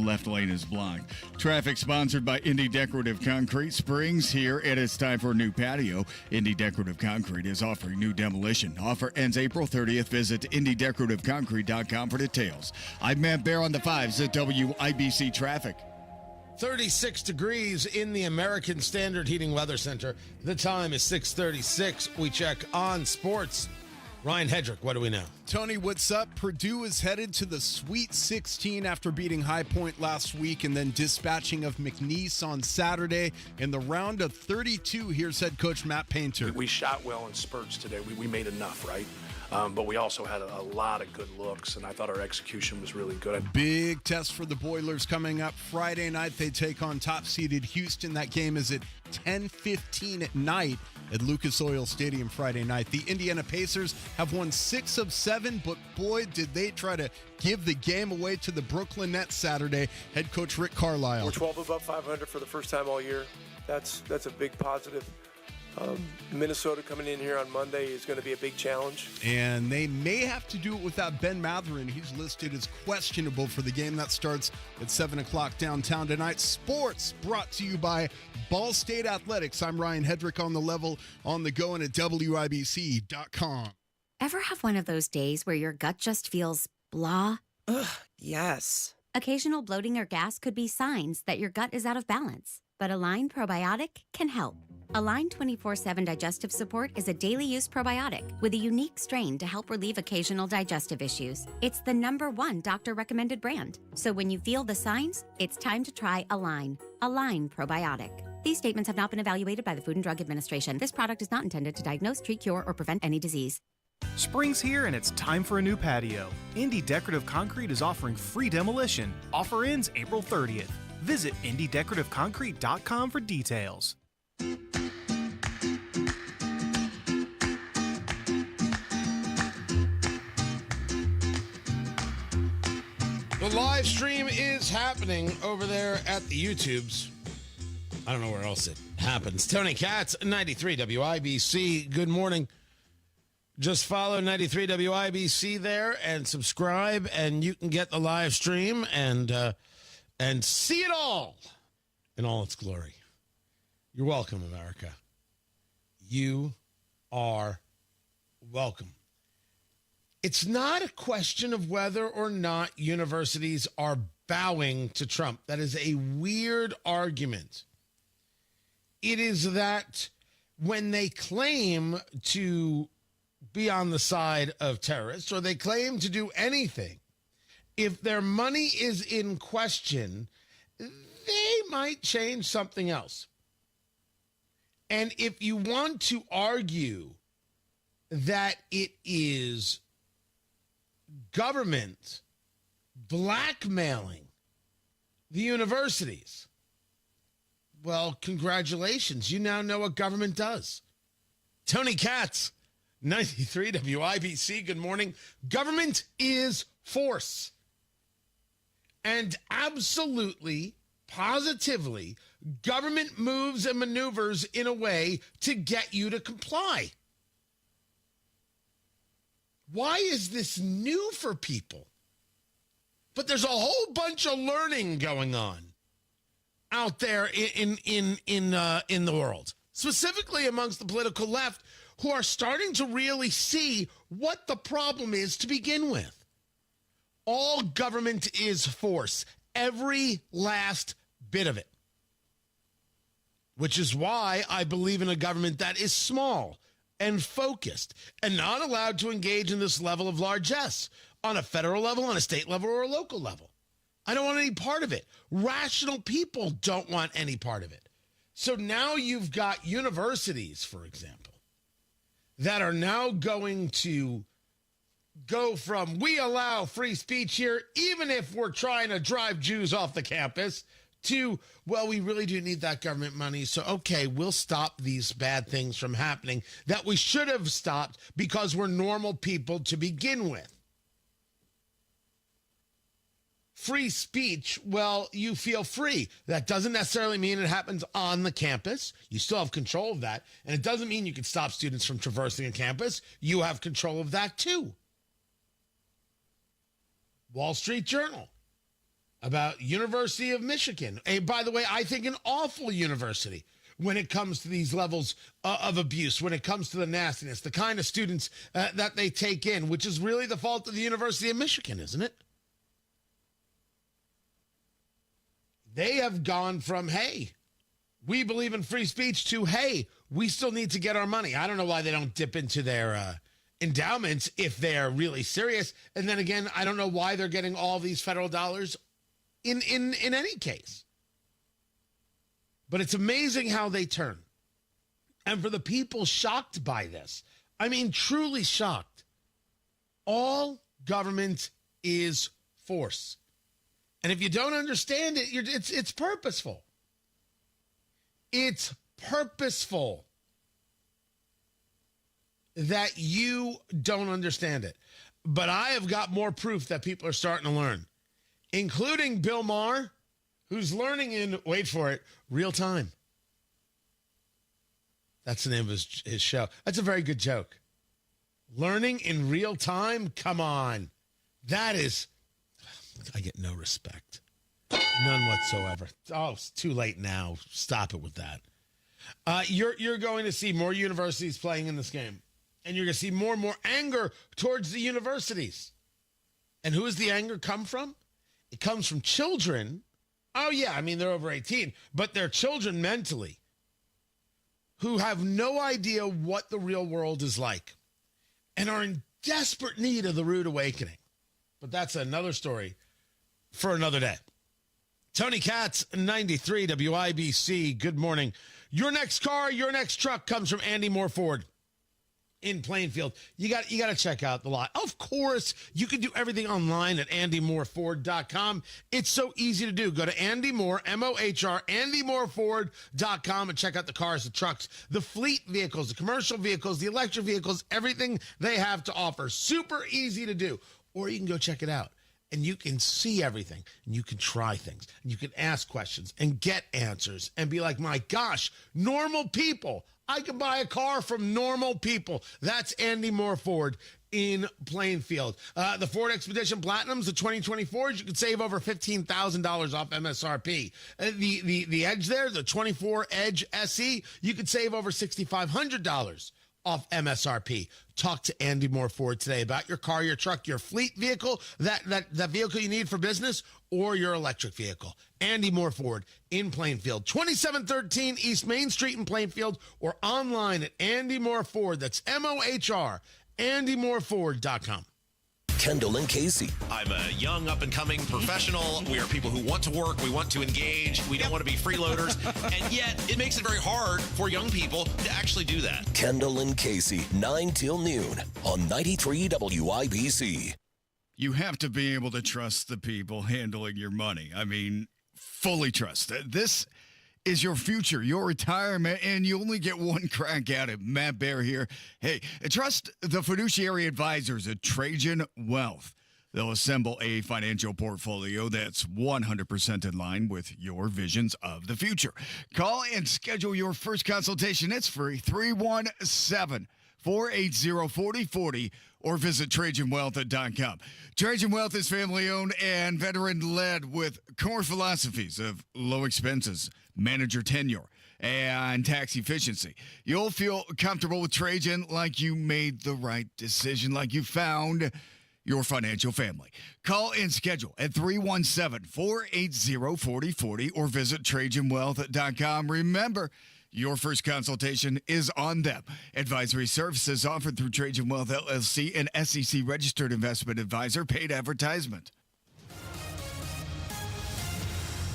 left lane is blocked. Traffic sponsored by Indy Decorative Concrete. Spring's here, and it's time for a new patio. Indy Decorative Concrete is offering new demolition. Offer ends April 30th. Visit IndyDecorativeConcrete.com for details. I'm Matt Bear on the 5s at WIBC Traffic. 36 degrees in the American Standard Heating Weather Center. The time is 6:36. We check on sports. Ryan Hedrick, what do we know? Tony, what's up? Purdue is headed to the Sweet 16 after beating High Point last week and then dispatching of McNeese on Saturday. In the round of 32, here's head coach Matt Painter. We shot well in spurts today. We made enough, right? But we also had a lot of good looks, and I thought our execution was really good. Big test for the Boilers coming up Friday night. They take on top-seeded Houston. That game is at 10:15 at night at Lucas Oil Stadium Friday night. The Indiana Pacers have won 6 of 7, but boy, did they try to give the game away to the Brooklyn Nets Saturday. Head coach Rick Carlisle. We're 12 above 500 for the first time all year. That's a big positive. Minnesota coming in here on Monday is going to be a big challenge. And they may have to do it without Ben Matherin. He's listed as questionable for the game that starts at 7 o'clock downtown tonight. Sports brought to you by Ball State Athletics. I'm Ryan Hedrick on the level, on the go, and at WIBC.com. Ever have one of those days where your gut just feels blah? Ugh, yes. Occasional bloating or gas could be signs that your gut is out of balance, but Align Probiotic can help. Align 24/7 Digestive Support is a daily use probiotic with a unique strain to help relieve occasional digestive issues. It's the #1 doctor-recommended brand. So when you feel the signs, it's time to try Align. Align Probiotic. These statements have not been evaluated by the Food and Drug Administration. This product is not intended to diagnose, treat, cure, or prevent any disease. Spring's here and it's time for a new patio. Indy Decorative Concrete is offering free demolition. Offer ends April 30th. Visit IndyDecorativeConcrete.com for details. The live stream is happening over there at the YouTubes. I don't know where else it happens. Tony Katz, 93 WIBC. Good morning. Just follow 93 WIBC there and subscribe, and you can get the live stream and see it all in all its glory. You're welcome, America. You are welcome. It's not a question of whether or not universities are bowing to Trump. That is a weird argument. It is that when they claim to be on the side of terrorists or they claim to do anything, if their money is in question, they might change something else. And if you want to argue that it is government blackmailing the universities, well, congratulations. You now know what government does. Tony Katz, 93 WIBC. Good morning. Government is force. And absolutely, positively, government moves and maneuvers in a way to get you to comply. Why is this new for people? But there's a whole bunch of learning going on out there in the world, specifically amongst the political left, who are starting to really see what the problem is to begin with. All government is force, every last bit of it. Which is why I believe in a government that is small and focused and not allowed to engage in this level of largesse on a federal level, on a state level, or a local level. I don't want any part of it. Rational people don't want any part of it. So now you've got universities, for example, that are now going to go from we allow free speech here, even if we're trying to drive Jews off the campus, to, well, we really do need that government money. So, okay, we'll stop these bad things from happening that we should have stopped because we're normal people to begin with. Free speech, well, you feel free. That doesn't necessarily mean it happens on the campus. You still have control of that. And it doesn't mean you can stop students from traversing a campus. You have control of that too. Wall Street Journal. about University of Michigan. By the way, I think an awful university when it comes to these levels of abuse, when it comes to the nastiness, the kind of students that they take in, which is really the fault of the University of Michigan, isn't it? They have gone from, hey, we believe in free speech to, hey, we still need to get our money. I don't know why they don't dip into their endowments if they're really serious. And then again, I don't know why they're getting all these federal dollars in any case. But it's amazing how they turn. And for the people shocked by this, I mean, truly shocked, all government is force. And if you don't understand it, it's purposeful. It's purposeful that you don't understand it. But I have got more proof that people are starting to learn, including Bill Maher, who's learning in, wait for it, real time. That's the name of his show. That's a very good joke. Learning in real time? Come on. That is, I get no respect. None whatsoever. Oh, it's too late now. Stop it with that. You're going to see more universities playing in this game. And you're going to see more and more anger towards the universities. And who does the anger come from? It comes from children. Oh, yeah, I mean, they're over 18. But they're children mentally who have no idea what the real world is like and are in desperate need of the rude awakening. But that's another story for another day. Tony Katz, 93 WIBC. Good morning. Your next car, your next truck comes from Andy Moore Ford in Plainfield. You got to check out the lot. Of course, you can do everything online at andymoreford.com. It's so easy to do. Go to Andy Moore, M-O-H-R, andymoreford.com and check out the cars, the trucks, the fleet vehicles, the commercial vehicles, the electric vehicles, everything they have to offer. Super easy to do. Or you can go check it out. And you can see everything, and you can try things, and you can ask questions and get answers and be like, my gosh, normal people. I can buy a car from normal people. That's Andy Moore Ford in Plainfield. The Ford Expedition Platinums, the 2024s, you can save over $15,000 off MSRP. The Edge there, the 24 Edge SE, you could save over $6,500 off MSRP. Talk to Andy Moore Ford today about your car, your truck, your fleet vehicle, that vehicle you need for business, or your electric vehicle. Andy Moore Ford in Plainfield, 2713 East Main Street in Plainfield, or online at Andy Moore Ford. That's M-O-H-R, andymoreford.com. Kendall and Casey. I'm a young, up-and-coming professional. We are people who want to work. We want to engage. We don't want to be freeloaders. And yet, it makes it very hard for young people to actually do that. Kendall and Casey, 9 till noon on 93 WIBC. You have to be able to trust the people handling your money. I mean, fully trust. This is your future, your retirement, and you only get one crack at it. Matt Maher here. Hey, trust the fiduciary advisors at Trajan Wealth. They'll assemble a financial portfolio that's 100% in line with your visions of the future. Call and schedule your first consultation. It's free, 317-480-4040, or visit TrajanWealth.com. Trajan Wealth is family-owned and veteran-led with core philosophies of low expenses, manager tenure, and tax efficiency. You'll feel comfortable with Trajan like you made the right decision, like you found your financial family. Call and schedule at 317-480-4040 or visit TrajanWealth.com. Remember, your first consultation is on them. Advisory services offered through Trajan Wealth LLC, an SEC-registered investment advisor. Paid advertisement.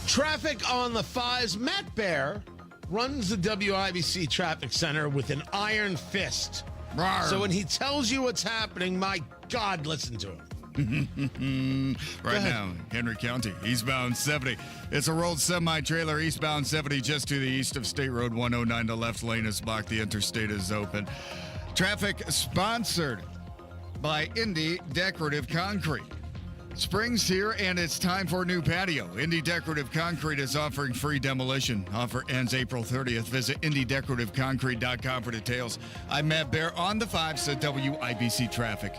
Traffic on the 5s. Matt Maher runs the WIBC Traffic Center with an iron fist. Rawr. So when he tells you what's happening, my God, listen to him. Right now, Henry County, eastbound 70. It's a rolled semi-trailer, eastbound 70, just to the east of State Road 109. The left lane is blocked. The interstate is open. Traffic sponsored by Indy Decorative Concrete. Spring's here, and it's time for a new patio. Indy Decorative Concrete is offering free demolition. Offer ends April 30th. Visit IndyDecorativeConcrete.com for details. I'm Matt Maher on the 5s at WIBC Traffic.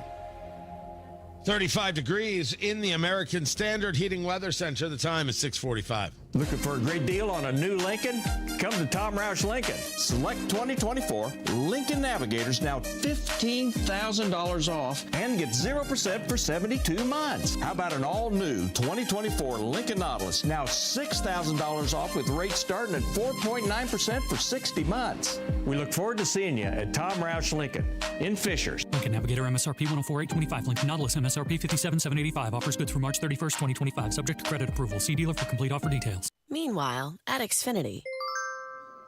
35 degrees in the American Standard Heating Weather Center. The time is 6:45. Looking for a great deal on a new Lincoln? Come to Tom Roush Lincoln. Select 2024 Lincoln Navigators, now $15,000 off, and get 0% for 72 months. How about an all-new 2024 Lincoln Nautilus, now $6,000 off with rates starting at 4.9% for 60 months. We look forward to seeing you at Tom Roush Lincoln in Fishers. Lincoln Navigator MSRP 104,825. Lincoln Nautilus MSRP 57,785. Offers good through March 31st, 2025. Subject to credit approval. See dealer for complete offer details. Meanwhile, at Xfinity.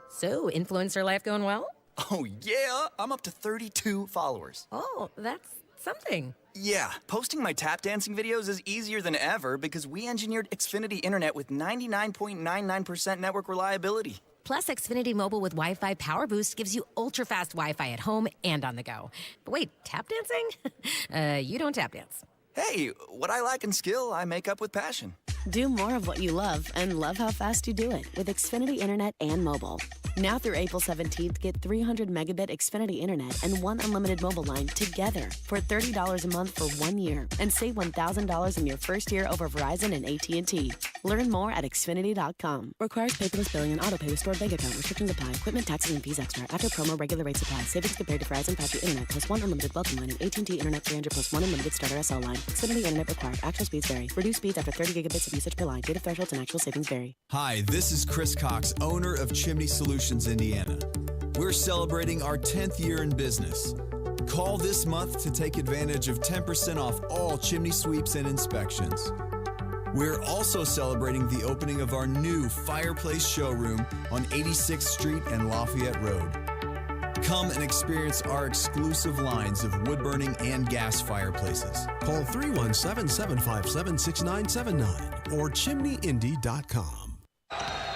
So, influencer life going well? Oh, yeah. I'm up to 32 followers. Oh, that's something. Yeah, posting my tap dancing videos is easier than ever because we engineered Xfinity Internet with 99.99% network reliability. Plus, Xfinity Mobile with Wi-Fi Power Boost gives you ultra-fast Wi-Fi at home and on the go. But wait, tap dancing? You don't tap dance. Hey, what I lack in skill, I make up with passion. Do more of what you love and love how fast you do it with Xfinity Internet and mobile. Now through April 17th, get 300 megabit Xfinity Internet and one unlimited mobile line together for $30 a month for 1 year and save $1,000 in your first year over Verizon and AT&T. Learn more at Xfinity.com. Requires paperless billing and auto pay with stored bank account. Restrictions apply. Equipment, taxes, and fees extra. After promo, regular rates apply. Savings compared to Verizon 5G Internet plus one unlimited welcome line and AT&T Internet 300 plus one unlimited starter SL line. Xfinity Internet required. Actual speeds vary. Reduced speeds after 30 gigabits of usage per line. Data thresholds and actual savings vary. Hi, this is Chris Cox, owner of Chimney Solutions, Indiana. We're celebrating our 10th year in business. Call this month to take advantage of 10% off all chimney sweeps and inspections. We're also celebrating the opening of our new fireplace showroom on 86th Street and Lafayette Road. Come and experience our exclusive lines of wood-burning and gas fireplaces. Call 317-557-6979 or chimneyindy.com.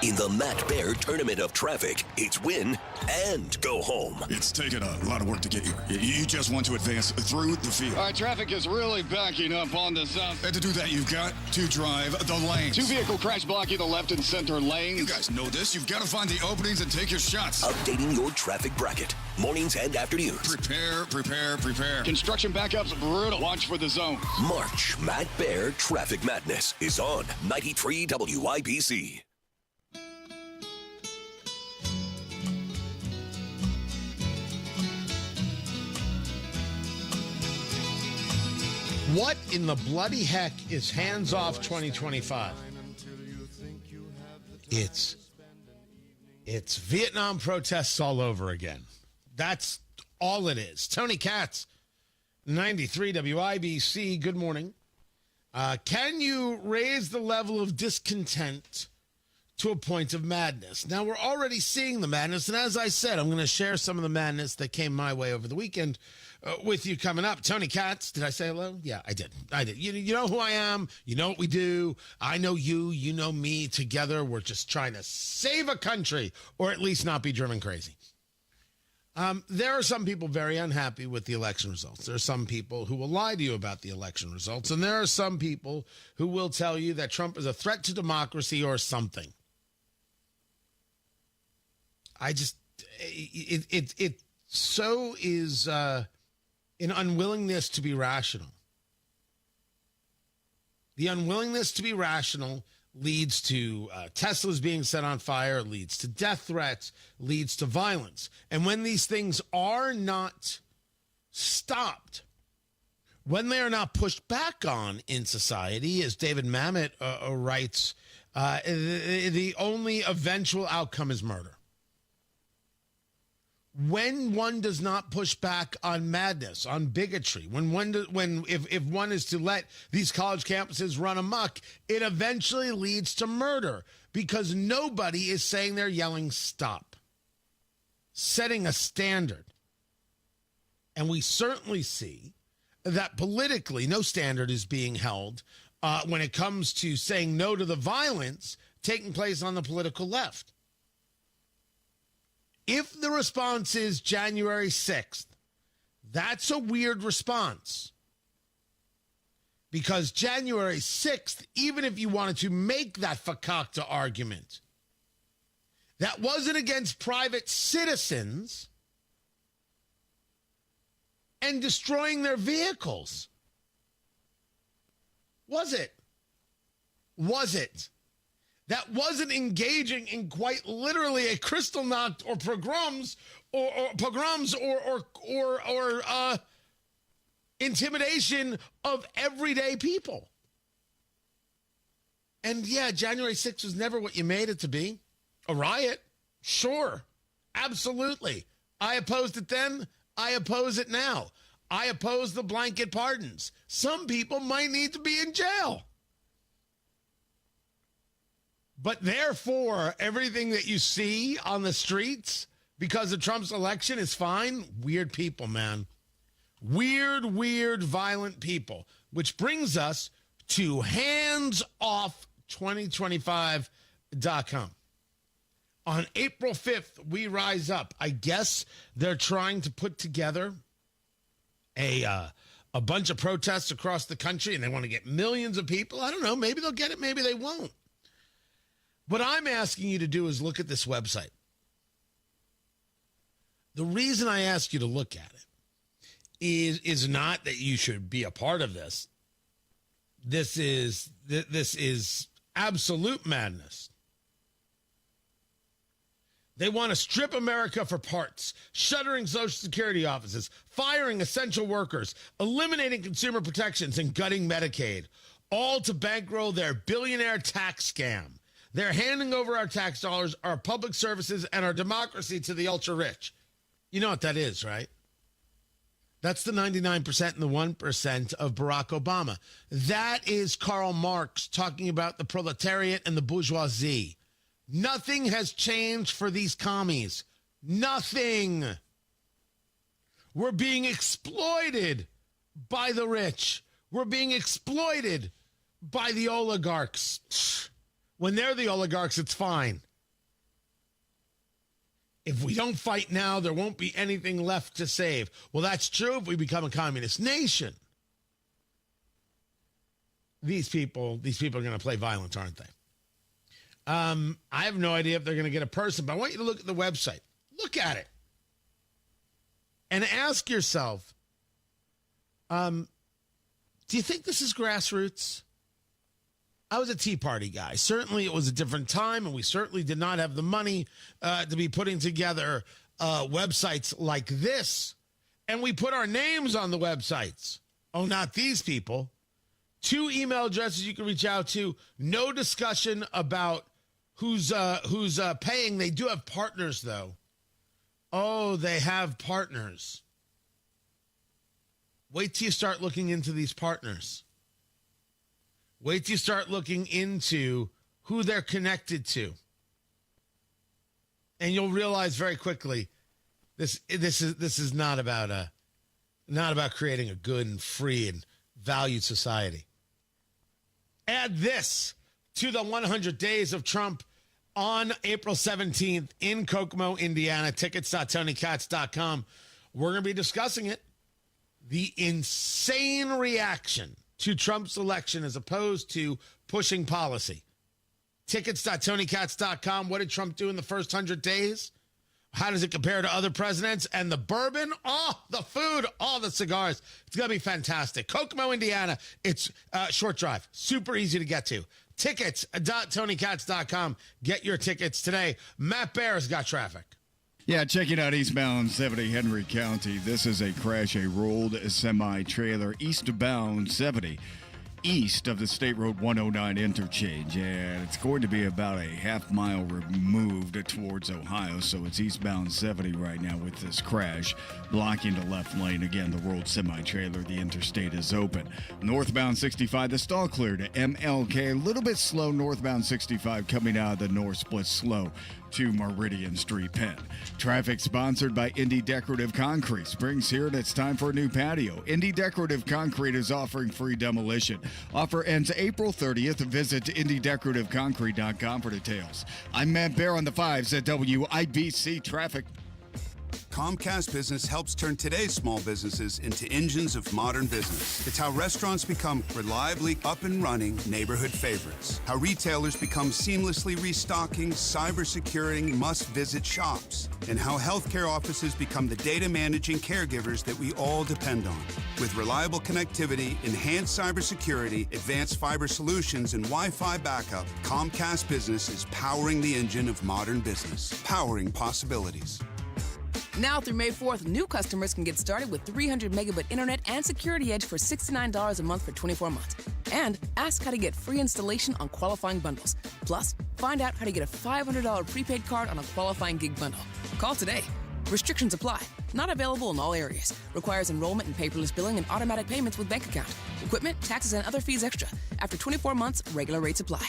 In the Matt Bear Tournament of Traffic, it's win and go home. It's taken a lot of work to get here. You just want to advance through the field. All right, traffic is really backing up on the south. And to do that, you've got to drive the lanes. 2 vehicle crash blocking the left and center lanes. You guys know this. You've got to find the openings and take your shots. Updating your traffic bracket. Mornings and afternoons. Prepare. Construction backups brutal. Watch for the zones. March Matt Bear Traffic Madness is on 93 WIBC. What in the bloody heck is Hands Off 2025? It's Vietnam protests all over again. That's all it is. Tony Katz, 93 WIBC, good morning. Can you raise the level of discontent to a point of madness? Now, we're already seeing the madness, and as I said, I'm going to share some of the madness that came my way over the weekend with you coming up. Tony Katz, did I say hello? Yeah, I did. You know who I am. You know what we do. I know you. You know me. Together, we're just trying to save a country, or at least not be driven crazy. There are some people very unhappy with the election results. There are some people who will lie to you about the election results, and there are some people who will tell you that Trump is a threat to democracy or something. It so is an unwillingness to be rational. The unwillingness to be rational leads to Teslas being set on fire, leads to death threats, leads to violence. And when these things are not stopped, when they are not pushed back on in society, as David Mamet writes, the only eventual outcome is murder. When one does not push back on madness, on bigotry, if one is to let these college campuses run amok, it eventually leads to murder because nobody is saying they're yelling stop, setting a standard. And we certainly see that politically no standard is being held when it comes to saying no to the violence taking place on the political left. If the response is January 6th, that's a weird response. Because January 6th, even if you wanted to make that fakakta argument, that wasn't against private citizens and destroying their vehicles. Was it? Was it? That wasn't engaging in quite literally a crystal knot or pogroms or intimidation of everyday people. And yeah, January 6th was never what you made it to be. A riot? Sure. Absolutely. I opposed it then. I oppose it now. I oppose the blanket pardons. Some people might need to be in jail. But therefore, everything that you see on the streets because of Trump's election is fine. Weird people, man. Weird, violent people. Which brings us to handsoff2025.com. On April 5th, we rise up. I guess they're trying to put together a bunch of protests across the country, and they want to get millions of people. I don't know. Maybe they'll get it. Maybe they won't. What I'm asking you to do is look at this website. The reason I ask you to look at it is not that you should be a part of this. This is absolute madness. They want to strip America for parts, shuttering Social Security offices, firing essential workers, eliminating consumer protections, and gutting Medicaid, all to bankroll their billionaire tax scam. They're handing over our tax dollars, our public services, and our democracy to the ultra-rich. You know what that is, right? That's the 99% and the 1% of Barack Obama. That is Karl Marx talking about the proletariat and the bourgeoisie. Nothing has changed for these commies. Nothing. We're being exploited by the rich. We're being exploited by the oligarchs. When they're the oligarchs, it's fine. If we don't fight now, there won't be anything left to save. Well, that's true if we become a communist nation. These people are going to play violence, aren't they? I have no idea if they're going to get a person, but I want you to look at the website. Look at it. And ask yourself, do you think this is grassroots? I was a Tea Party guy. Certainly it was a different time, and we certainly did not have the money to be putting together websites like this. And we put our names on the websites. Oh, not these people. 2 email addresses you can reach out to. No discussion about who's paying. They do have partners, though. Oh, they have partners. Wait till you start looking into these partners. Wait till you start looking into who they're connected to. And you'll realize very quickly this is not about creating a good and free and valued society. Add this to the 100 days of Trump on April 17th in Kokomo, Indiana. Tickets.TonyKatz.com. We're going to be discussing it. The insane reaction to Trump's election as opposed to pushing policy. Tickets.TonyKatz.com. What did Trump do in the first 100 days? How does it compare to other presidents? And the bourbon, the food, the cigars. It's going to be fantastic. Kokomo, Indiana. It's a short drive. Super easy to get to. Tickets.TonyKatz.com. Get your tickets today. Matt Bear's got traffic. Yeah, checking out eastbound 70 Henry County. This is a crash, a rolled semi-trailer eastbound 70 east of the State Road 109 interchange, and it's going to be about a half mile removed towards Ohio, so it's eastbound 70 right now with this crash blocking the left lane. Again, the rolled semi-trailer, the interstate is open. Northbound 65, the stall cleared to MLK, a little bit slow northbound 65 coming out of the north split slow to Meridian Street, Penn. Traffic sponsored by Indy Decorative Concrete. Spring's here and it's time for a new patio. Indy Decorative Concrete is offering free demolition. Offer ends April 30th. Visit IndyDecorativeConcrete.com for details. I'm Matt Bear on the 5s at WIBC Traffic. Comcast Business helps turn today's small businesses into engines of modern business. It's how restaurants become reliably up and running neighborhood favorites. How retailers become seamlessly restocking, cyber-securing, must-visit shops. And how healthcare offices become the data managing caregivers that we all depend on. With reliable connectivity, enhanced cybersecurity, advanced fiber solutions, and Wi-Fi backup, Comcast Business is powering the engine of modern business, powering possibilities. Now through May 4th, new customers can get started with 300 megabit internet and Security Edge for $69 a month for 24 months. And ask how to get free installation on qualifying bundles. Plus, find out how to get a $500 prepaid card on a qualifying gig bundle. Call today. Restrictions apply. Not available in all areas. Requires enrollment in paperless billing and automatic payments with bank account. Equipment, taxes, and other fees extra. After 24 months, regular rates apply.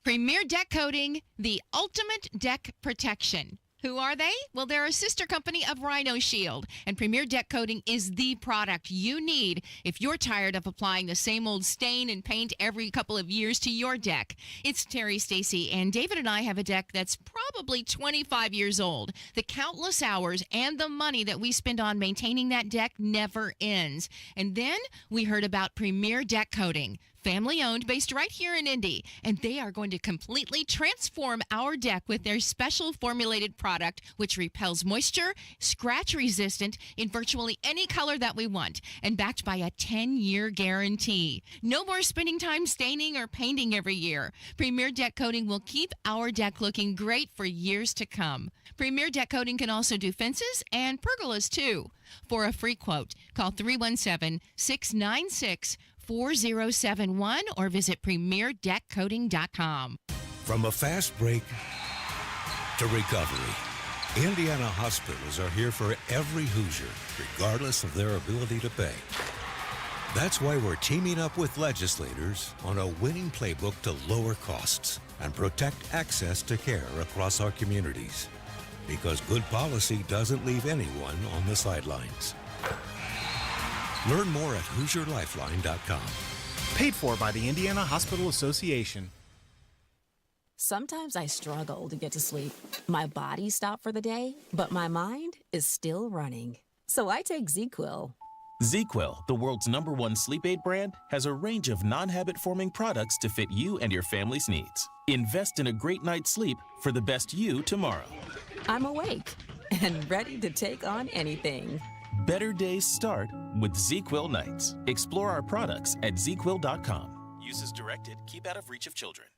Premier Deck Coating, the ultimate deck protection. Who are they? Well, they're a sister company of Rhino Shield, and Premier Deck Coating is the product you need if you're tired of applying the same old stain and paint every couple of years to your deck. It's Terry, Stacy, and David and I have a deck that's probably 25 years old. The countless hours and the money that we spend on maintaining that deck never ends. And then we heard about Premier Deck Coating. Family owned, based right here in Indy, and they are going to completely transform our deck with their special formulated product, which repels moisture, scratch resistant in virtually any color that we want, and backed by a 10-year guarantee. No more spending time staining or painting every year. Premier Deck Coating will keep our deck looking great for years to come. Premier Deck Coating can also do fences and pergolas too. For a free quote, call 317-696-4071 or visit premierdeckcoating.com. From a fast break to recovery, Indiana hospitals are here for every Hoosier, regardless of their ability to pay. That's why we're teaming up with legislators on a winning playbook to lower costs and protect access to care across our communities. Because good policy doesn't leave anyone on the sidelines. Learn more at HoosierLifeline.com. Paid for by the Indiana Hospital Association. Sometimes I struggle to get to sleep. My body stopped for the day, but my mind is still running. So I take ZzzQuil. ZzzQuil, the world's #1 sleep aid brand, has a range of non-habit-forming products to fit you and your family's needs. Invest in a great night's sleep for the best you tomorrow. I'm awake and ready to take on anything. Better days start with ZzzQuil nights. Explore our products at ZzzQuil.com. Use as directed. Keep out of reach of children.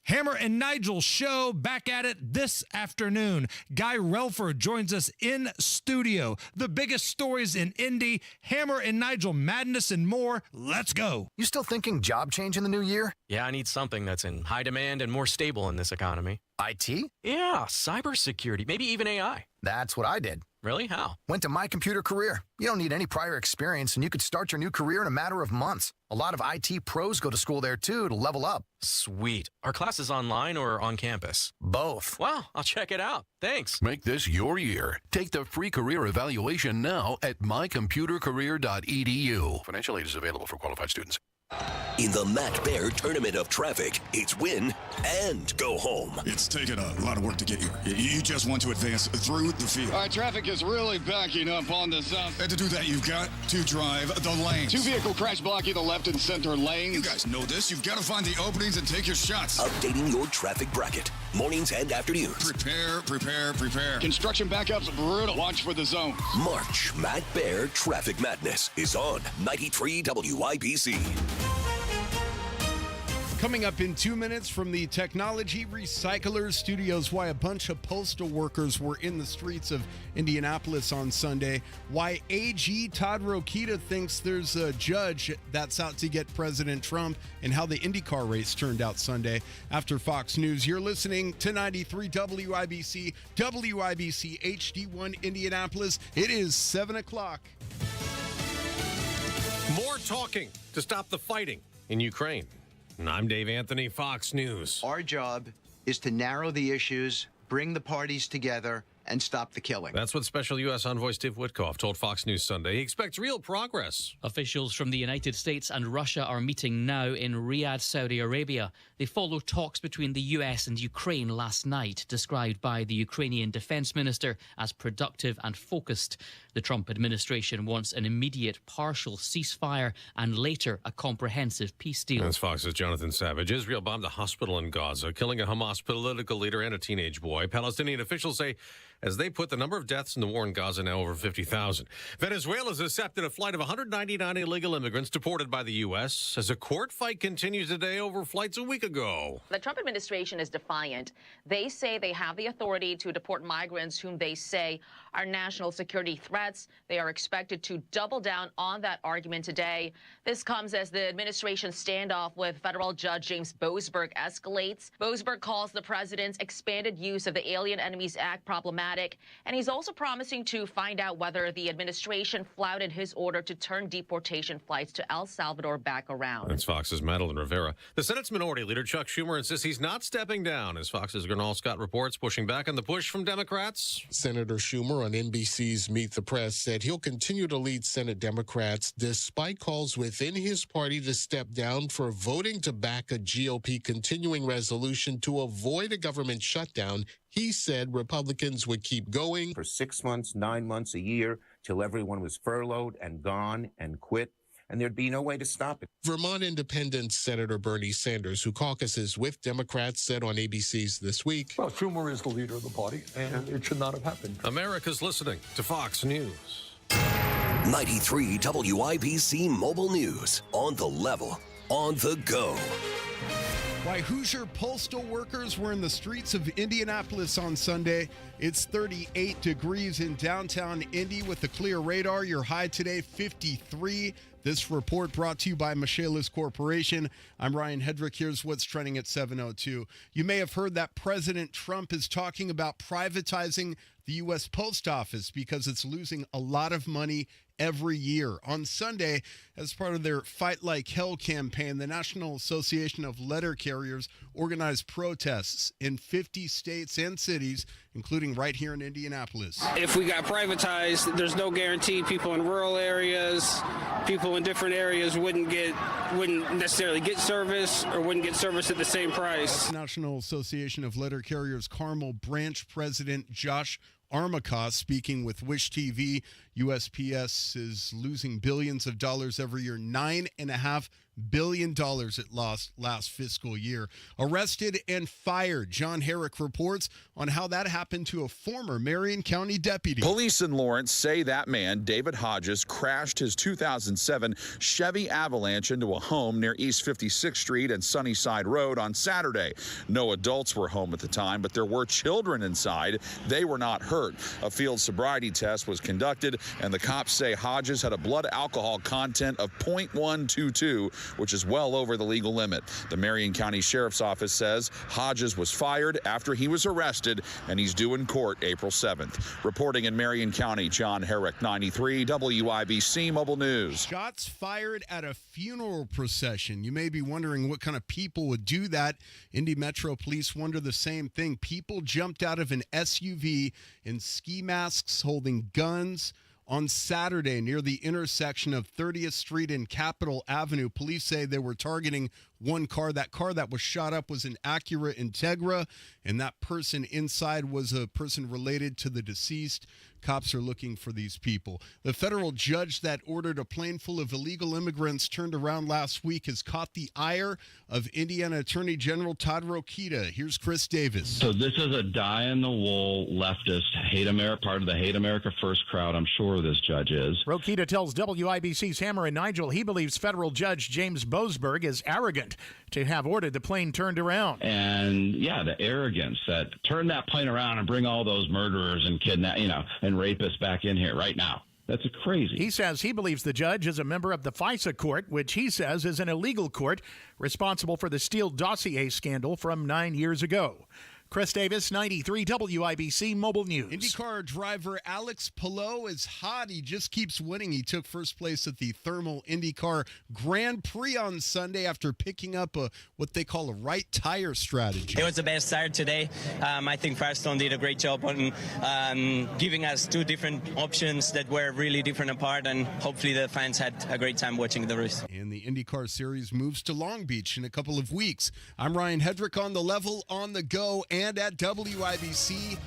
Hammer and Nigel show back at it this afternoon. Guy Relford joins us in studio. The biggest stories in Indy, Hammer and Nigel madness and more. Let's go. You still thinking job change in the new year? Yeah, I need something that's in high demand and more stable in this economy. IT? Yeah, cybersecurity, maybe even AI. That's what I did. Really? How? Went to My Computer Career. You don't need any prior experience, and you could start your new career in a matter of months. A lot of IT pros go to school there, too, to level up. Sweet. Are classes online or on campus? Both. Wow, I'll check it out. Thanks. Make this your year. Take the free career evaluation now at mycomputercareer.edu. Financial aid is available for qualified students. In the Matt Bear Tournament of Traffic, it's win and go home. It's taken a lot of work to get here. You just want to advance through the field. All right, traffic is really backing up on the south. And to do that, you've got to drive the lanes. 2-vehicle crash blocking the left and center lanes. You guys know this. You've got to find the openings and take your shots. Updating your traffic bracket. Mornings and afternoons. Prepare. Construction backups brutal. Watch for the zones. March Matt Bear Traffic Madness is on 93 WIBC. Coming up in 2 minutes from the Technology Recyclers Studios, why a bunch of postal workers were in the streets of Indianapolis on Sunday, why AG Todd Rokita thinks there's a judge that's out to get President Trump, and how the IndyCar race turned out Sunday. After Fox News, you're listening to 93 WIBC, WIBC HD1 Indianapolis. It is 7 o'clock. More talking to stop the fighting in Ukraine. I'm Dave Anthony, Fox News. Our job is to narrow the issues, bring the parties together, and stop the killing. That's what Special U.S. Envoy Steve Witkoff told Fox News Sunday. He expects real progress. Officials from the United States and Russia are meeting now in Riyadh, Saudi Arabia. They follow talks between the U.S. and Ukraine last night, described by the Ukrainian defense minister as productive and focused. The Trump administration wants an immediate partial ceasefire and later a comprehensive peace deal. That's Fox's Jonathan Savage. Israel bombed a hospital in Gaza, killing a Hamas political leader and a teenage boy. Palestinian officials say as they put the number of deaths in the war in Gaza now over 50,000. Venezuela's accepted a flight of 199 illegal immigrants deported by the U.S. as a court fight continues today over flights a week ago. The Trump administration is defiant. They say they have the authority to deport migrants whom they say are national security threats. They are expected to double down on that argument today. This comes as the administration's standoff with federal judge James Boasberg escalates. Boasberg calls the president's expanded use of the Alien Enemies Act problematic, and he's also promising to find out whether the administration flouted his order to turn deportation flights to El Salvador back around. That's Fox's Madeline Rivera. The Senate's Minority Leader Chuck Schumer insists he's not stepping down, as Fox's Gernal Scott reports, pushing back on the push from Democrats. Senator Schumer on NBC's Meet the Press said he'll continue to lead Senate Democrats despite calls within his party to step down for voting to back a GOP continuing resolution to avoid a government shutdown. He said Republicans would keep going for 6 months, 9 months, a year, till everyone was furloughed and gone and quit, and there'd be no way to stop it. Vermont Independent Senator Bernie Sanders, who caucuses with Democrats, said on ABC's This Week, well, Schumer is the leader of the party, and it should not have happened. America's listening to Fox News. 93 WIBC Mobile News. On the level, on the go. Why Hoosier postal workers were in the streets of Indianapolis on Sunday. It's 38 degrees in downtown Indy with a clear radar. Your high today, 53. This report brought to you by Michaelis Corporation. I'm Ryan Hedrick. Here's what's trending at 7:02. You may have heard that President Trump is talking about privatizing the U.S. Post Office because it's losing a lot of money every year. On Sunday, as part of their Fight Like Hell campaign, the National Association of Letter Carriers organized protests in 50 states and cities, including right here in Indianapolis. If we got privatized, there's no guarantee people in rural areas, people in different areas wouldn't necessarily get service or wouldn't get service at the same price. That's National Association of Letter Carriers Carmel Branch President Josh Armacost speaking with Wish TV. USPS is losing billions of dollars every year, $9.5 billion it lost last fiscal year. Arrested and fired. John Herrick reports on how that happened to a former Marion County deputy. Police in Lawrence say that man, David Hodges, crashed his 2007 Chevy Avalanche into a home near East 56th Street and Sunnyside Road on Saturday. No adults were home at the time, but there were children inside. They were not hurt. A field sobriety test was conducted, and the cops say Hodges had a blood alcohol content of 0.122, which is well over the legal limit. The Marion County Sheriff's Office says Hodges was fired after he was arrested, and he's due in court April 7th. Reporting in Marion County, John Herrick, 93 WIBC Mobile News. Shots fired at a funeral procession. You may be wondering what kind of people would do that. Indy Metro Police wonder the same thing. People jumped out of an SUV in ski masks holding guns. On Saturday, near the intersection of 30th Street and Capitol Avenue, police say they were targeting one car. That car that was shot up was an Acura Integra, and that person inside was a person related to the deceased. Cops are looking for these people. The federal judge that ordered a plane full of illegal immigrants turned around last week has caught the ire of Indiana Attorney General Todd Rokita. Here's Chris Davis. So this is a die-in-the-wool leftist, hate America, part of the Hate America First crowd. I'm sure this judge is. Rokita tells WIBC's Hammer and Nigel he believes federal judge James Boasberg is arrogant to have ordered the plane turned around. And yeah, the arrogance that turn that plane around and bring all those murderers and and rapists back in here right now. That's crazy. He says he believes the judge is a member of the FISA court, which he says is an illegal court responsible for the Steele dossier scandal from 9 years ago. Chris Davis, 93 WIBC Mobile News. IndyCar driver Alex Palou is hot. He just keeps winning. He took first place at the Thermal IndyCar Grand Prix on Sunday after picking up what they call a right tire strategy. It was the best start today. I think Firestone did a great job on giving us two different options that were really different apart, and hopefully the fans had a great time watching the race. And the IndyCar Series moves to Long Beach in a couple of weeks. I'm Ryan Hedrick on the level, on the go, and at WIBC.com.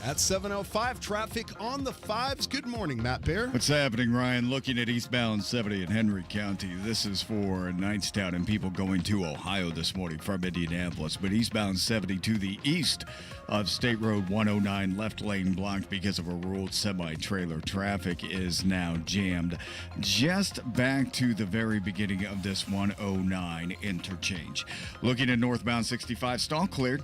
At 7:05, traffic on the 5s. Good morning, Matt Bear. What's happening, Ryan? Looking at eastbound 70 in Henry County. This is for Knightstown and people going to Ohio this morning from Indianapolis. But eastbound 70 to the east of State Road 109, left lane blocked because of a ruled semi-trailer. Traffic is now jammed just back to the very beginning of this 109 interchange. Looking at northbound 65, stall cleared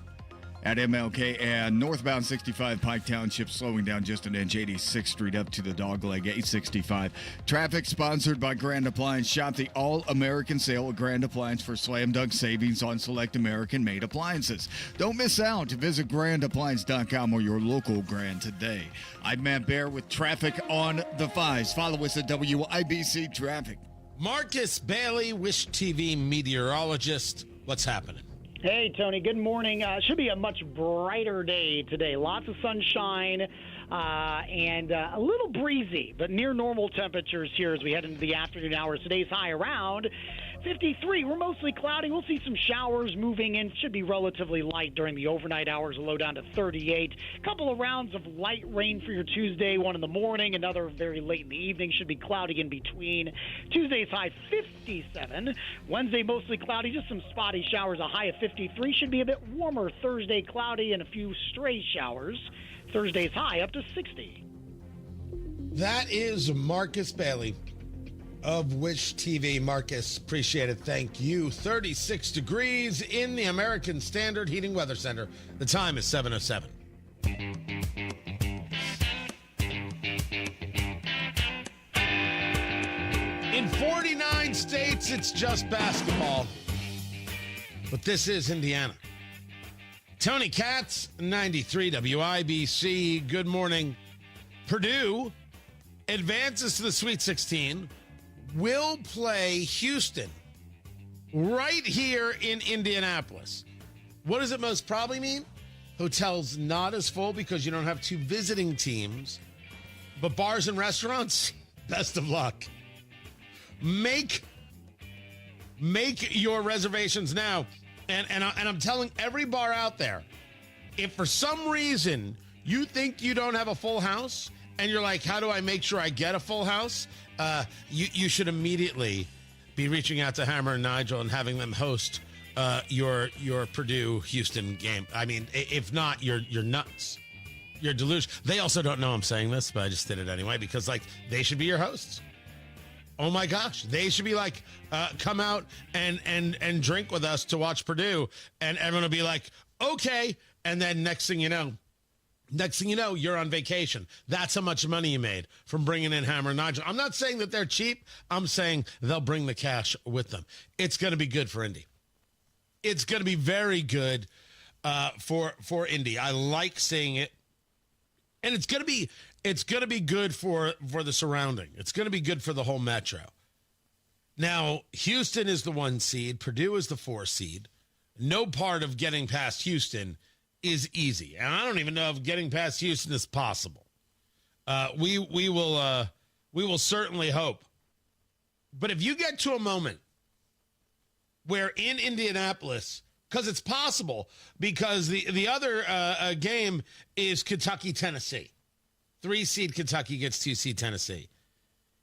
at MLK, and northbound 65 Pike Township slowing down just an inch, 86th Street up to the Dogleg 865. Traffic sponsored by Grand Appliance. Shop the all-American sale of Grand Appliance for slam dunk savings on select American-made appliances. Don't miss out. Visit grandappliance.com or your local Grand today. I'm Matt Bear with traffic on the 5s. Follow us at WIBC Traffic. Marcus Bailey, Wish TV meteorologist. What's happening? Hey, Tony. Good morning. Should be a much brighter day today. Lots of sunshine and a little breezy, but near normal temperatures here as we head into the afternoon hours. Today's high around 53. We're mostly cloudy. We'll see some showers moving in. Should be relatively light during the overnight hours. A low down to 38. A couple of rounds of light rain for your Tuesday. One in the morning, another very late in the evening. Should be cloudy in between. Tuesday's high 57. Wednesday mostly cloudy. Just some spotty showers. A high of 53. Should be a bit warmer. Thursday cloudy and a few stray showers. Thursday's high up to 60. That is Marcus Bailey of Wish TV. Marcus, appreciate it. Thank you. 36 degrees in the American Standard Heating Weather Center. The time is 7:07. In 49 states, it's just basketball. But this is Indiana. Tony Katz, 93 WIBC. Good morning. Purdue advances to the Sweet 16. Will play Houston right here in Indianapolis. What does it most probably mean? Hotels not as full because you don't have two visiting teams. But bars and restaurants, best of luck. Make your reservations now. And I'm telling every bar out there, if for some reason you think you don't have a full house and you're like, how do I make sure I get a full house? You should immediately be reaching out to Hammer and Nigel and having them host your Purdue-Houston game. I mean, if not, you're nuts. You're delusional. They also don't know I'm saying this, but I just did it anyway because, like, they should be your hosts. Oh my gosh, they should be like, come out and drink with us to watch Purdue, and everyone will be like, okay. And then next thing you know, you're on vacation. That's how much money you made from bringing in Hammer and Nigel. I'm not saying that they're cheap. I'm saying they'll bring the cash with them. It's going to be good for Indy. It's going to be very good for Indy. I like seeing it, and it's going to be good for the surrounding. It's going to be good for the whole metro. Now, Houston is the 1 seed. Purdue is the 4 seed. No part of getting past Houston is easy. And I don't even know if getting past Houston is possible. We will certainly hope. But if you get to a moment where in Indianapolis, because it's possible, because the other game is Kentucky-Tennessee. 3 seed Kentucky gets 2 seed Tennessee.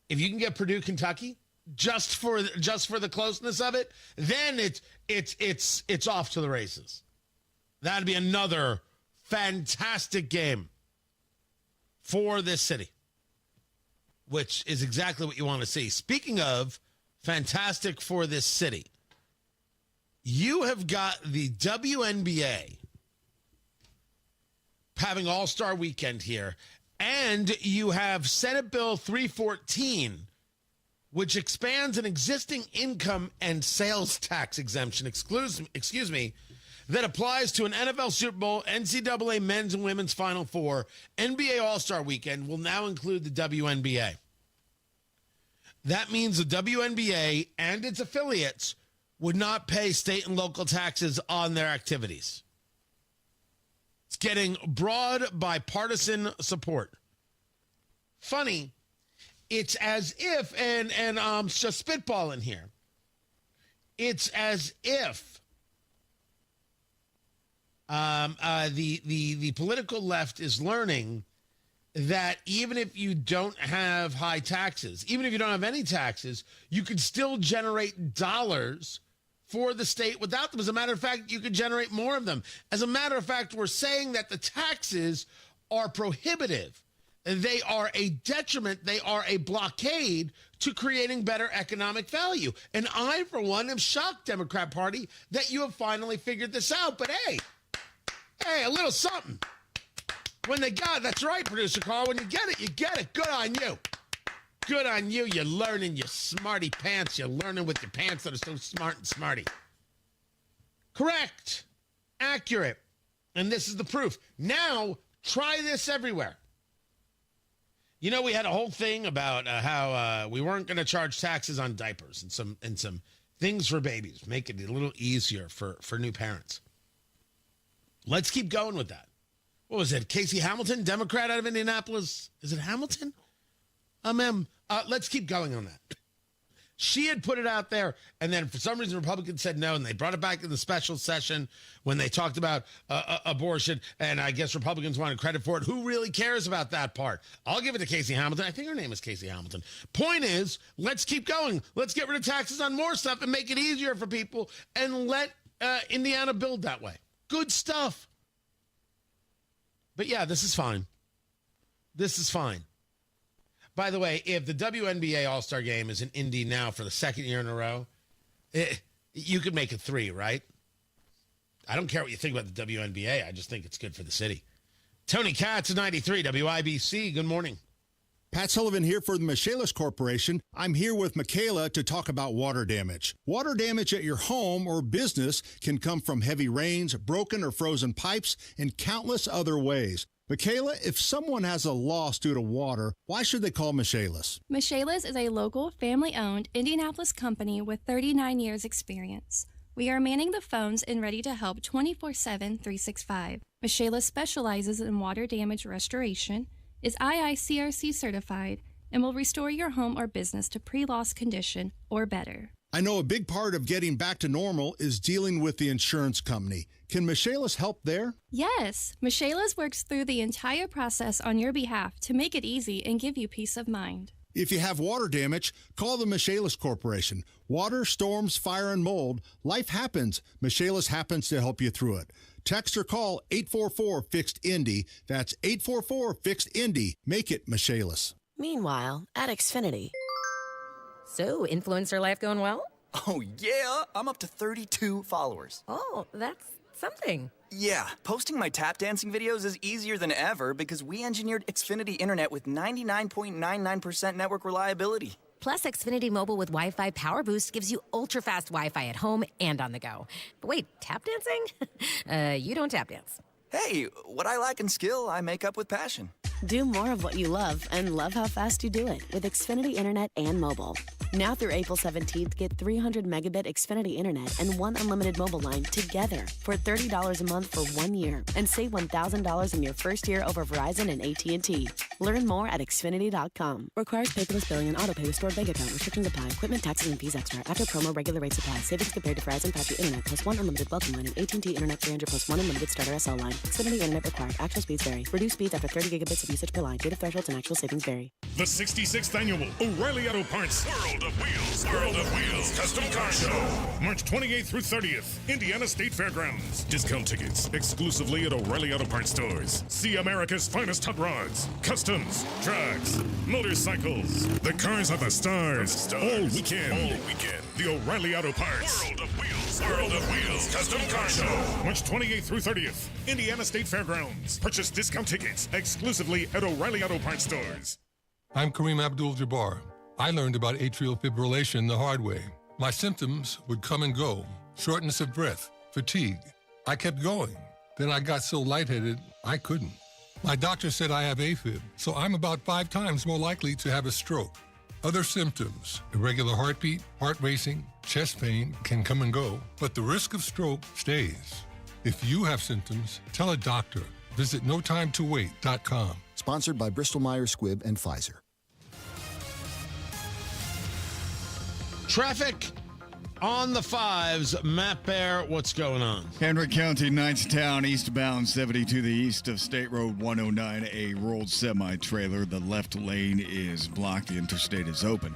If you can get Purdue, Kentucky, just for the closeness of it, then it's off to the races. That'd be another fantastic game for this city, which is exactly what you want to see. Speaking of fantastic for this city, you have got the WNBA having All-Star Weekend here. And you have Senate Bill 314, which expands an existing income and sales tax exemption, that applies to an NFL Super Bowl, NCAA men's and women's Final Four, NBA All-Star Weekend will now include the WNBA. That means the WNBA and its affiliates would not pay state and local taxes on their activities. It's getting broad bipartisan support. Funny, it's as if, and I'm just spitballing here, it's as if the political left is learning that even if you don't have high taxes, even if you don't have any taxes, you could still generate dollars for the state without them. As a matter of fact, you could generate more of them. As a matter of fact, we're saying that the taxes are prohibitive. They are a detriment. They are a blockade to creating better economic value. And I, for one, am shocked, Democrat Party, that you have finally figured this out. But hey, a little something. When they got it, that's right, Producer Carl. When you get it, you get it. Good on you. Good on you. You're learning, you smarty pants. You're learning with your pants that are so smart and smarty. Correct. Accurate. And this is the proof. Now, try this everywhere. You know, we had a whole thing about how we weren't going to charge taxes on diapers and some things for babies, make it a little easier for new parents. Let's keep going with that. What was it? Casey Hamilton, Democrat out of Indianapolis? Is it Hamilton? Let's keep going on that. She had put it out there, and then for some reason Republicans said no, and they brought it back in the special session when they talked about abortion, and I guess Republicans wanted credit for it. Who really cares about that part? I'll give it to Casey Hamilton. I think her name is Casey Hamilton. Point is, let's keep going. Let's get rid of taxes on more stuff and make it easier for people, and let Indiana build that way. Good stuff. But yeah, this is fine. This is fine. By the way, if the WNBA All-Star Game is in Indy now for the second year in a row, you could make it 3, right? I don't care what you think about the WNBA. I just think it's good for the city. Tony Katz, 93 WIBC. Good morning. Pat Sullivan here for the Michaelis Corporation. I'm here with Michaela to talk about water damage. Water damage at your home or business can come from heavy rains, broken or frozen pipes, and countless other ways. Michaela, if someone has a loss due to water, why should they call Michaelis? Michaelis is a local, family-owned Indianapolis company with 39 years' experience. We are manning the phones and ready to help 24/7, 365. Michaelis specializes in water damage restoration, is IICRC certified, and will restore your home or business to pre-loss condition or better. I know a big part of getting back to normal is dealing with the insurance company. Can Michaelis help there? Yes, Michaelis works through the entire process on your behalf to make it easy and give you peace of mind. If you have water damage, call the Michaelis Corporation. Water, storms, fire, and mold, life happens. Michaelis happens to help you through it. Text or call 844-FIXED-INDY. That's 844-FIXED-INDY. Make it Michaelis. Meanwhile, at Xfinity. So, influencer life going well? Oh, yeah. I'm up to 32 followers. Oh, that's something. Yeah, posting my tap dancing videos is easier than ever because we engineered Xfinity Internet with 99.99% network reliability. Plus, Xfinity Mobile with Wi-Fi Power Boost gives you ultra-fast Wi-Fi at home and on the go. But wait, tap dancing? You don't tap dance. Hey, what I lack in skill, I make up with passion. Do more of what you love and love how fast you do it with Xfinity Internet and mobile. Now through April 17th, get 300 megabit Xfinity Internet and one unlimited mobile line together for $30 a month for 1 year and save $1,000 in your first year over Verizon and AT&T. Learn more at Xfinity.com. Requires paperless billing and autopay with stored bank account. Restrictions apply. Equipment, taxes, and fees extra. After promo, regular rates apply. Savings compared to Verizon 5G Internet plus one unlimited welcome line and AT&T Internet 300 plus one unlimited starter SL line. Xfinity Internet required. Actual speeds vary. Reduced speeds after 30 gigabits of usage per line. Data thresholds and actual savings vary. The 66th annual O'Reilly Auto Parts World of Wheels. World of Wheels Custom Car Show. March 28th through 30th, Indiana State Fairgrounds. Discount tickets exclusively at O'Reilly Auto Parts stores. See America's finest hot rods, customs, trucks, motorcycles. The cars are the stars. All weekend. The O'Reilly Auto Parts World of Wheels. World of Wheels Custom Car Show. March 28th through 30th, Indiana State Fairgrounds. Purchase discount tickets exclusively at O'Reilly Auto Parts stores. I'm Kareem Abdul-Jabbar. I learned about atrial fibrillation the hard way. My symptoms would come and go: shortness of breath, fatigue, I kept going. Then I got so lightheaded, I couldn't. My doctor said I have AFib, so I'm about 5 times more likely to have a stroke. Other symptoms, irregular heartbeat, heart racing, chest pain can come and go, but the risk of stroke stays. If you have symptoms, tell a doctor. Visit notimetowait.com. Sponsored by Bristol-Myers Squibb and Pfizer. Traffic on the 5s. Matt Bear, what's going on? Henry County, Knightstown, eastbound 70 to the east of State Road 109. A rolled semi-trailer. The left lane is blocked. The interstate is open,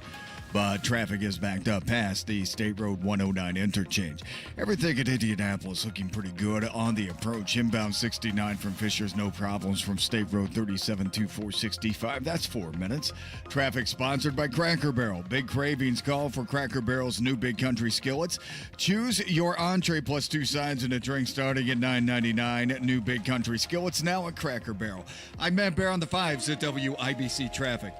but traffic is backed up past the State Road 109 interchange. Everything at Indianapolis looking pretty good on the approach. Inbound 69 from Fishers, no problems from State Road 37 to 465. That's 4 minutes. Traffic sponsored by Cracker Barrel. Big cravings call for Cracker Barrel's new Big Country skillets. Choose your entree plus 2 sides and a drink starting at $9.99. New Big Country skillets now at Cracker Barrel. I'm Matt Bear on the 5s at WIBC Traffic.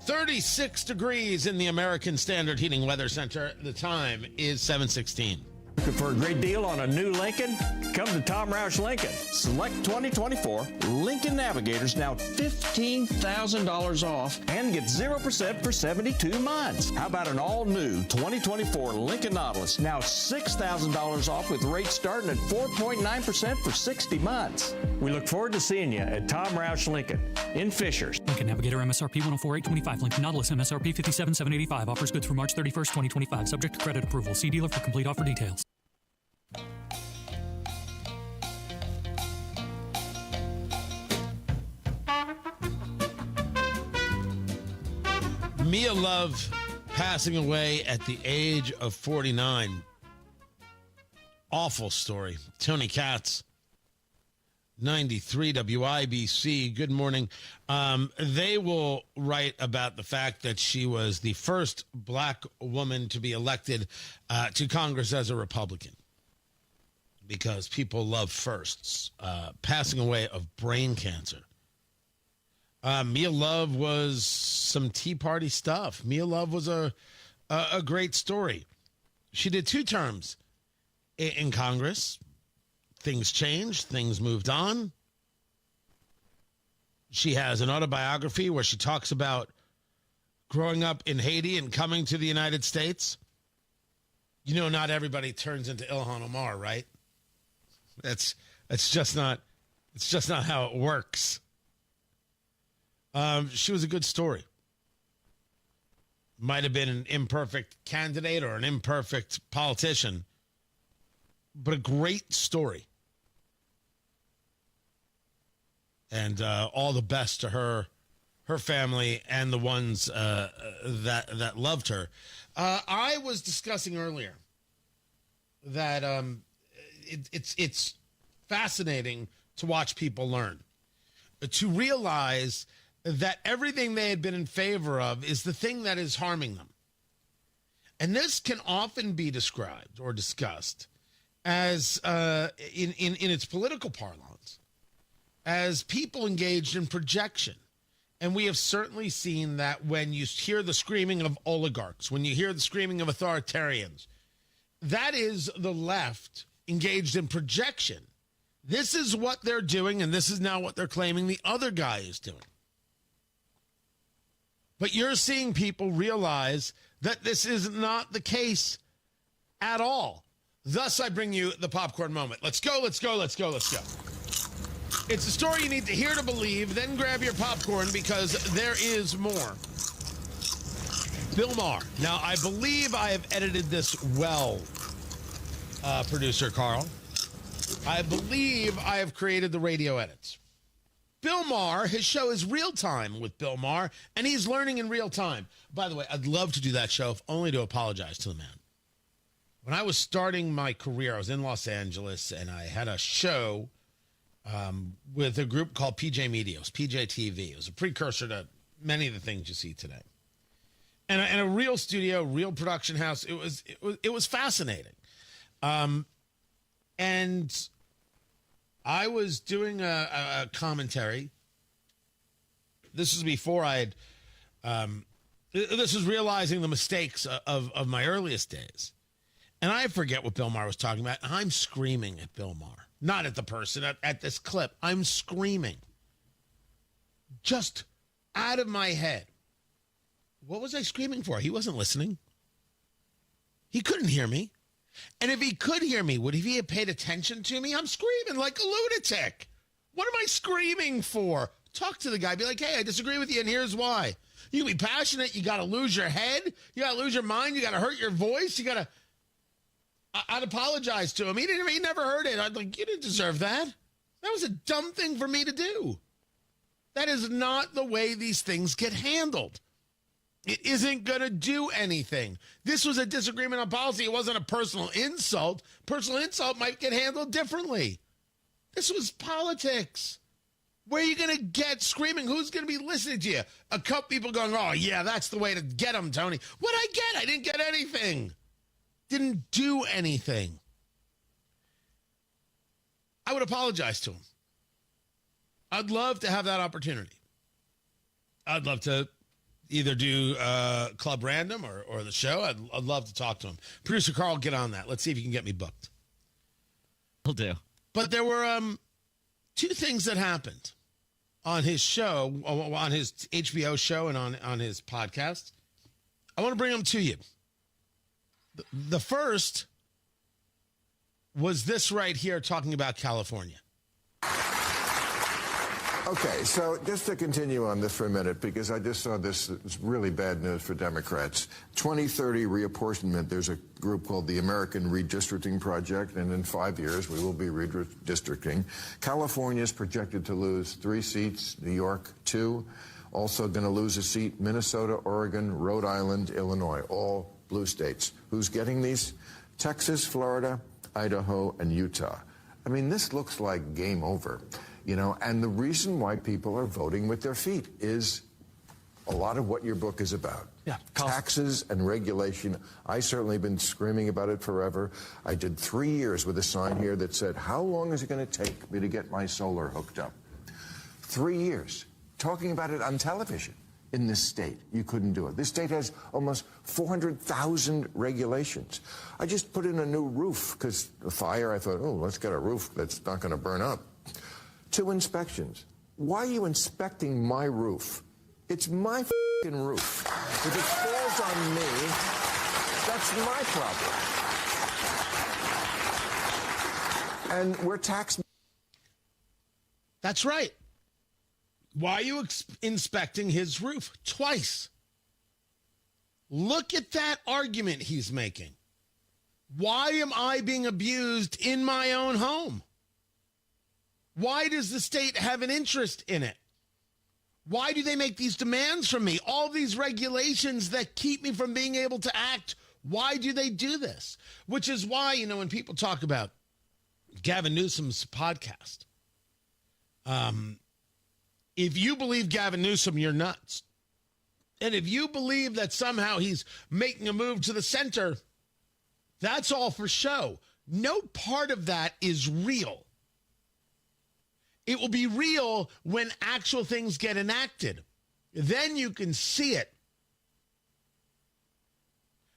36 degrees in the American Standard Heating Weather Center. The time is 7:16. Looking for a great deal on a new Lincoln? Come to Tom Roush Lincoln. Select 2024 Lincoln Navigators, now $15,000 off, and get 0% for 72 months. How about an all-new 2024 Lincoln Nautilus, now $6,000 off with rates starting at 4.9% for 60 months. We look forward to seeing you at Tom Roush Lincoln in Fishers. Lincoln Navigator MSRP 104,825. Lincoln Nautilus MSRP 57,785. Offers good through March 31st, 2025. Subject to credit approval. See dealer for complete offer details. Mia Love passing away at the age of 49. Awful story. Tony Katz, 93 WIBC. Good morning. They will write about the fact that she was the first black woman to be elected to Congress as a Republican, because people love firsts. Passing away of brain cancer. Mia Love was some Tea Party stuff. Mia Love was a great story. She did 2 terms in Congress. Things changed. Things moved on. She has an autobiography where she talks about growing up in Haiti and coming to the United States. You know, not everybody turns into Ilhan Omar, right? It's just not how it works. She was a good story. Might have been an imperfect candidate or an imperfect politician, but a great story. And all the best to her family, and the ones that loved her. I was discussing earlier that it's fascinating to watch people learn, to realize that everything they had been in favor of is the thing that is harming them. And this can often be described or discussed as, in its political parlance, as people engaged in projection. And we have certainly seen that when you hear the screaming of oligarchs, when you hear the screaming of authoritarians, that is the left engaged in projection. This is what they're doing, and this is now what they're claiming the other guy is doing. But you're seeing people realize that this is not the case at all. Thus, I bring you the popcorn moment. Let's go, let's go, let's go, let's go. It's a story you need to hear to believe, then grab your popcorn, because there is more. Bill Maher. Now, I believe I have edited this well, producer Carl. I believe I have created the radio edits. Bill Maher, his show is Real Time with Bill Maher, and he's learning in real time. By the way, I'd love to do that show, if only to apologize to the man. When I was starting my career, I was in Los Angeles, and I had a show with a group called PJ Media. It was PJ TV. It was a precursor to many of the things you see today. And a real studio, real production house. It was fascinating. And I was doing a commentary. This was before I had, this was realizing the mistakes of my earliest days. And I forget what Bill Maher was talking about. I'm screaming at Bill Maher. Not at the person, at this clip. I'm screaming. Just out of my head. What was I screaming for? He wasn't listening. He couldn't hear me. And if he could hear me, would he have paid attention to me? I'm screaming like a lunatic. What am I screaming for? Talk to the guy. Be like, hey, I disagree with you, and here's why. You can be passionate. You got to lose your head. You got to lose your mind. You got to hurt your voice. You got to... I'd apologize to him. He never heard it. I'd like, you didn't deserve that. That was a dumb thing for me to do. That is not the way these things get handled. It isn't going to do anything. This was a disagreement on policy. It wasn't a personal insult. Personal insult might get handled differently. This was politics. Where are you going to get screaming? Who's going to be listening to you? A couple people going, oh, yeah, that's the way to get them, Tony. What'd I get? I didn't get anything. Didn't do anything. I would apologize to him. I'd love to have that opportunity. I'd love to either do Club Random or the show. I'd love to talk to him. Producer Carl, get on that. Let's see if you can get me booked. Will do. But there were two things that happened on his show, on his HBO show and on his podcast. I want to bring them to you. The first was this right here talking about California. Okay, so just to continue on this for a minute, because I just saw this, it's really bad news for Democrats. 2030 reapportionment, there's a group called the American Redistricting Project, and in 5 years we will be redistricting. California is projected to lose 3 seats, New York 2, also going to lose a seat, Minnesota, Oregon, Rhode Island, Illinois, all blue states. Who's getting these? Texas, Florida, Idaho, and Utah. I mean, this looks like game over. You know, and the reason why people are voting with their feet is a lot of what your book is about. Yeah, taxes and regulation. I certainly have been screaming about it forever. I did 3 years with a sign here that said, how long is it going to take me to get my solar hooked up? 3 years. Talking about it on television in this state. You couldn't do it. This state has almost 400,000 regulations. I just put in a new roof because the fire, I thought, oh, let's get a roof that's not going to burn up. 2 inspections. Why are you inspecting my roof? It's my f***ing roof. If it falls on me, that's my problem. And we're taxed. That's right. Why are you inspecting his roof? Twice. Look at that argument he's making. Why am I being abused in my own home? Why does the state have an interest in it? Why do they make these demands from me? All these regulations that keep me from being able to act. Why do they do this? Which is why, you know, when people talk about Gavin Newsom's podcast, if you believe Gavin Newsom, you're nuts. And if you believe that somehow he's making a move to the center, that's all for show. No part of that is real. It will be real when actual things get enacted. Then you can see it.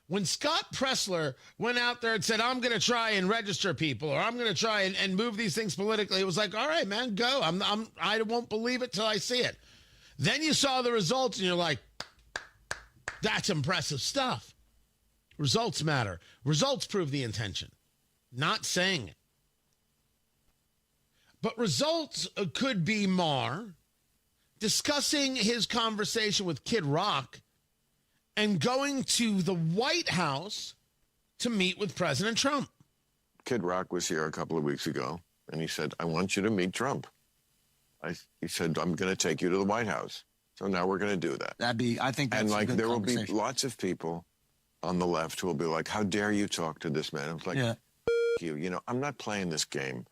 When Scott Pressler went out there and said, I'm going to try and register people, or I'm going to try and move these things politically, it was like, all right, man, go. I won't believe it till I see it. Then you saw the results and you're like, that's impressive stuff. Results matter. Results prove the intention, not saying it. But results could be Maher discussing his conversation with Kid Rock and going to the White House to meet with President Trump. Kid Rock was here a couple of weeks ago, and he said, I want you to meet Trump. He said, I'm going to take you to the White House. So now we're going to do that. I think that's and like a good there will be conversation. lots of people on the left who will be like, how dare you talk to this man? It's like, yeah. you. You know, I'm not playing this game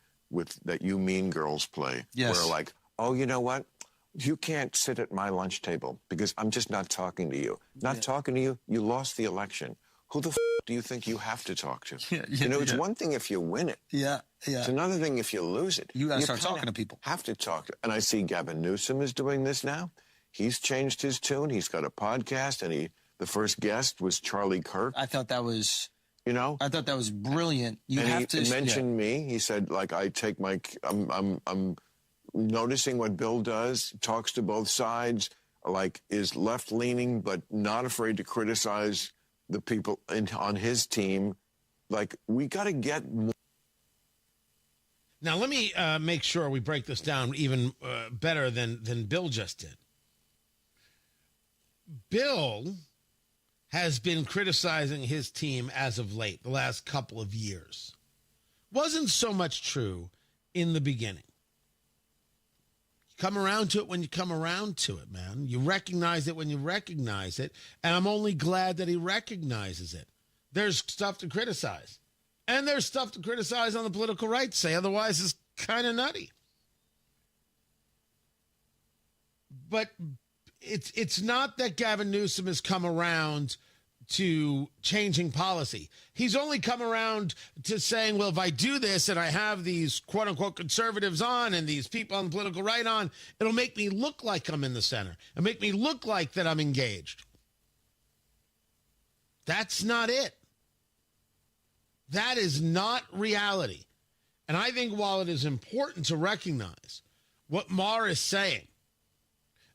that you mean girls play. Yes. Where like, oh, you know what? You can't sit at my lunch table because I'm just not talking to you. Not talking to you, you lost the election. Who the do you think you have to talk to? You know, it's one thing if you win it. Yeah. It's another thing if you lose it. You got to start talking to people. Have to talk to. And I see Gavin Newsom is doing this now. He's changed his tune. He's got a podcast, and the first guest was Charlie Kirk. I thought that was You know, I thought that was brilliant. You and have to mention me. He said, like, I'm noticing what Bill does, talks to both sides, like is left leaning, but not afraid to criticize the people on his team. Like, we got to get more. Now, let me make sure we break this down even better than Bill just did. Bill has been criticizing his team as of late, the last couple of years. Wasn't so much true in the beginning. You come around to it when you come around to it, man. You recognize it when you recognize it, and I'm only glad that he recognizes it. There's stuff to criticize, and there's stuff to criticize on the political right, say otherwise it's kind of nutty. But it's not that Gavin Newsom has come around to changing policy. He's only come around to saying, well, if I do this and I have these quote unquote conservatives on and these people on the political right on, it'll make me look like I'm in the center and make me look like that I'm engaged. That's not it. That is not reality. And I think while it is important to recognize what Maher is saying,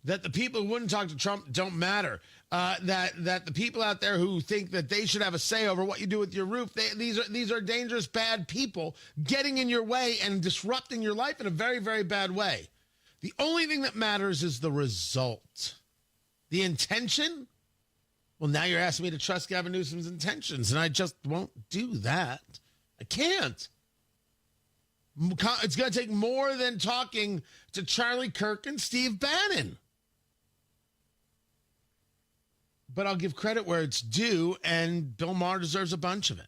that the people who wouldn't talk to Trump don't matter, that the people out there who think that they should have a say over what you do with your roof, these are dangerous, bad people getting in your way and disrupting your life in a very, very bad way. The only thing that matters is the result. The intention? Well, now you're asking me to trust Gavin Newsom's intentions, and I just won't do that. I can't. It's going to take more than talking to Charlie Kirk and Steve Bannon. But I'll give credit where it's due, and Bill Maher deserves a bunch of it.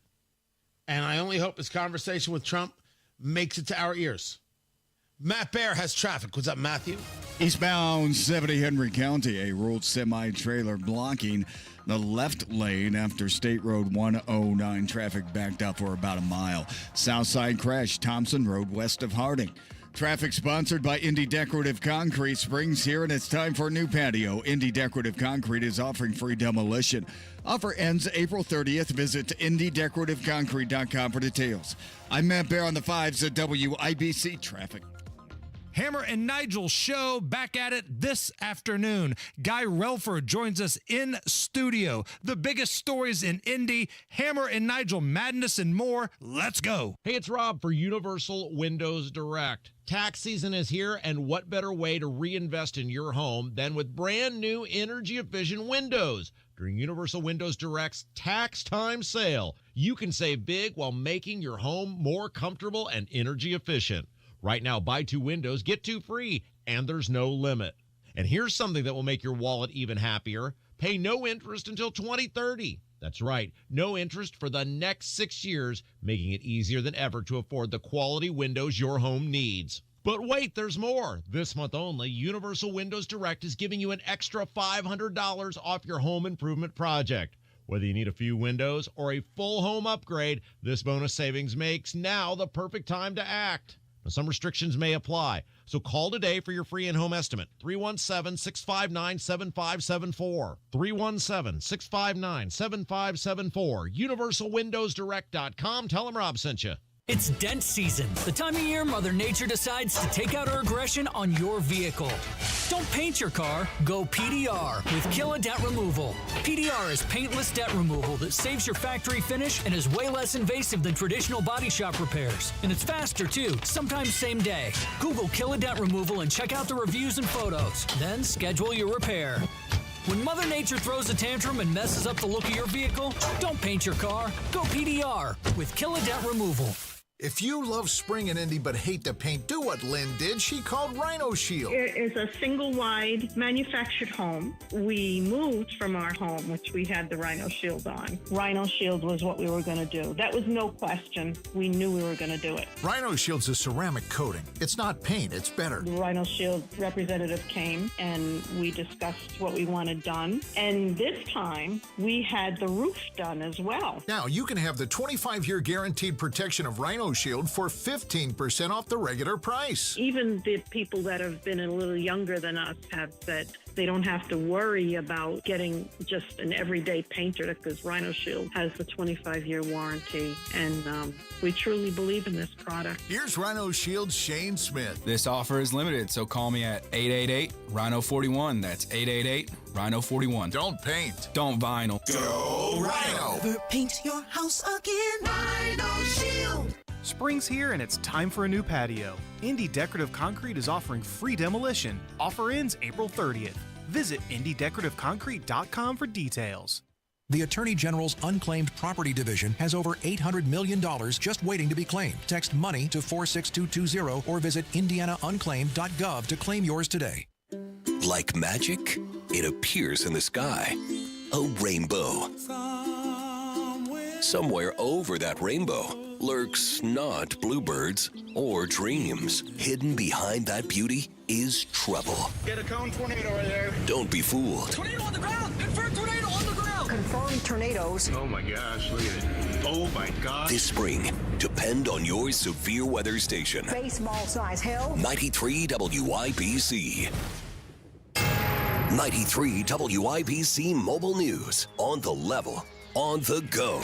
And I only hope his conversation with Trump makes it to our ears. Matt Bear has traffic. What's up, Matthew? Eastbound 70 Henry County, a rolled semi-trailer blocking the left lane after State Road 109 traffic backed up for about a mile. Southside crash, Thompson Road west of Harding. Traffic sponsored by Indy Decorative Concrete. Spring's here and it's time for a new patio. Indy Decorative Concrete is offering free demolition. Offer ends April 30th. Visit IndyDecorativeConcrete.com for details. I'm Matt Bear on the 5s at WIBC Traffic. Hammer and Nigel show back at it this afternoon. Guy Relford joins us in studio. The biggest stories in Indy, Hammer and Nigel madness and more. Let's go. Hey, it's Rob for Universal Windows Direct. Tax season is here, and what better way to reinvest in your home than with brand new energy-efficient windows? During Universal Windows Direct's Tax Time Sale, you can save big while making your home more comfortable and energy efficient. Right now, buy 2 windows, get 2 free, and there's no limit. And here's something that will make your wallet even happier. Pay no interest until 2030. That's right, no interest for the next 6 years, making it easier than ever to afford the quality windows your home needs. But wait, there's more. This month only, Universal Windows Direct is giving you an extra $500 off your home improvement project. Whether you need a few windows or a full home upgrade, this bonus savings makes now the perfect time to act. Some restrictions may apply, so call today for your free in-home estimate, 317-659-7574, 317-659-7574, universalwindowsdirect.com. Tell them Rob sent you. It's dent season, the time of year Mother Nature decides to take out her aggression on your vehicle. Don't paint your car, go PDR with Kill Dent Removal. PDR is paintless dent removal that saves your factory finish and is way less invasive than traditional body shop repairs. And it's faster too, sometimes same day. Google Kill Dent Removal and check out the reviews and photos. Then schedule your repair. When Mother Nature throws a tantrum and messes up the look of your vehicle, don't paint your car, go PDR with Kill Dent Removal. If you love spring in Indy but hate the paint, do what Lynn did. She called Rhino Shield. It is a single-wide manufactured home. We moved from our home, which we had the Rhino Shield on. Rhino Shield was what we were going to do. That was no question. We knew we were going to do it. Rhino Shield's a ceramic coating. It's not paint, it's better. The Rhino Shield representative came, and we discussed what we wanted done. And this time, we had the roof done as well. Now, you can have the 25-year guaranteed protection of Rhino Rhino Shield for 15% off the regular price. Even the people that have been a little younger than us have said they don't have to worry about getting just an everyday painter because Rhino Shield has the 25-year warranty, and we truly believe in this product. Here's Rhino Shield's Shane Smith. This offer is limited, so call me at 888-RHINO-41. That's 888-RHINO-41. Don't paint. Don't vinyl. Go Rhino! Never paint your house again. Rhino Shield. Spring's here and it's time for a new patio. Indy Decorative Concrete is offering free demolition. Offer ends April 30th. Visit IndyDecorativeConcrete.com for details. The Attorney General's Unclaimed Property Division has over $800 million just waiting to be claimed. Text MONEY to 46220 or visit indianaunclaimed.gov to claim yours today. Like magic, it appears in the sky. A rainbow. Somewhere over that rainbow lurks not bluebirds or dreams. Hidden behind that beauty is trouble. Get a cone tornado right there. Don't be fooled. Tornado on the ground! Confirmed tornado on the ground! Confirmed tornadoes. Oh my gosh, look at it. Oh my gosh. This spring, depend on your severe weather station. Baseball size hell. 93 WIBC. 93 WIBC Mobile News. On the level, on the go.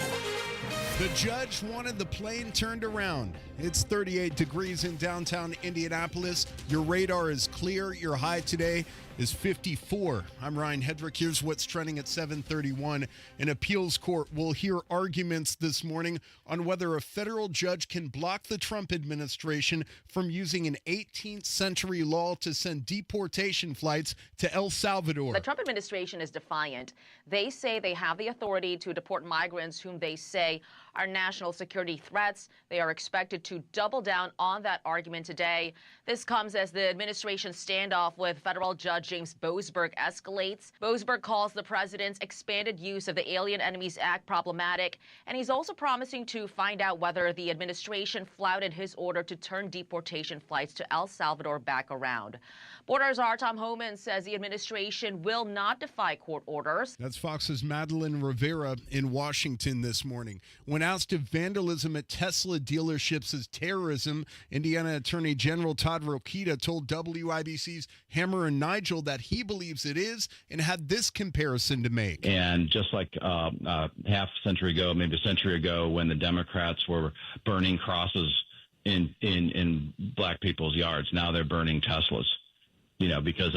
The judge wanted the plane turned around. It's 38 degrees in downtown Indianapolis. Your radar is clear. Your high today is 54. I'm Ryan Hedrick. Here's what's trending at 7:31. An appeals court will hear arguments this morning on whether a federal judge can block the Trump administration from using an 18th century law to send deportation flights to El Salvador. The Trump administration is defiant. They say they have the authority to deport migrants whom they say are national security threats. They are expected to double down on that argument today. This comes as the administration's standoff with federal judge James Boasberg escalates. Boasberg calls the president's expanded use of the Alien Enemies Act problematic, and he's also promising to find out whether the administration flouted his order to turn deportation flights to El Salvador back around. Border Czar Tom Homan says the administration will not defy court orders. That's Fox's Madeline Rivera in Washington this morning. When asked if vandalism at Tesla dealerships is terrorism, Indiana Attorney General Todd Rokita told WIBC's Hammer and Nigel that he believes it is and had this comparison to make. And just like half a century ago, maybe a century ago, when the Democrats were burning crosses in black people's yards, now they're burning Teslas. You know, because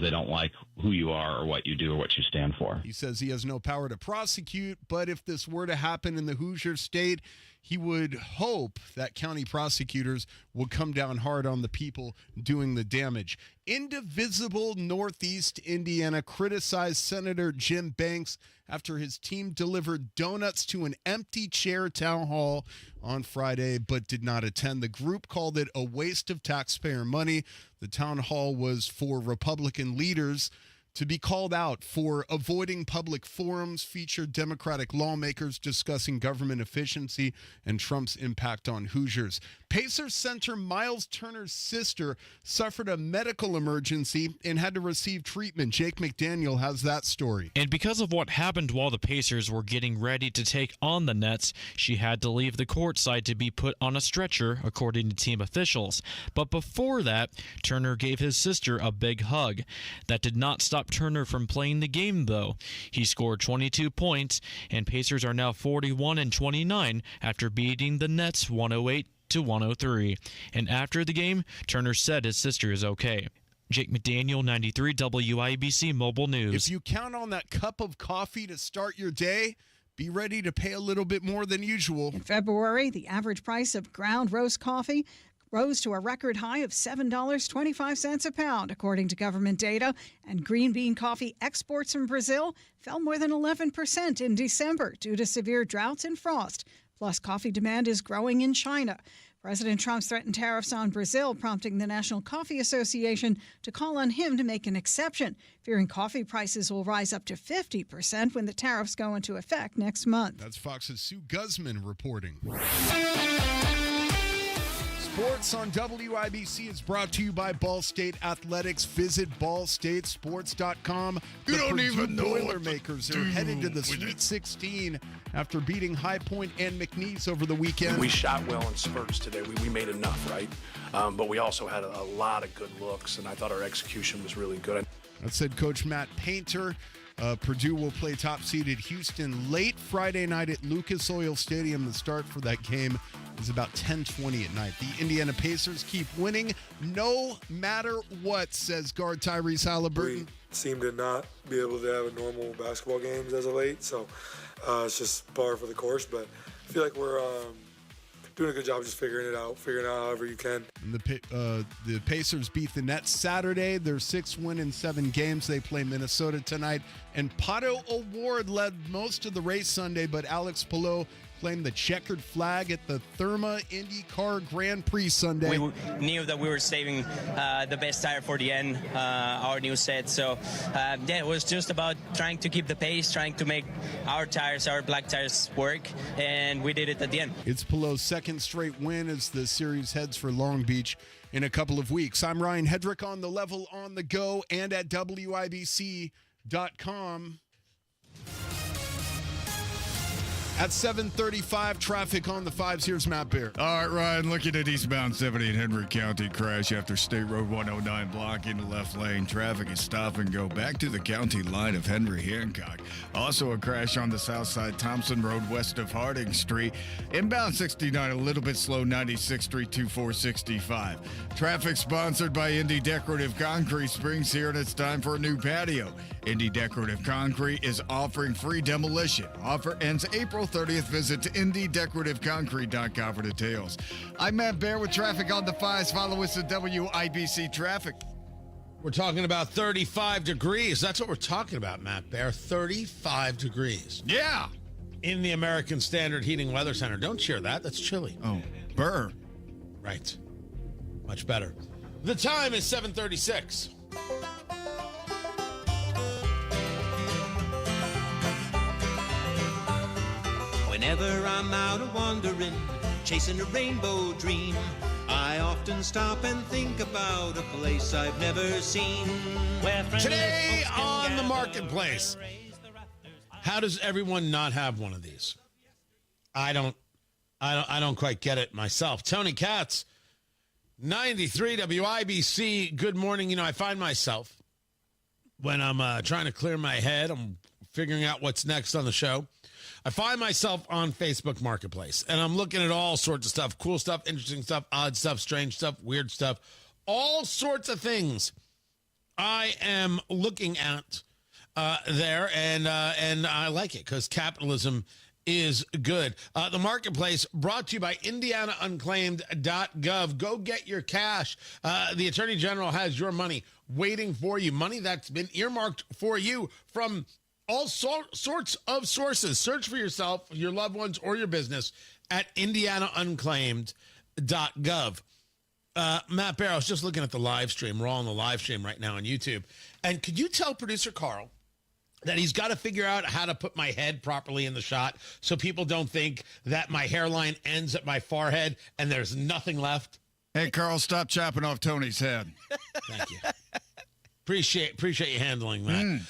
they don't like who you are or what you do or what you stand for. He says he has no power to prosecute, but if this were to happen in the Hoosier state, he would hope that county prosecutors would come down hard on the people doing the damage. Indivisible Northeast Indiana criticized Senator Jim Banks after his team delivered donuts to an empty chair town hall on Friday, but did not attend. The group called it a waste of taxpayer money. The town hall was for Republican leaders to be called out for avoiding public forums, featured Democratic lawmakers discussing government efficiency and Trump's impact on Hoosiers. Pacers center Miles Turner's sister suffered a medical emergency and had to receive treatment. Jake McDaniel has that story. And because of what happened while the Pacers were getting ready to take on the Nets, she had to leave the courtside to be put on a stretcher, according to team officials. But before that, Turner gave his sister a big hug. That did not stop Turner from playing the game, though. He scored 22 points, and Pacers are now 41-29 after beating the Nets 108-103. And after the game, Turner said his sister is okay. Jake McDaniel, 93 WIBC Mobile News. If you count on that cup of coffee to start your day, be ready to pay a little bit more than usual. In February, the average price of ground roast coffee rose to a record high of $7.25 a pound, according to government data, and green bean coffee exports from Brazil fell more than 11% in December due to severe droughts and frost. Plus, coffee demand is growing in China. President Trump's threatened tariffs on Brazil, prompting the National Coffee Association to call on him to make an exception, fearing coffee prices will rise up to 50% when the tariffs go into effect next month. That's Fox's Sue Guzman reporting. Sports on WIBC is brought to you by Ball State Athletics. Visit ballstatesports.com. You don't even know what to Boilermakers do are headed to the with Sweet it. 16 after beating High Point and McNeese over the weekend. We shot well in spurts today. We made enough, right? But we also had a lot of good looks, and I thought our execution was really good. That said Coach Matt Painter. Purdue will play top-seeded Houston late Friday night at Lucas Oil Stadium. The start for that game is about 10:20 at night. The Indiana Pacers keep winning no matter what, says guard Tyrese Halliburton. We seem to not be able to have a normal basketball games as of late, so it's just par for the course. But I feel like we're doing a good job just figuring it out however you can. And the Pacers beat the Nets Saturday. They're 6 win in 7 games. They play Minnesota tonight. And Pato O'Ward led most of the race Sunday, but Alex Palou claimed the checkered flag at the Therma IndyCar Grand Prix Sunday. We knew that we were saving the best tire for the end, our new set. So, it was just about trying to keep the pace, trying to make our tires, our black tires, work, and we did it at the end. It's Palou's second straight win as the series heads for Long Beach in a couple of weeks. I'm Ryan Hedrick on The Level, on the go, and at WIBC.com. At 7:35, traffic on the 5s. Here's Matt Bear. All right, Ryan, looking at eastbound 70 in Henry County. Crash after State Road 109 blocking the left lane. Traffic is stop and go back to the county line of Henry Hancock. Also a crash on the south side, Thompson Road west of Harding Street. Inbound 69, a little bit slow, 96th Street 2465. Traffic sponsored by Indy Decorative Concrete. Spring's here and it's time for a new patio. Indy Decorative Concrete is offering free demolition. Offer ends April 30th. Visit IndyDecorativeConcrete.com for details. I'm Matt Bear with traffic on the 5s. Follow us at WIBC Traffic. We're talking about 35 degrees. That's what we're talking about, Matt Bear. 35 degrees. Yeah. In the American Standard Heating Weather Center. Don't cheer that. That's chilly. Oh, burr. Right. Much better. The time is 7:36. Whenever I'm out a-wandering, chasing a rainbow dream, I often stop and think about a place I've never seen. Today on the marketplace, how does everyone not have one of these? I don't quite get it myself. Tony Katz, 93 WIBC. Good morning. You know, I find myself when I'm trying to clear my head, I'm figuring out what's next on the show. I find myself on Facebook Marketplace, and I'm looking at all sorts of stuff, cool stuff, interesting stuff, odd stuff, strange stuff, weird stuff, all sorts of things I am looking at there, and I like it because capitalism is good. The Marketplace brought to you by IndianaUnclaimed.gov. Go get your cash. The Attorney General has your money waiting for you, money that's been earmarked for you from all sorts of sources. Search for yourself, your loved ones, or your business at IndianaUnclaimed.gov. Matt Bear, I was just looking at the live stream. We're all on the live stream right now on YouTube. And could you tell producer Carl that he's got to figure out how to put my head properly in the shot so people don't think that my hairline ends at my forehead and there's nothing left? Hey, Carl, stop chopping off Tony's head. Thank you. Appreciate you handling that.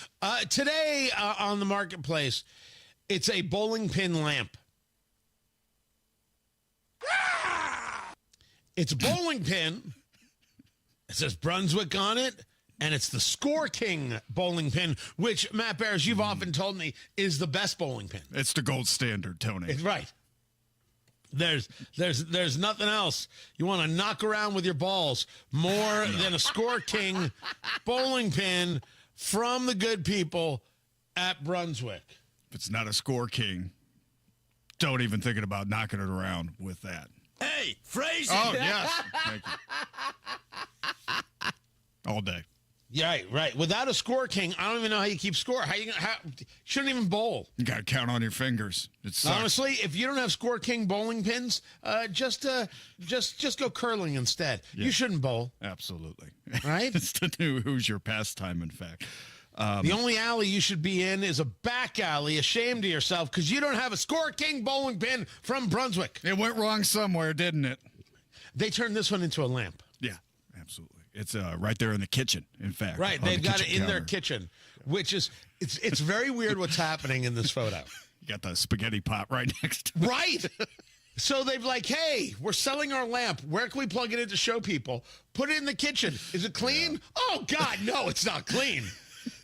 Today on the Marketplace, it's a bowling pin lamp. It's a bowling pin. It says Brunswick on it, and it's the Score King bowling pin, which, Matt Bear, as you've often told me, is the best bowling pin. It's the gold standard, Tony. It's right. There's nothing else. You want to knock around with your balls more than a Score King bowling pin from the good people at Brunswick. If it's not a Score King, don't even think about knocking it around with that. Hey, Fraser! Oh, yes. Thank you. All day. Yeah, right. Without a Score King, I don't even know how you keep score. Shouldn't even bowl. You got to count on your fingers. Honestly, if you don't have Score King bowling pins, just go curling instead. Yeah. You shouldn't bowl. Absolutely. Right? It's the new Who's Your Pastime, in fact. The only alley you should be in is a back alley, ashamed of yourself, because you don't have a Score King bowling pin from Brunswick. It went wrong somewhere, didn't it? They turned this one into a lamp. Yeah, absolutely. It's right there in the kitchen, in fact. Right, they've got it in their kitchen, which is, it's very weird what's happening in this photo. You got the spaghetti pot right next to it. Right. So they've like, hey, we're selling our lamp. Where can we plug it in to show people? Put it in the kitchen. Is it clean? Yeah. Oh, God, no, it's not clean.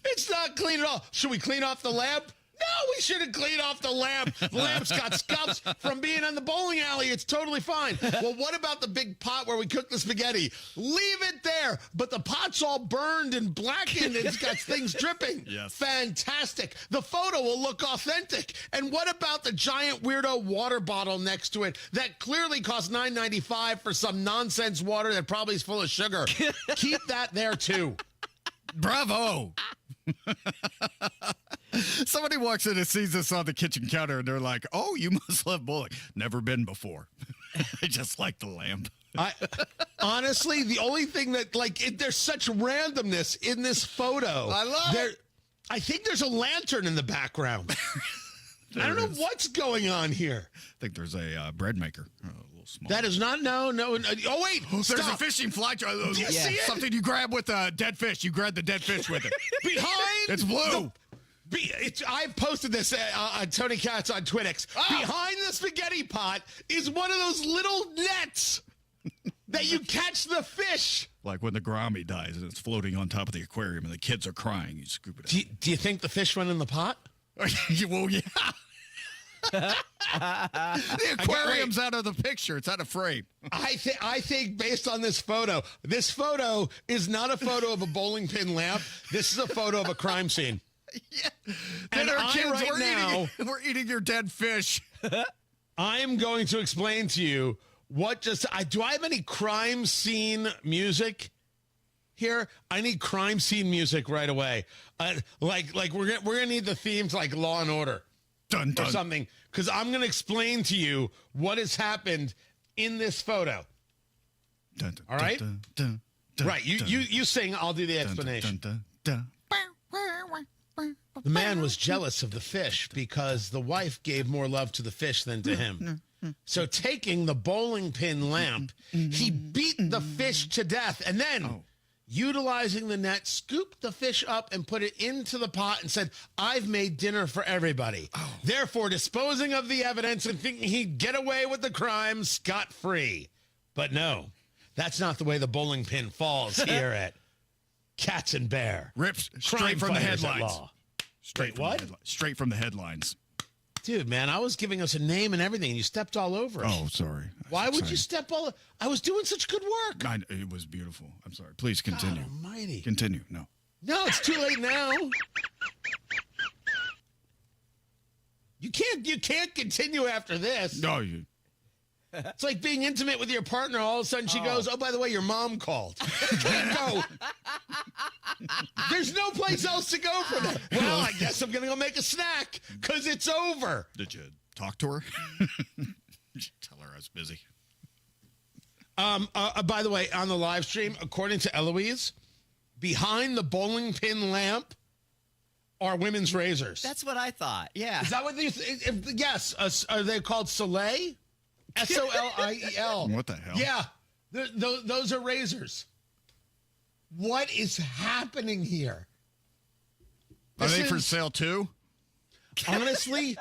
It's not clean at all. Should we clean off the lamp? No, we shouldn't clean off the lamp. The lamp's got scuffs from being in the bowling alley. It's totally fine. Well, what about the big pot where we cook the spaghetti? Leave it there. But the pot's all burned and blackened. It's got things dripping. Yes. Fantastic. The photo will look authentic. And what about the giant weirdo water bottle next to it that clearly costs $9.95 for some nonsense water that probably is full of sugar? Keep that there, too. Bravo. Somebody walks in and sees this on the kitchen counter, and they're like, oh, you must love bowling. Never been before. I just like the lamp. Honestly, the only thing that, there's such randomness in this photo. I love it. I think there's a lantern in the background. I don't know what's going on here. I think there's a bread maker. A little small. That is not, no. Oh, wait. There's a fishing fly jar. Do you see it? Something you grab with a dead fish. You grab the dead fish with it. Behind. It's blue. I posted this on Tony Katz on Twittix. Oh. Behind the spaghetti pot is one of those little nets that you catch the fish. Like when the gourami dies and it's floating on top of the aquarium and the kids are crying. You scoop it out. Do you think the fish went in the pot? Well, yeah. The aquarium's out of the picture. It's out of frame. I think based on this photo is not a photo of a bowling pin lamp. This is a photo of a crime scene. Yeah. And our kids, we're eating your dead fish. I am going to explain to you do I have any crime scene music here? I need crime scene music right away. We're gonna need the themes like Law and Order. Dun, dun. Or something, because I'm going to explain to you what has happened in this photo. Dun, dun, all right? Dun, dun, dun, right. You sing, I'll do the explanation. The man was jealous of the fish because the wife gave more love to the fish than to him. So taking the bowling pin lamp, he beat the fish to death and then... utilizing the net, scooped the fish up and put it into the pot and said, I've made dinner for everybody. Therefore, disposing of the evidence and thinking he'd get away with the crime scot-free. But no, that's not the way the bowling pin falls here at Katz and Bear. Rips straight from the headlines. Straight from the headlines. Dude, man, I was giving us a name and everything, and you stepped all over it. Oh, sorry. Why would you step all... I was doing such good work. It was beautiful. I'm sorry. Please continue. God almighty. Continue. No, it's too late now. You can't continue after this. No, you... It's like being intimate with your partner. All of a sudden she goes, oh, by the way, your mom called. You can't go. There's no place else to go from that. Well, I guess I'm going to go make a snack because it's over. Did you talk to her? Tell her I was busy. By the way, on the live stream, according to Eloise, behind the bowling pin lamp are women's razors. That's what I thought. Yeah. Is that what they... Yes. Are they called Soleil? Soliel. What the hell? Yeah. Those are razors. What is happening here? Are they for sale too? Honestly,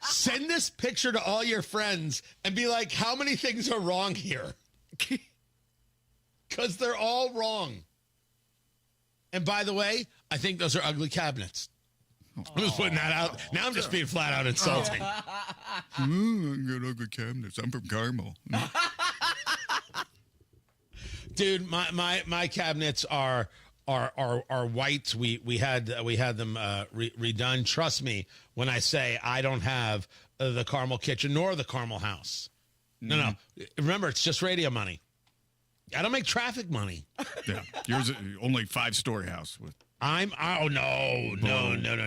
send this picture to all your friends and be like, how many things are wrong here? Because they're all wrong. And by the way, I think those are ugly cabinets. I'm just putting that out. Now I'm just being flat out insulting. I got ugly cabinets. I'm from Carmel. Dude, my cabinets are white. We had them redone. Trust me when I say I don't have the Carmel kitchen nor the Carmel house. No. Remember, it's just radio money. I don't make traffic money. Yeah, yours is only 5-story house with. No.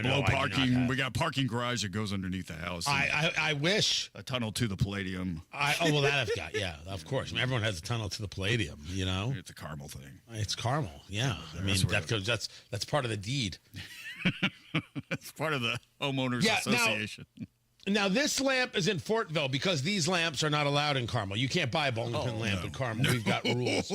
Low parking. We got a parking garage that goes underneath the house. I wish. A tunnel to the Palladium. That I've got. Yeah, of course. I mean, everyone has a tunnel to the Palladium, you know? It's a Carmel thing. It's Carmel, yeah. I mean, that's part of the deed. It's part of the homeowners association. Now, this lamp is in Fortville because these lamps are not allowed in Carmel. You can't buy a bowling pin lamp in Carmel. We've got rules.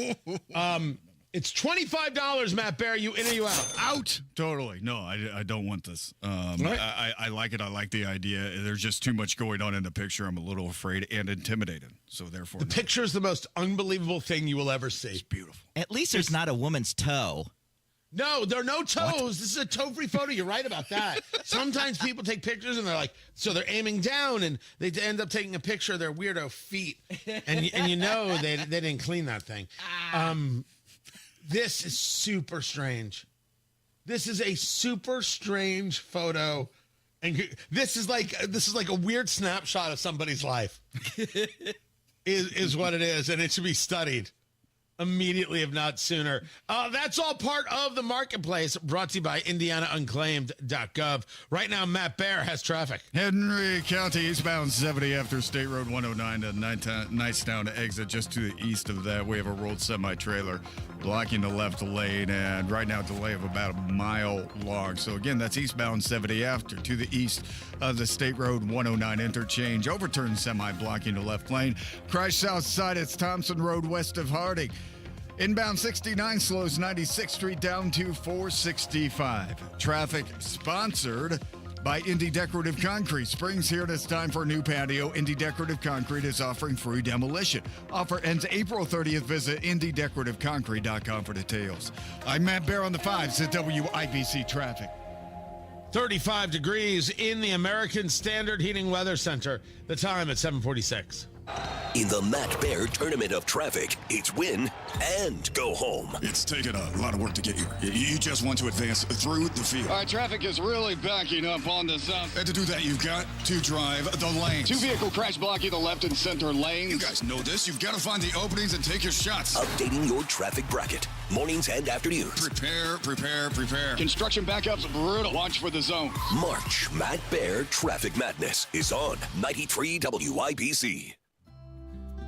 It's $25, Matt Bear. You in or you out? Out. Totally. No, I don't want this. Right. I like it. I like the idea. There's just too much going on in the picture. I'm a little afraid and intimidated. So therefore, the picture is the most unbelievable thing you will ever see. It's beautiful. At least there's not a woman's toe. No, there are no toes. What? This is a toe-free photo. You're right about that. Sometimes people take pictures and they're like, so they're aiming down and they end up taking a picture of their weirdo feet. And you know they didn't clean that thing. This is super strange. This is a super strange photo. And this is like a weird snapshot of somebody's life. is what it is. And it should be studied immediately, if not sooner. That's all part of the marketplace, brought to you by IndianaUnclaimed.gov. Right now, Matt Bear has traffic. Henry County, eastbound 70 after State Road 109 to Knightstown exit. Just to the east of that, we have a rolled semi-trailer blocking the left lane, and right now delay of about a mile long. So again, that's eastbound 70 after to the east of the State Road 109 interchange. Overturned semi blocking the left lane. Crash south side, it's Thompson Road west of Harding. Inbound 69 slows 96th Street down to 465. Traffic sponsored by Indy Decorative Concrete. Spring's here and it's time for a new patio. Indy Decorative Concrete is offering free demolition. Offer ends April 30th. Visit IndyDecorativeConcrete.com for details. I'm Matt Bear on the 5s at WIBC Traffic. 35 degrees in the American Standard Heating Weather Center. The time at 7:46. In the Matt Bear Tournament of Traffic, it's win and go home. It's taken a lot of work to get here. You just want to advance through the field. All right, traffic is really backing up on the south. And to do that, you've got to drive the lanes. 2 vehicle crash blocking the left and center lanes. You guys know this. You've got to find the openings and take your shots. Updating your traffic bracket. Mornings and afternoons. Prepare. Construction backups brutal. Watch for the zones. March Matt Bear Traffic Madness is on 93 WIBC.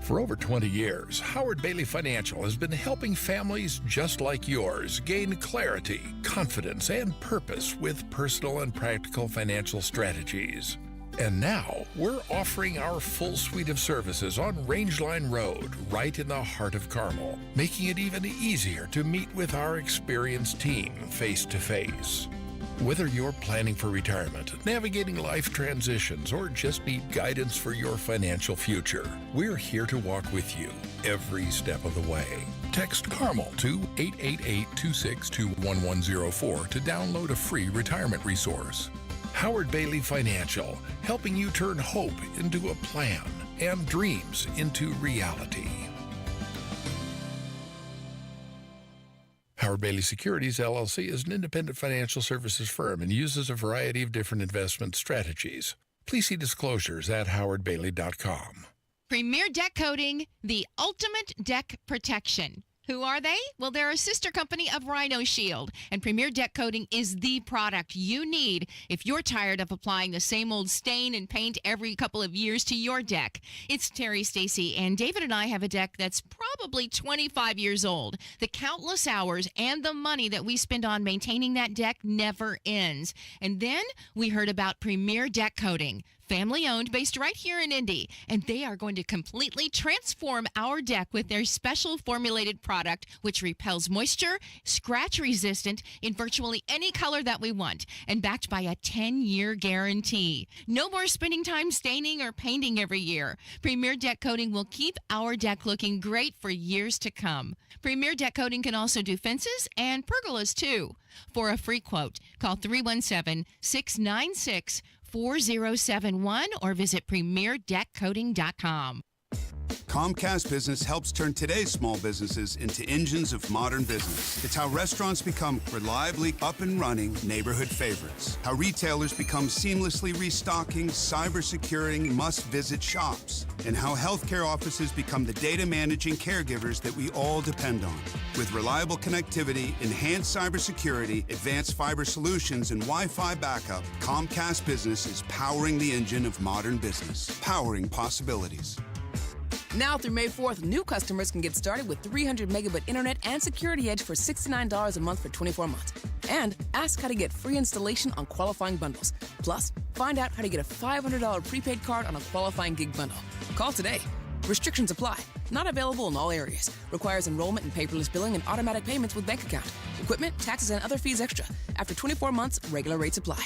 For over 20 years, Howard Bailey Financial has been helping families just like yours gain clarity, confidence, and purpose with personal and practical financial strategies. And now, we're offering our full suite of services on Rangeline Road, right in the heart of Carmel, making it even easier to meet with our experienced team face to face. Whether you're planning for retirement, navigating life transitions, or just need guidance for your financial future, we're here to walk with you every step of the way. Text CARMEL to 888-262-1104 to download a free retirement resource. Howard Bailey Financial, helping you turn hope into a plan and dreams into reality. Howard Bailey Securities, LLC is an independent financial services firm and uses a variety of different investment strategies. Please see disclosures at howardbailey.com. Premier Deck Coating, the ultimate deck protection. Who are they? Well, they're a sister company of Rhino Shield, and Premier Deck Coating is the product you need if you're tired of applying the same old stain and paint every couple of years to your deck. It's Terry, Stacy, and David and I have a deck that's probably 25 years old. The countless hours and the money that we spend on maintaining that deck never ends. And then we heard about Premier Deck Coating. Family owned, based right here in Indy, and they are going to completely transform our deck with their special formulated product, which repels moisture, scratch resistant in virtually any color that we want, and backed by a 10-year guarantee. No more spending time staining or painting every year. Premier Deck Coating will keep our deck looking great for years to come. Premier Deck Coating can also do fences and pergolas too. For a free quote, call 317-696-4071 or visit premierdeckcoating.com. Comcast Business helps turn today's small businesses into engines of modern business. It's how restaurants become reliably up and running neighborhood favorites. How retailers become seamlessly restocking, cyber-securing, must-visit shops. And how healthcare offices become the data managing caregivers that we all depend on. With reliable connectivity, enhanced cybersecurity, advanced fiber solutions, and Wi-Fi backup, Comcast Business is powering the engine of modern business. Powering possibilities. Now through May 4th, new customers can get started with 300 megabit internet and security edge for $69 a month for 24 months. And ask how to get free installation on qualifying bundles. Plus, find out how to get a $500 prepaid card on a qualifying gig bundle. Call today. Restrictions apply. Not available in all areas. Requires enrollment in paperless billing and automatic payments with bank account. Equipment, taxes, and other fees extra. After 24 months, regular rates apply.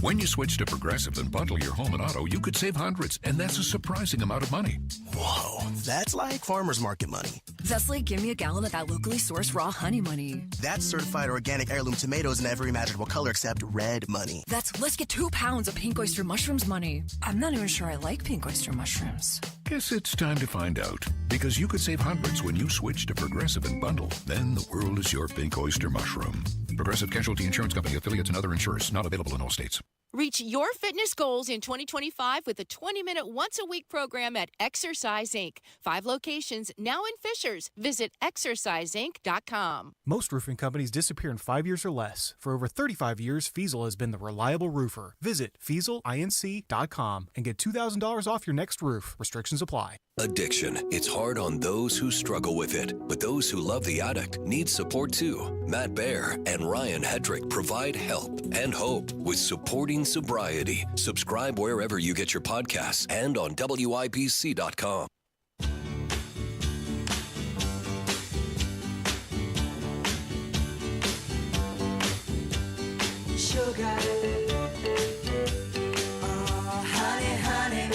When you switch to Progressive and bundle your home and auto, you could save hundreds, and that's a surprising amount of money. Whoa, that's like farmer's market money. That's like give me a gallon of that locally sourced raw honey money. That's certified organic heirloom tomatoes in every imaginable color except red money. That's let's get 2 pounds of pink oyster mushrooms money. I'm not even sure I like pink oyster mushrooms. Guess it's time to find out, because you could save hundreds when you switch to Progressive and bundle. Then the world is your pink oyster mushroom. Progressive Casualty Insurance Company, affiliates, and other insurers. Not available in all states. Reach your fitness goals in 2025 with a 20-minute once-a-week program at Exercise Inc. 5 locations now in Fishers. Visit exerciseinc.com. Most roofing companies disappear in 5 years or less. For over 35 years, Fiesel has been the reliable roofer. Visit FieselINC.com and get $2,000 off your next roof. Restrictions apply. Addiction. It's hard on those who struggle with it, but those who love the addict need support too. Matt Baer and Ryan Hedrick provide help and hope with Supporting Sobriety. Subscribe wherever you get your podcasts and on WIBC.com. Sugar. Oh, honey, honey.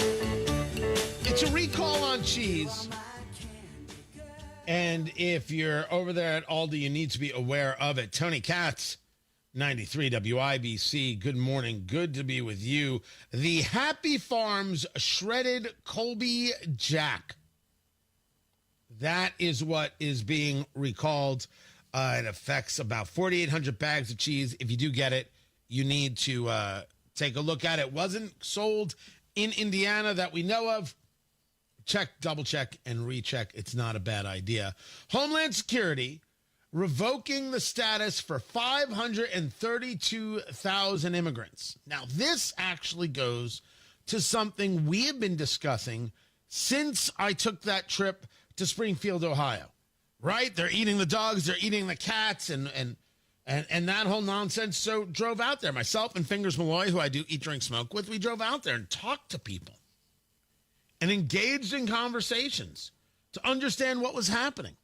It's a recall on cheese. And if you're over there at Aldi, you need to be aware of it. Tony Katz, 93 WIBC. Good morning. Good to be with you. The Happy Farms shredded Colby Jack. That is what is being recalled. It affects about 4,800 bags of cheese. If you do get it, you need to take a look at it. It wasn't sold in Indiana that we know of. Check, double check, and recheck. It's not a bad idea. Homeland Security revoking the status for 532,000 immigrants. Now, this actually goes to something we have been discussing since I took that trip to Springfield, Ohio. Right? They're eating the dogs, they're eating the cats, and that whole nonsense. So drove out there. Myself and Fingers Malloy, who I do eat, drink, smoke with, we drove out there and talked to people and engaged in conversations to understand what was happening.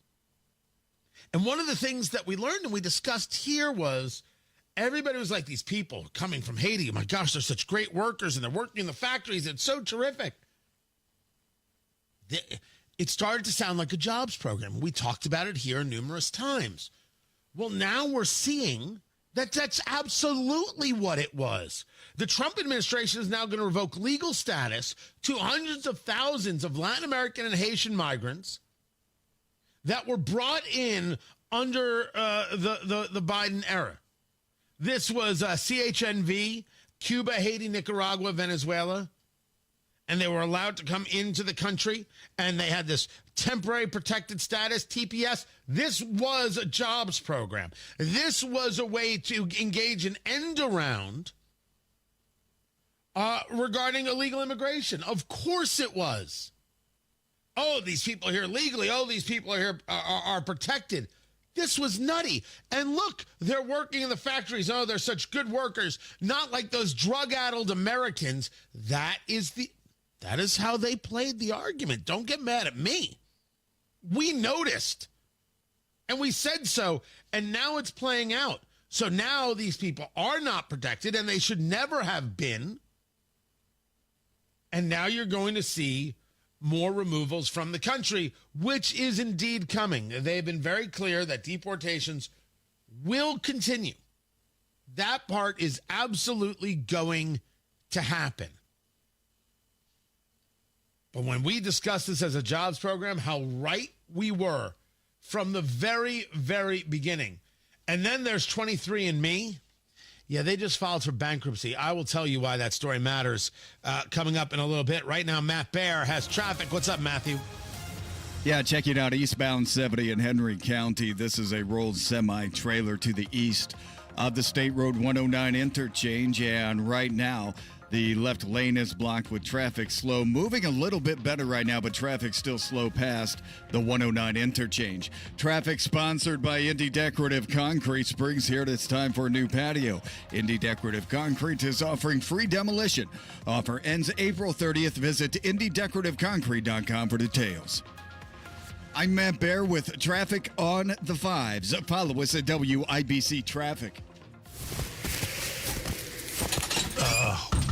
And one of the things that we learned and we discussed here was everybody was like, these people coming from Haiti, oh my gosh, they're such great workers and they're working in the factories. It's so terrific. It started to sound like a jobs program. We talked about it here numerous times. Well, now we're seeing that that's absolutely what it was. The Trump administration is now going to revoke legal status to hundreds of thousands of Latin American and Haitian migrants that were brought in under the Biden era. This was CHNV, Cuba, Haiti, Nicaragua, Venezuela. And they were allowed to come into the country, and they had this temporary protected status, TPS. This was a jobs program. This was a way to engage an end around regarding illegal immigration. Of course it was. Oh, these people are here legally. Oh, these people are here are protected. This was nutty. And look, they're working in the factories. Oh, they're such good workers. Not like those drug-addled Americans. That is how they played the argument. Don't get mad at me. We noticed. And we said so. And now it's playing out. So now these people are not protected, and they should never have been. And now you're going to see more removals from the country, which is indeed coming. They've been very clear that deportations will continue. That part is absolutely going to happen. But when we discussed this as a jobs program, how right we were from the very, very beginning. And then there's 23andMe. Yeah, they just filed for bankruptcy. I will tell you why that story matters coming up in a little bit. Right now, Matt Baer has traffic. What's up, Matthew? Yeah, check it out. Eastbound 70 in Henry County. This is a rolled semi-trailer to the east of the State Road 109 interchange. And right now, the left lane is blocked with traffic slow. Moving a little bit better right now, but traffic still slow past the 109 interchange. Traffic sponsored by Indy Decorative Concrete. Spring's here. It's time for a new patio. Indy Decorative Concrete is offering free demolition. Offer ends April 30th. Visit IndyDecorativeConcrete.com for details. I'm Matt Baer with traffic on the 5s. Follow us at WIBC Traffic.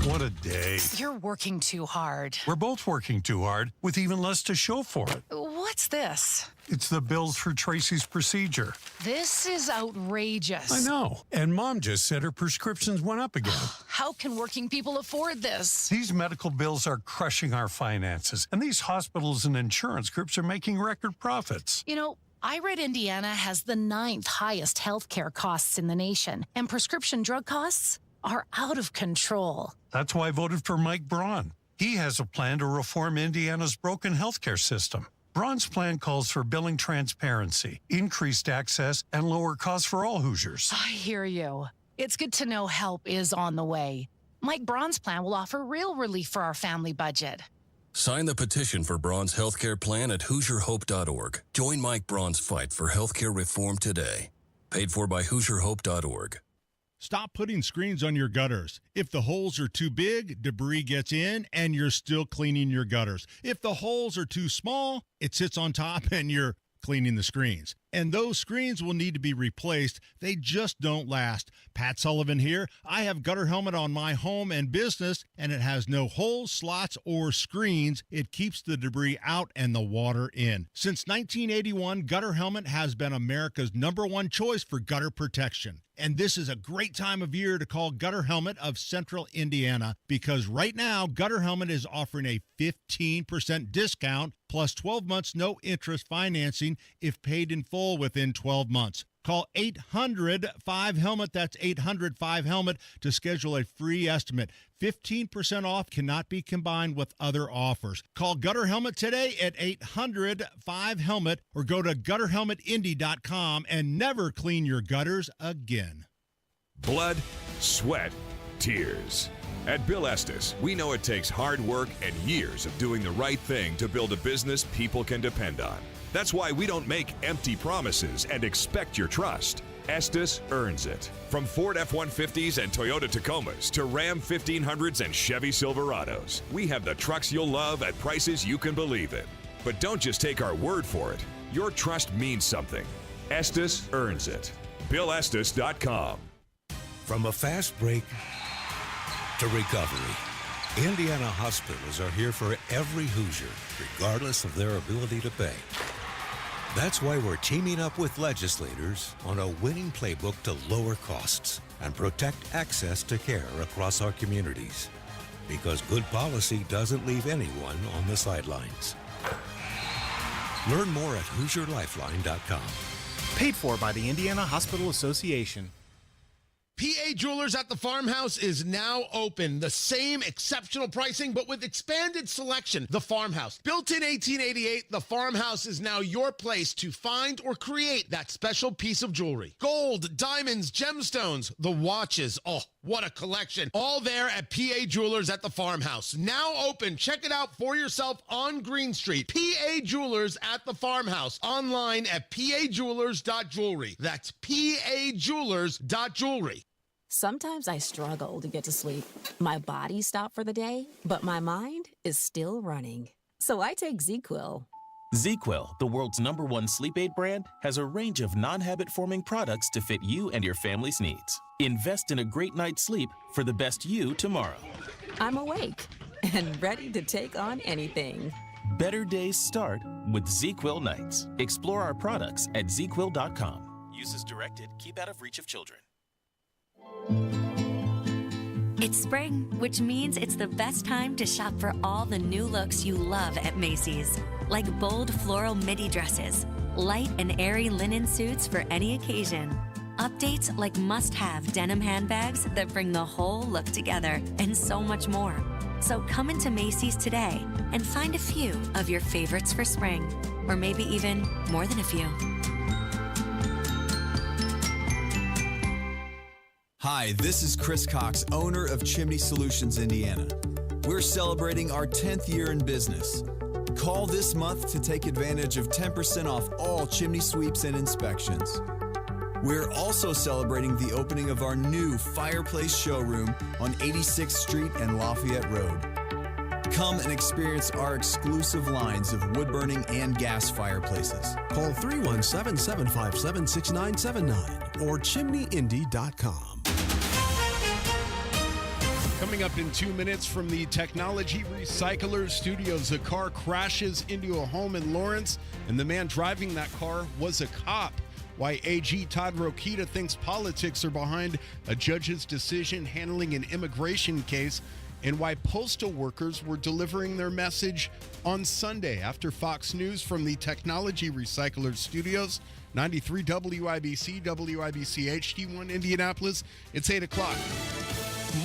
What a day. You're working too hard. We're both working too hard with even less to show for it. What's this? It's the bills for Tracy's procedure. This is outrageous. I know. And Mom just said her prescriptions went up again. How can working people afford this? These medical bills are crushing our finances, and these hospitals and insurance groups are making record profits. You know, I read Indiana has the 9th highest healthcare costs in the nation, and prescription drug costs are out of control. That's why I voted for Mike Braun. He has a plan to reform Indiana's broken healthcare system. Braun's plan calls for billing transparency, increased access, and lower costs for all Hoosiers. I hear you. It's good to know help is on the way. Mike Braun's plan will offer real relief for our family budget. Sign the petition for Braun's healthcare plan at HoosierHope.org. Join Mike Braun's fight for healthcare reform today. Paid for by HoosierHope.org. Stop putting screens on your gutters. If the holes are too big, debris gets in and you're still cleaning your gutters. If the holes are too small, it sits on top and you're cleaning the screens. And those screens will need to be replaced. They just don't last. Pat Sullivan here. I have Gutter Helmet on my home and business, and it has no holes, slots, or screens. It keeps the debris out and the water in. Since 1981, Gutter Helmet has been America's #1 choice for gutter protection. And this is a great time of year to call Gutter Helmet of Central Indiana, because right now, Gutter Helmet is offering a 15% discount plus 12 months no interest financing if paid in full within 12 months. Call 800-5HELMET, that's 800-5HELMET, to schedule a free estimate. 15% off cannot be combined with other offers. Call Gutter Helmet today at 800-5HELMET or go to gutterhelmetindy.com and never clean your gutters again. Blood, sweat, tears. At Bill Estes, we know it takes hard work and years of doing the right thing to build a business people can depend on. That's why we don't make empty promises and expect your trust. Estes earns it. From Ford F-150s and Toyota Tacomas to Ram 1500s and Chevy Silverados, we have the trucks you'll love at prices you can believe in. But don't just take our word for it. Your trust means something. Estes earns it. BillEstes.com. From a fast break to recovery, Indiana hospitals are here for every Hoosier, regardless of their ability to pay. That's why we're teaming up with legislators on a winning playbook to lower costs and protect access to care across our communities. Because good policy doesn't leave anyone on the sidelines. Learn more at HoosierLifeline.com. Paid for by the Indiana Hospital Association. PA Jewelers at the Farmhouse is now open. The same exceptional pricing, but with expanded selection. The Farmhouse. Built in 1888, the Farmhouse is now your place to find or create that special piece of jewelry. Gold, diamonds, gemstones, the watches. Oh, what a collection. All there at PA Jewelers at the Farmhouse. Now open. Check it out for yourself on Green Street. PA Jewelers at the Farmhouse. Online at pajewelers.jewelry. That's pajewelers.jewelry. Sometimes I struggle to get to sleep. My body stopped for the day, but my mind is still running. So I take ZQuil. ZQuil, the world's #1 sleep aid brand, has a range of non-habit-forming products to fit you and your family's needs. Invest in a great night's sleep for the best you tomorrow. I'm awake and ready to take on anything. Better days start with ZQuil nights. Explore our products at ZQuil.com. Use as directed. Keep out of reach of children. It's spring, which means it's the best time to shop for all the new looks you love at Macy's. Like bold floral midi dresses, light and airy linen suits for any occasion. Updates like must-have denim handbags that bring the whole look together, and so much more. So come into Macy's today and find a few of your favorites for spring, or maybe even more than a few. Hi, this is Chris Cox, owner of Chimney Solutions, Indiana. We're celebrating our 10th year in business. Call this month to take advantage of 10% off all chimney sweeps and inspections. We're also celebrating the opening of our new fireplace showroom on 86th Street and Lafayette Road. Come and experience our exclusive lines of wood-burning and gas fireplaces. Call 317-757-6979 or chimneyindy.com. Coming up in 2 minutes from the Technology Recyclers Studios, a car crashes into a home in Lawrence, and the man driving that car was a cop. Why AG Todd Rokita thinks politics are behind a judge's decision handling an immigration case, and why postal workers were delivering their message on Sunday. After Fox News from the Technology Recyclers Studios, 93 WIBC, WIBC HD1 Indianapolis. It's 8 o'clock.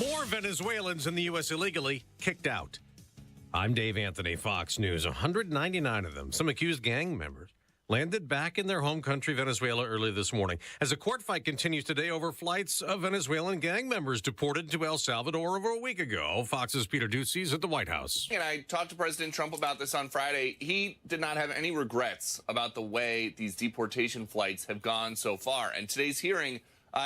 More Venezuelans in the U.S. illegally kicked out. I'm Dave Anthony, Fox News. 199 of them, some accused gang members, landed back in their home country, Venezuela, early this morning. As a court fight continues today over flights of Venezuelan gang members deported to El Salvador over a week ago. Fox's Peter Ducey's at the White House. And I talked to President Trump about this on Friday. He did not have any regrets about the way these deportation flights have gone so far. And today's hearing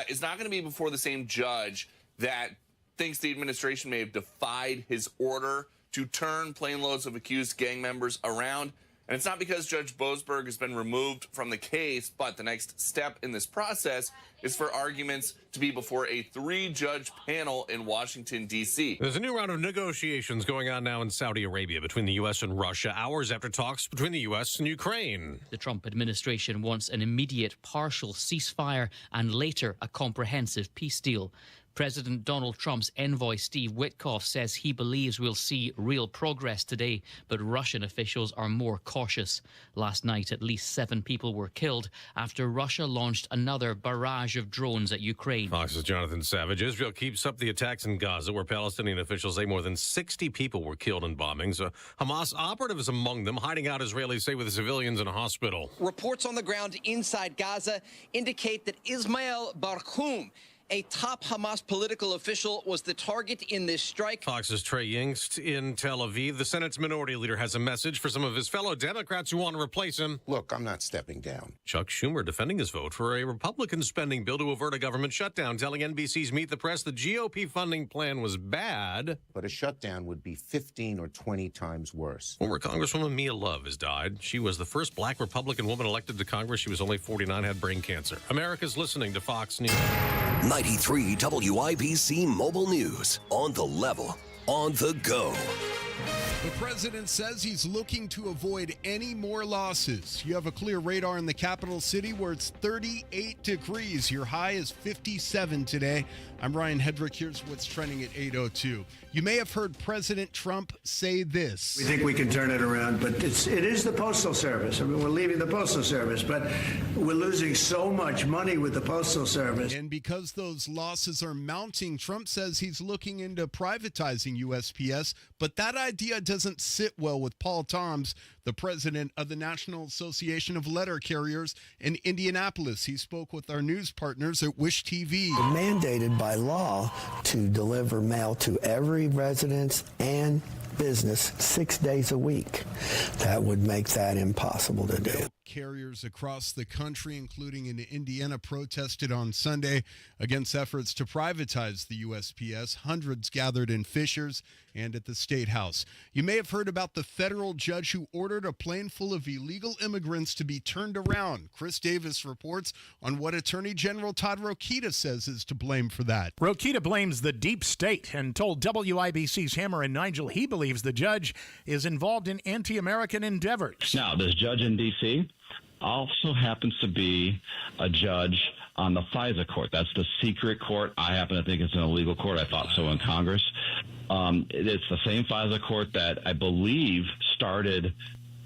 is not going to be before the same judge that thinks the administration may have defied his order to turn plane loads of accused gang members around. And it's not because Judge Boasberg has been removed from the case, but the next step in this process is for arguments to be before a 3-judge panel in Washington, D.C. There's a new round of negotiations going on now in Saudi Arabia between the U.S. and Russia, hours after talks between the U.S. and Ukraine. The Trump administration wants an immediate partial ceasefire and later a comprehensive peace deal. President Donald Trump's envoy Steve Witkoff says he believes we'll see real progress today, but Russian officials are more cautious. Last night, at least 7 people were killed after Russia launched another barrage of drones at Ukraine. Fox's Jonathan Savage. Israel keeps up the attacks in Gaza, where Palestinian officials say more than 60 people were killed in bombings. A Hamas operative is among them, hiding out, Israelis say, with civilians in a hospital. Reports on the ground inside Gaza indicate that Ismail Barhoum, a top Hamas political official, was the target in this strike. Fox's Trey Yingst in Tel Aviv. The Senate's minority leader has a message for some of his fellow Democrats who want to replace him. Look, I'm not stepping down. Chuck Schumer defending his vote for a Republican spending bill to avert a government shutdown, telling NBC's Meet the Press the GOP funding plan was bad. But a shutdown would be 15 or 20 times worse. Former Congresswoman Mia Love has died. She was the first black Republican woman elected to Congress. She was only 49, had brain cancer. America's listening to Fox News. 93 WIBC Mobile News. On the level, on the go. The president says he's looking to avoid any more losses. You have a clear radar in the capital city where it's 38 degrees. Your high is 57 today. I'm Ryan Hedrick. Here's what's trending at 8:02. You may have heard President Trump say this. We think we can turn it around, but it is the Postal Service. I mean, we're leaving the Postal Service, but we're losing so much money with the Postal Service. And because those losses are mounting, Trump says he's looking into privatizing USPS, but that idea doesn't sit well with Paul Toms, the president of the National Association of Letter Carriers in Indianapolis. He spoke with our news partners at Wish TV. We're mandated by law to deliver mail to every residence and business 6 days a week. That would make that impossible to do. Carriers across the country, including in Indiana, protested on Sunday against efforts to privatize the USPS. Hundreds gathered in Fishers and at the State House. You may have heard about the federal judge who ordered a plane full of illegal immigrants to be turned around. Chris Davis reports on what Attorney General Todd Rokita says is to blame for that. Rokita blames the deep state and told WIBC's Hammer and Nigel he believes the judge is involved in anti-American endeavors. Now, this judge in D.C. also happens to be a judge on the FISA court. That's the secret court. I happen to think it's an illegal court. I thought so in Congress. It's the same FISA court that I believe started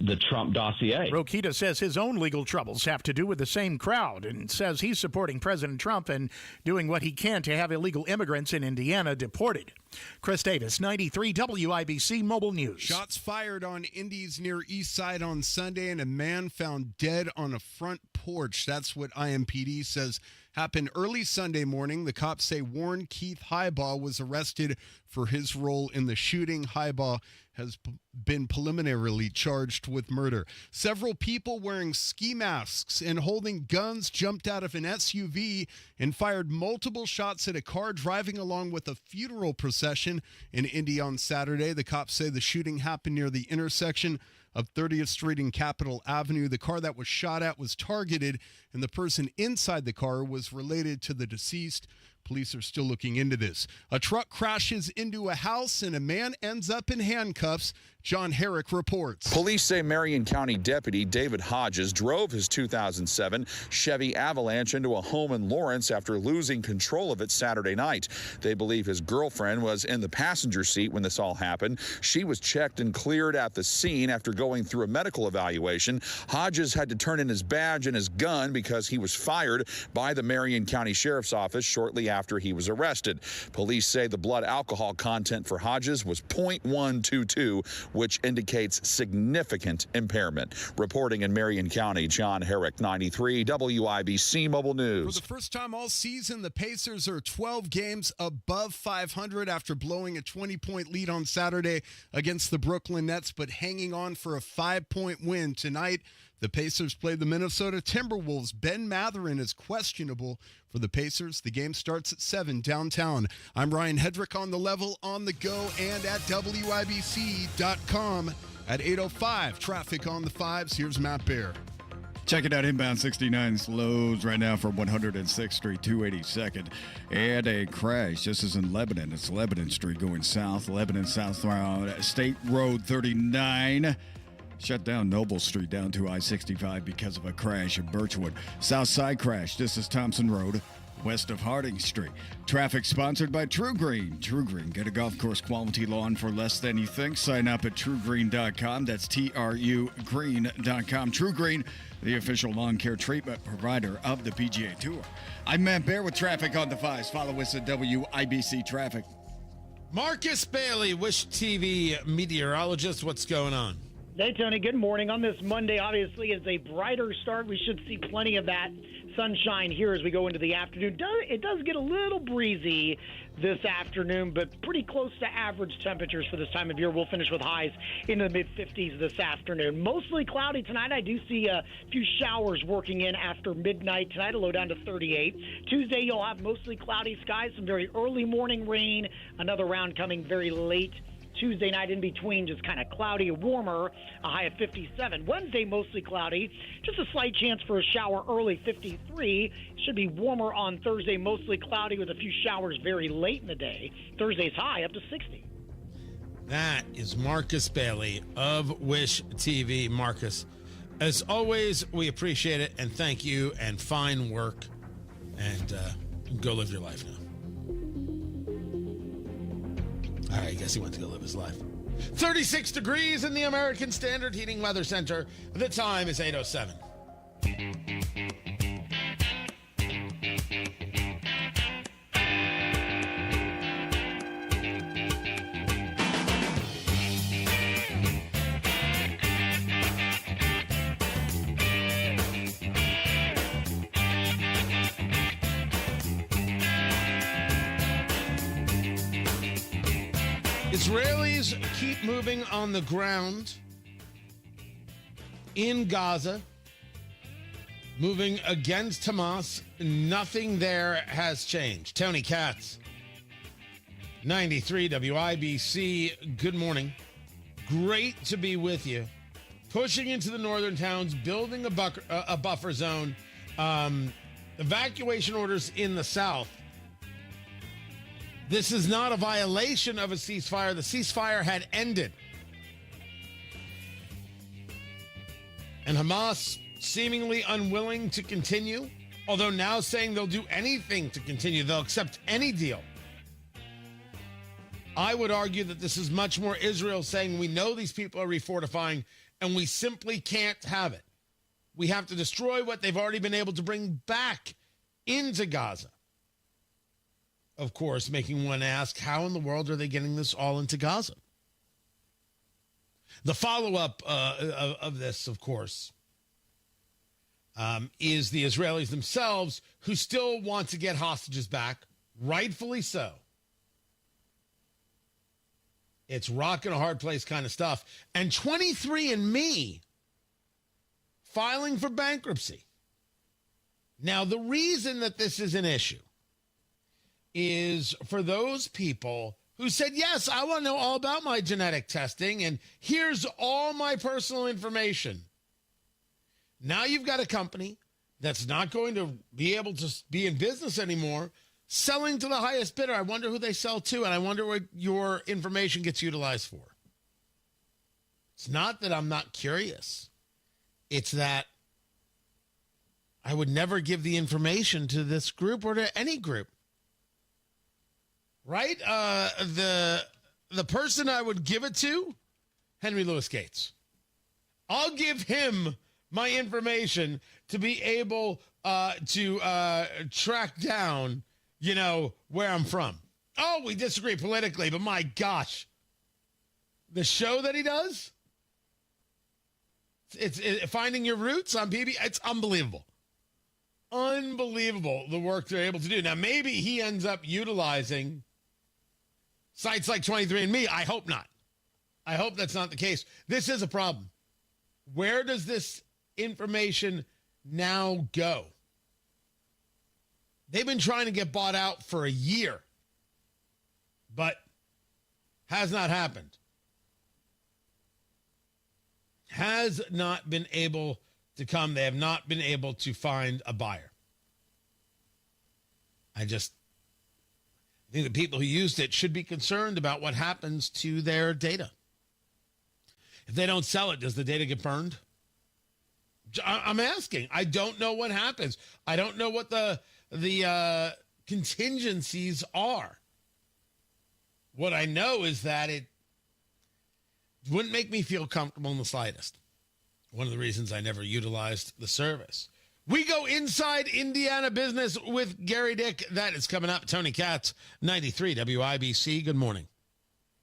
the Trump dossier. Rokita says his own legal troubles have to do with the same crowd and says he's supporting President Trump and doing what he can to have illegal immigrants in Indiana deported. Chris Davis, 93 WIBC Mobile News. Shots fired on Indy's near East Side on Sunday and a man found dead on a front porch. porch. That's what IMPD says happened early Sunday morning. The cops say Warren Keith Highbaugh was arrested for his role in the shooting. Highbaugh has been preliminarily charged with murder. Several people wearing ski masks and holding guns jumped out of an SUV and fired multiple shots at a car driving along with a funeral procession in Indy on Saturday. The cops say the shooting happened near the intersection of 30th Street and Capitol Avenue. The car that was shot at was targeted, and the person inside the car was related to the deceased. Police are still looking into this. A truck crashes into a house and a man ends up in handcuffs. John Herrick reports. Police say Marion County Deputy David Hodges drove his 2007 Chevy Avalanche into a home in Lawrence after losing control of it Saturday night. They believe his girlfriend was in the passenger seat when this all happened. She was checked and cleared at the scene after going through a medical evaluation. Hodges had to turn in his badge and his gun because he was fired by the Marion County Sheriff's Office shortly after he was arrested. Police say the blood alcohol content for Hodges was 0.122, which indicates significant impairment. Reporting in Marion County, John Herrick, 93 WIBC Mobile News. For the first time all season, the Pacers are 12 games above 500 after blowing a 20-point lead on Saturday against the Brooklyn Nets, but hanging on for a 5-point win tonight. The Pacers play the Minnesota Timberwolves. Ben Matherin is questionable for the Pacers. The game starts at 7 downtown. I'm Ryan Hedrick on the level, on the go, and at WIBC.com at 8:05. Traffic on the 5s. Here's Matt Baer. Check it out, inbound 69 slows right now from 106th Street, 282nd. And a crash. This is in Lebanon. It's Lebanon Street going south. Lebanon South State Road 39. Shut down Noble Street down to I-65 because of a crash in Birchwood. South Side crash. This is Thompson Road, west of Harding Street. Traffic sponsored by True Green. True Green. Get a golf course quality lawn for less than you think. Sign up at truegreen.com. That's TRUgreen.com. True Green, the official lawn care treatment provider of the PGA Tour. I'm Matt Baer with traffic on the 5s. Follow us at WIBC Traffic. Marcus Bailey, Wish TV meteorologist. What's going on? Hey, Tony. Good morning. On this Monday, obviously, is a brighter start. We should see plenty of that sunshine here as we go into the afternoon. It does get a little breezy this afternoon, but pretty close to average temperatures for this time of year. We'll finish with highs in the mid-50s this afternoon. Mostly cloudy tonight. I do see a few showers working in after midnight tonight, a low down to 38. Tuesday, you'll have mostly cloudy skies, some very early morning rain, another round coming very late Tuesday night. In between, just kind of cloudy, warmer, a high of 57. Wednesday, mostly cloudy, just a slight chance for a shower early, 53. Should be warmer on Thursday, mostly cloudy with a few showers very late in the day. Thursday's high up to 60. That is Marcus Bailey of Wish TV. Marcus, as always, we appreciate it and thank you and fine work. And go live your life now. All right, I guess he went to go live his life. 36 degrees in the American Standard Heating Weather Center. The time is 8:07. Israelis keep moving on the ground in Gaza, moving against Hamas. Nothing there has changed. Tony Katz, 93 WIBC. Good morning. Great to be with you. Pushing into the northern towns, building a buffer zone, evacuation orders in the south. This is not a violation of a ceasefire. The ceasefire had ended. And Hamas seemingly unwilling to continue, although now saying they'll do anything to continue. They'll accept any deal. I would argue that this is much more Israel saying we know these people are refortifying and we simply can't have it. We have to destroy what they've already been able to bring back into Gaza. Of course, making one ask, how in the world are they getting this all into Gaza? The follow-up of this, of course, is the Israelis themselves, who still want to get hostages back, rightfully so. It's rock and a hard place kind of stuff. And 23andMe filing for bankruptcy. Now, the reason that this is an issue is for those people who said, yes, I want to know all about my genetic testing, and here's all my personal information. Now you've got a company that's not going to be able to be in business anymore, selling to the highest bidder. I wonder who they sell to, and I wonder what your information gets utilized for. It's not that I'm not curious. It's that I would never give the information to this group or to any group. Right? The person I would give it to, Henry Louis Gates. I'll give him my information to be able to track down, where I'm from. Oh, we disagree politically, but my gosh. The show that he does, it's Finding Your Roots on BB, it's unbelievable. Unbelievable the work they're able to do. Now, maybe he ends up utilizing sites like 23andMe. I hope not. I hope that's not the case. This is a problem. Where does this information now go? They've been trying to get bought out for a year, but has not happened. Has not been able to come. They have not been able to find a buyer. I think the people who used it should be concerned about what happens to their data. If they don't sell it, does the data get burned? I'm asking. I don't know what happens. I don't know what the contingencies are. What I know is that it wouldn't make me feel comfortable in the slightest. One of the reasons I never utilized the service. We go inside Indiana business with Gary Dick. That is coming up. Tony Katz, 93 WIBC. Good morning.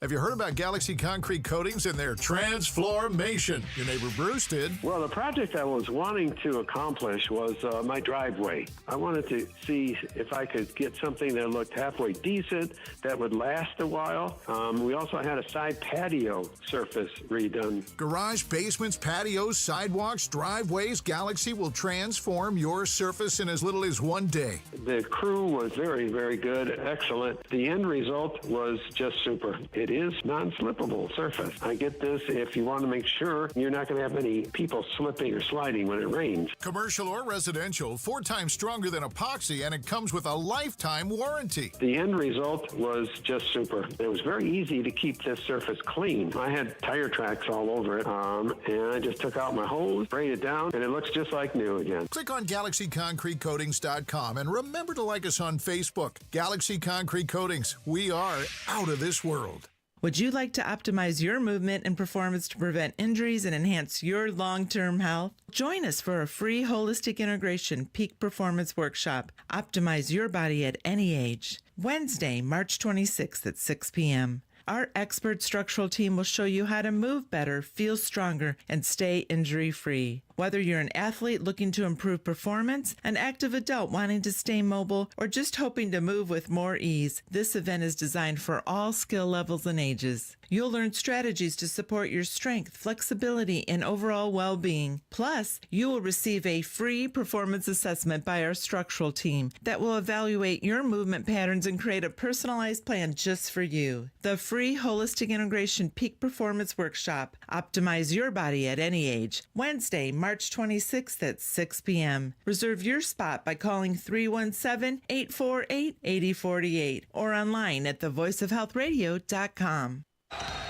Have you heard about Galaxy Concrete Coatings and their transformation? Your neighbor Bruce did. Well, the project I was wanting to accomplish was my driveway. I wanted to see if I could get something that looked halfway decent, that would last a while. We also had a side patio surface redone. Garage, basements, patios, sidewalks, driveways, Galaxy will transform your surface in as little as one day. The crew was very, very good, excellent. The end result was just super. It is non-slippable surface. I get this if you want to make sure you're not going to have any people slipping or sliding when it rains. Commercial or residential, 4 times stronger than epoxy, and it comes with a lifetime warranty. The end result was just super. It was very easy to keep this surface clean. I had tire tracks all over it, and I just took out my hose, sprayed it down, and it looks just like new again. Click on GalaxyConcreteCoatings.com and remember to like us on Facebook. Galaxy Concrete Coatings. We are out of this world. Would you like to optimize your movement and performance to prevent injuries and enhance your long-term health? Join us for a free holistic integration peak performance workshop. Optimize your body at any age. Wednesday, March 26th at 6 p.m. Our expert structural team will show you how to move better, feel stronger, and stay injury-free. Whether you're an athlete looking to improve performance, an active adult wanting to stay mobile, or just hoping to move with more ease, this event is designed for all skill levels and ages. You'll learn strategies to support your strength, flexibility, and overall well-being. Plus, you will receive a free performance assessment by our structural team that will evaluate your movement patterns and create a personalized plan just for you. The free holistic integration peak performance workshop. Optimize your body at any age. Wednesday, March 26th at 6 p.m. Reserve your spot by calling 317-848-8048 or online at thevoiceofhealthradio.com.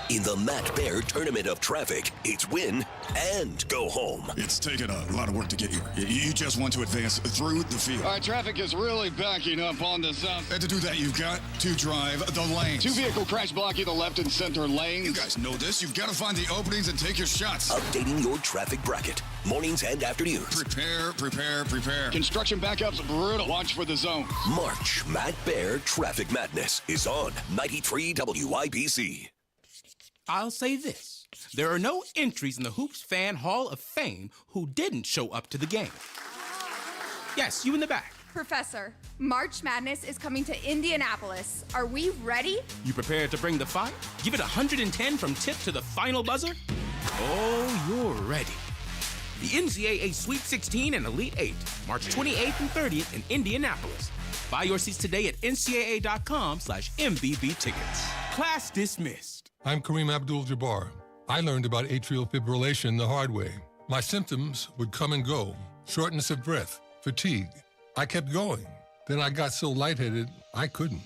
In the Matt Bear Tournament of Traffic, it's win and go home. It's taken a lot of work to get here. You just want to advance through the field. All right, traffic is really backing up on the south. And to do that, you've got to drive the lanes. 2 vehicle crash blocking the left and center lanes. You guys know this. You've got to find the openings and take your shots. Updating your traffic bracket. Mornings and afternoons. Prepare. Construction backups brutal. Watch for the zone. March Matt Bear Traffic Madness is on 93 WIBC. I'll say this. There are no entries in the Hoops Fan Hall of Fame who didn't show up to the game. Yes, you in the back. Professor, March Madness is coming to Indianapolis. Are we ready? You prepared to bring the fire? Give it 110 from tip to the final buzzer? Oh, you're ready. The NCAA Sweet 16 and Elite 8, March 28th and 30th in Indianapolis. Buy your seats today at ncaa.com/MVB tickets. Class dismissed. I'm Kareem Abdul-Jabbar. I learned about atrial fibrillation the hard way. My symptoms would come and go. Shortness of breath, fatigue. I kept going. Then I got so lightheaded, I couldn't.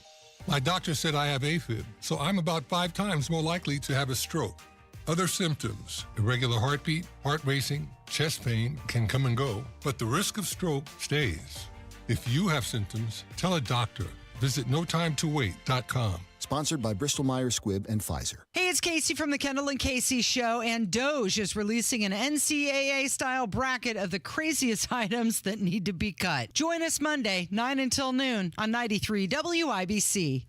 My doctor said I have AFib, so I'm about 5 times more likely to have a stroke. Other symptoms, irregular heartbeat, heart racing, chest pain can come and go, but the risk of stroke stays. If you have symptoms, tell a doctor. Visit notimetowait.com. Sponsored by Bristol-Myers Squibb and Pfizer. Hey, it's Casey from the Kendall and Casey Show, and Doge is releasing an NCAA-style bracket of the craziest items that need to be cut. Join us Monday, 9 until noon on 93 WIBC.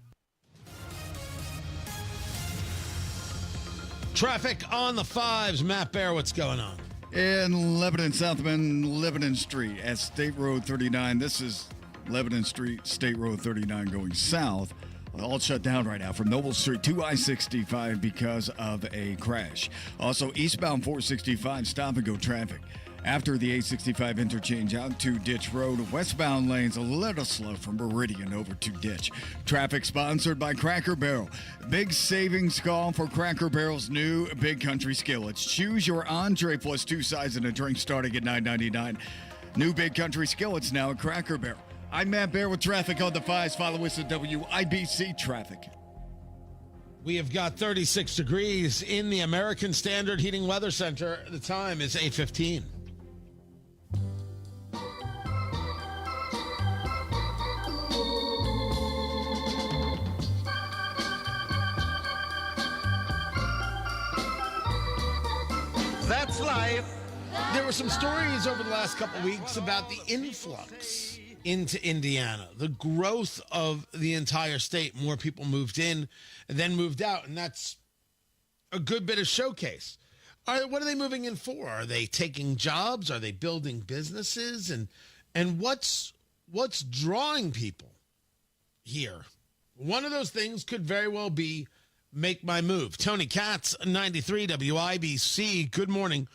Traffic on the 5s. Matt Bear, what's going on? In Lebanon, South Bend, Lebanon Street at State Road 39. This is Lebanon Street, State Road 39 going south. All shut down right now from Noble Street to I-65 because of a crash. Also, eastbound 465 stop-and-go traffic. After the 865 interchange out to Ditch Road, westbound lanes a little slow from Meridian over to Ditch. Traffic sponsored by Cracker Barrel. Big savings call for Cracker Barrel's new Big Country Skillets. Choose your entree plus 2 sides and a drink starting at $9.99. New Big Country Skillets now at Cracker Barrel. I'm Matt Bear with traffic on the 5s. Follow us at WIBC Traffic. We have got 36 degrees in the American Standard Heating Weather Center. The time is 8:15. That's life. There were some stories over the last couple of weeks about the influx into Indiana, the growth of the entire state. More people moved in and then moved out, and that's a good bit of showcase. What are they moving in for? Are they taking jobs? Are they building businesses? And what's drawing people here? One of those things could very well be make my move. Tony Katz, 93 WIBC. Good morning.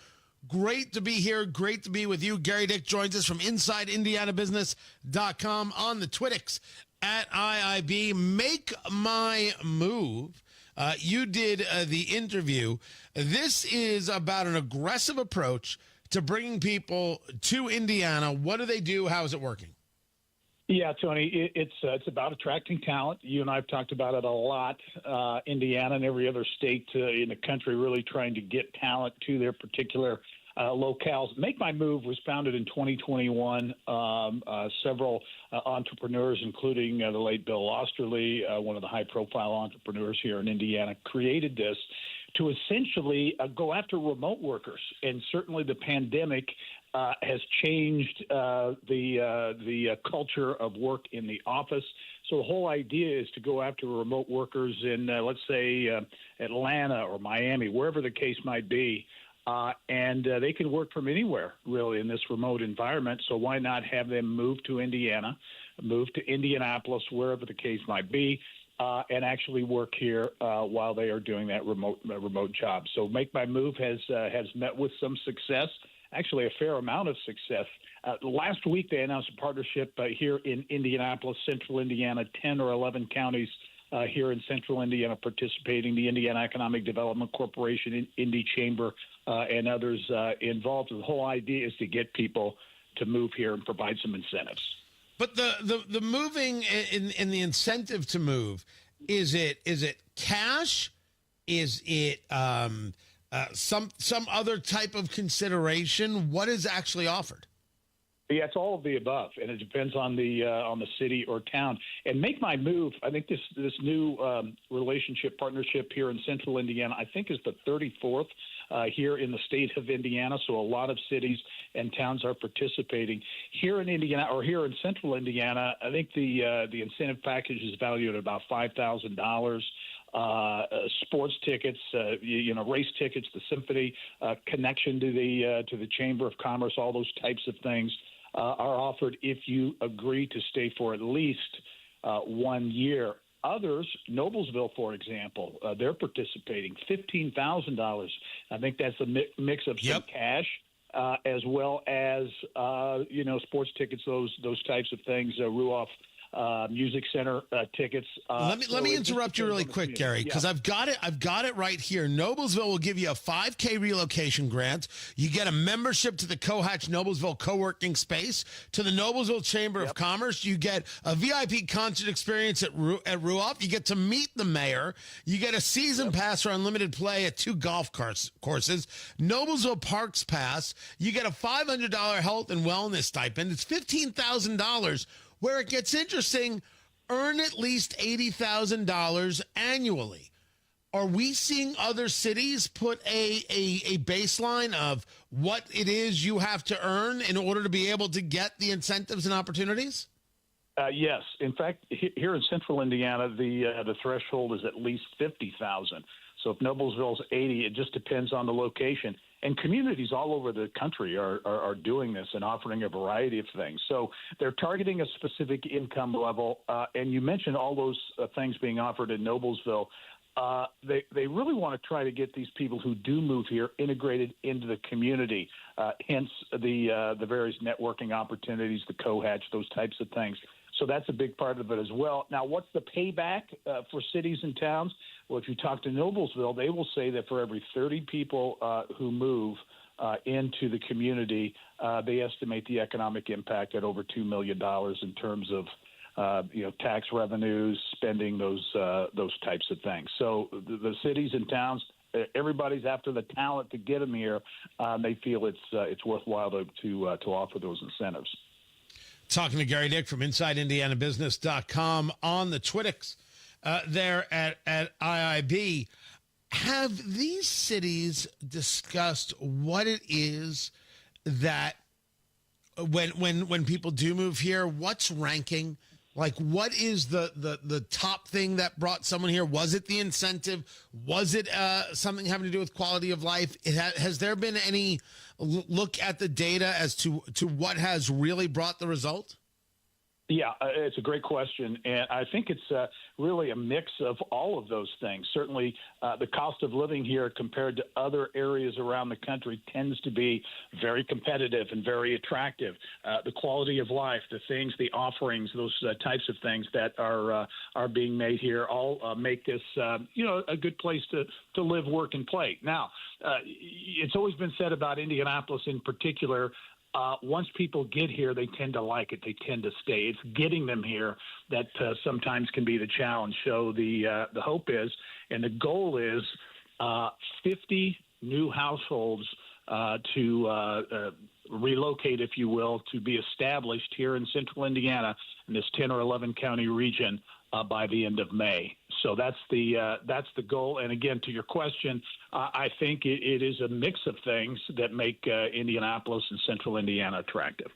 Great to be here. Great to be with you. Gary Dick joins us from InsideIndianaBusiness.com on the Twittix at IIB. Make my move. You did the interview. This is about an aggressive approach to bringing people to Indiana. What do they do? How is it working? Yeah, Tony, it's about attracting talent. You and I have talked about it a lot. Indiana and every other state in the country really trying to get talent to their particular locales. Make My Move was founded in 2021. Several entrepreneurs, including the late Bill Osterly, one of the high-profile entrepreneurs here in Indiana, created this to essentially go after remote workers. And certainly the pandemic has changed the culture of work in the office. So the whole idea is to go after remote workers in, let's say, Atlanta or Miami, wherever the case might be. And they can work from anywhere, really, in this remote environment. So why not have them move to Indiana, move to Indianapolis, wherever the case might be, and actually work here while they are doing that remote job. So Make My Move has met with some success. Actually, a fair amount of success. Last week, they announced a partnership here in Indianapolis, central Indiana, 10 or 11 counties here in central Indiana participating, the Indiana Economic Development Corporation, Indy Chamber, and others involved. The whole idea is to get people to move here and provide some incentives. But the moving and the incentive to move, is it cash? Is it some other type of consideration? What is actually offered? Yeah, it's all of the above, and it depends on the city or town. And Make My Move, I think this new partnership here in central Indiana, I think is the 34th here in the state of Indiana. So a lot of cities and towns are participating here in Indiana, or here in central Indiana. I think the incentive package is valued at about $5,000. sports tickets, race tickets, the symphony, connection to the Chamber of Commerce, all those types of things are offered if you agree to stay for at least 1 year. Others, Noblesville, for example, they're participating $15,000. I think that's a mix of some cash as well as sports tickets, those types of things. Ruoff Music Center tickets. Let me interrupt you really quick, Gary, because I've got it right here. Noblesville will give you a $5K relocation grant. You get a membership to the Cohatch Noblesville co-working space, to the Noblesville Chamber of Commerce. You get a VIP concert experience at Ruoff. You get to meet the mayor. You get a season pass for unlimited play at 2 golf courses. Noblesville Parks Pass. You get a $500 health and wellness stipend. It's $15,000. Where it gets interesting, earn at least $80,000 annually. Are we seeing other cities put a baseline of what it is you have to earn in order to be able to get the incentives and opportunities? Yes. In fact, here in Central Indiana, the threshold is at least $50,000. So if Noblesville's 80, it just depends on the location. And communities all over the country are doing this and offering a variety of things. So they're targeting a specific income level. And you mentioned all those things being offered in Noblesville. They really want to try to get these people who do move here integrated into the community, hence the various networking opportunities, the Cohatch, those types of things. So that's a big part of it as well. Now, what's the payback for cities and towns? Well, if you talk to Noblesville, they will say that for every 30 people who move into the community, they estimate the economic impact at over $2 million in terms of tax revenues, spending, those types of things. So the cities and towns, everybody's after the talent to get them here. They feel it's worthwhile to offer those incentives. Talking to Gary Dick from InsideIndianaBusiness.com on the Twittix there at IIB. Have these cities discussed what it is that when people do move here, what's ranking? Like, what is the top thing that brought someone here? Was it the incentive? Was it something having to do with quality of life? Has there been any look at the data as to what has really brought the result? Yeah, it's a great question, and I think it's really a mix of all of those things. Certainly, the cost of living here compared to other areas around the country tends to be very competitive and very attractive. The quality of life, the things, the offerings, those types of things that are being made here all make this a good place to live, work, and play. Now, it's always been said about Indianapolis in particular. Once people get here, they tend to like it. They tend to stay. It's getting them here that sometimes can be the challenge. So the hope is, and the goal is, 50 new households to relocate, if you will, to be established here in Central Indiana in this 10 or 11 county region by the end of May. So that's the goal. And again, to your question, I think it is a mix of things that make Indianapolis and Central Indiana attractive.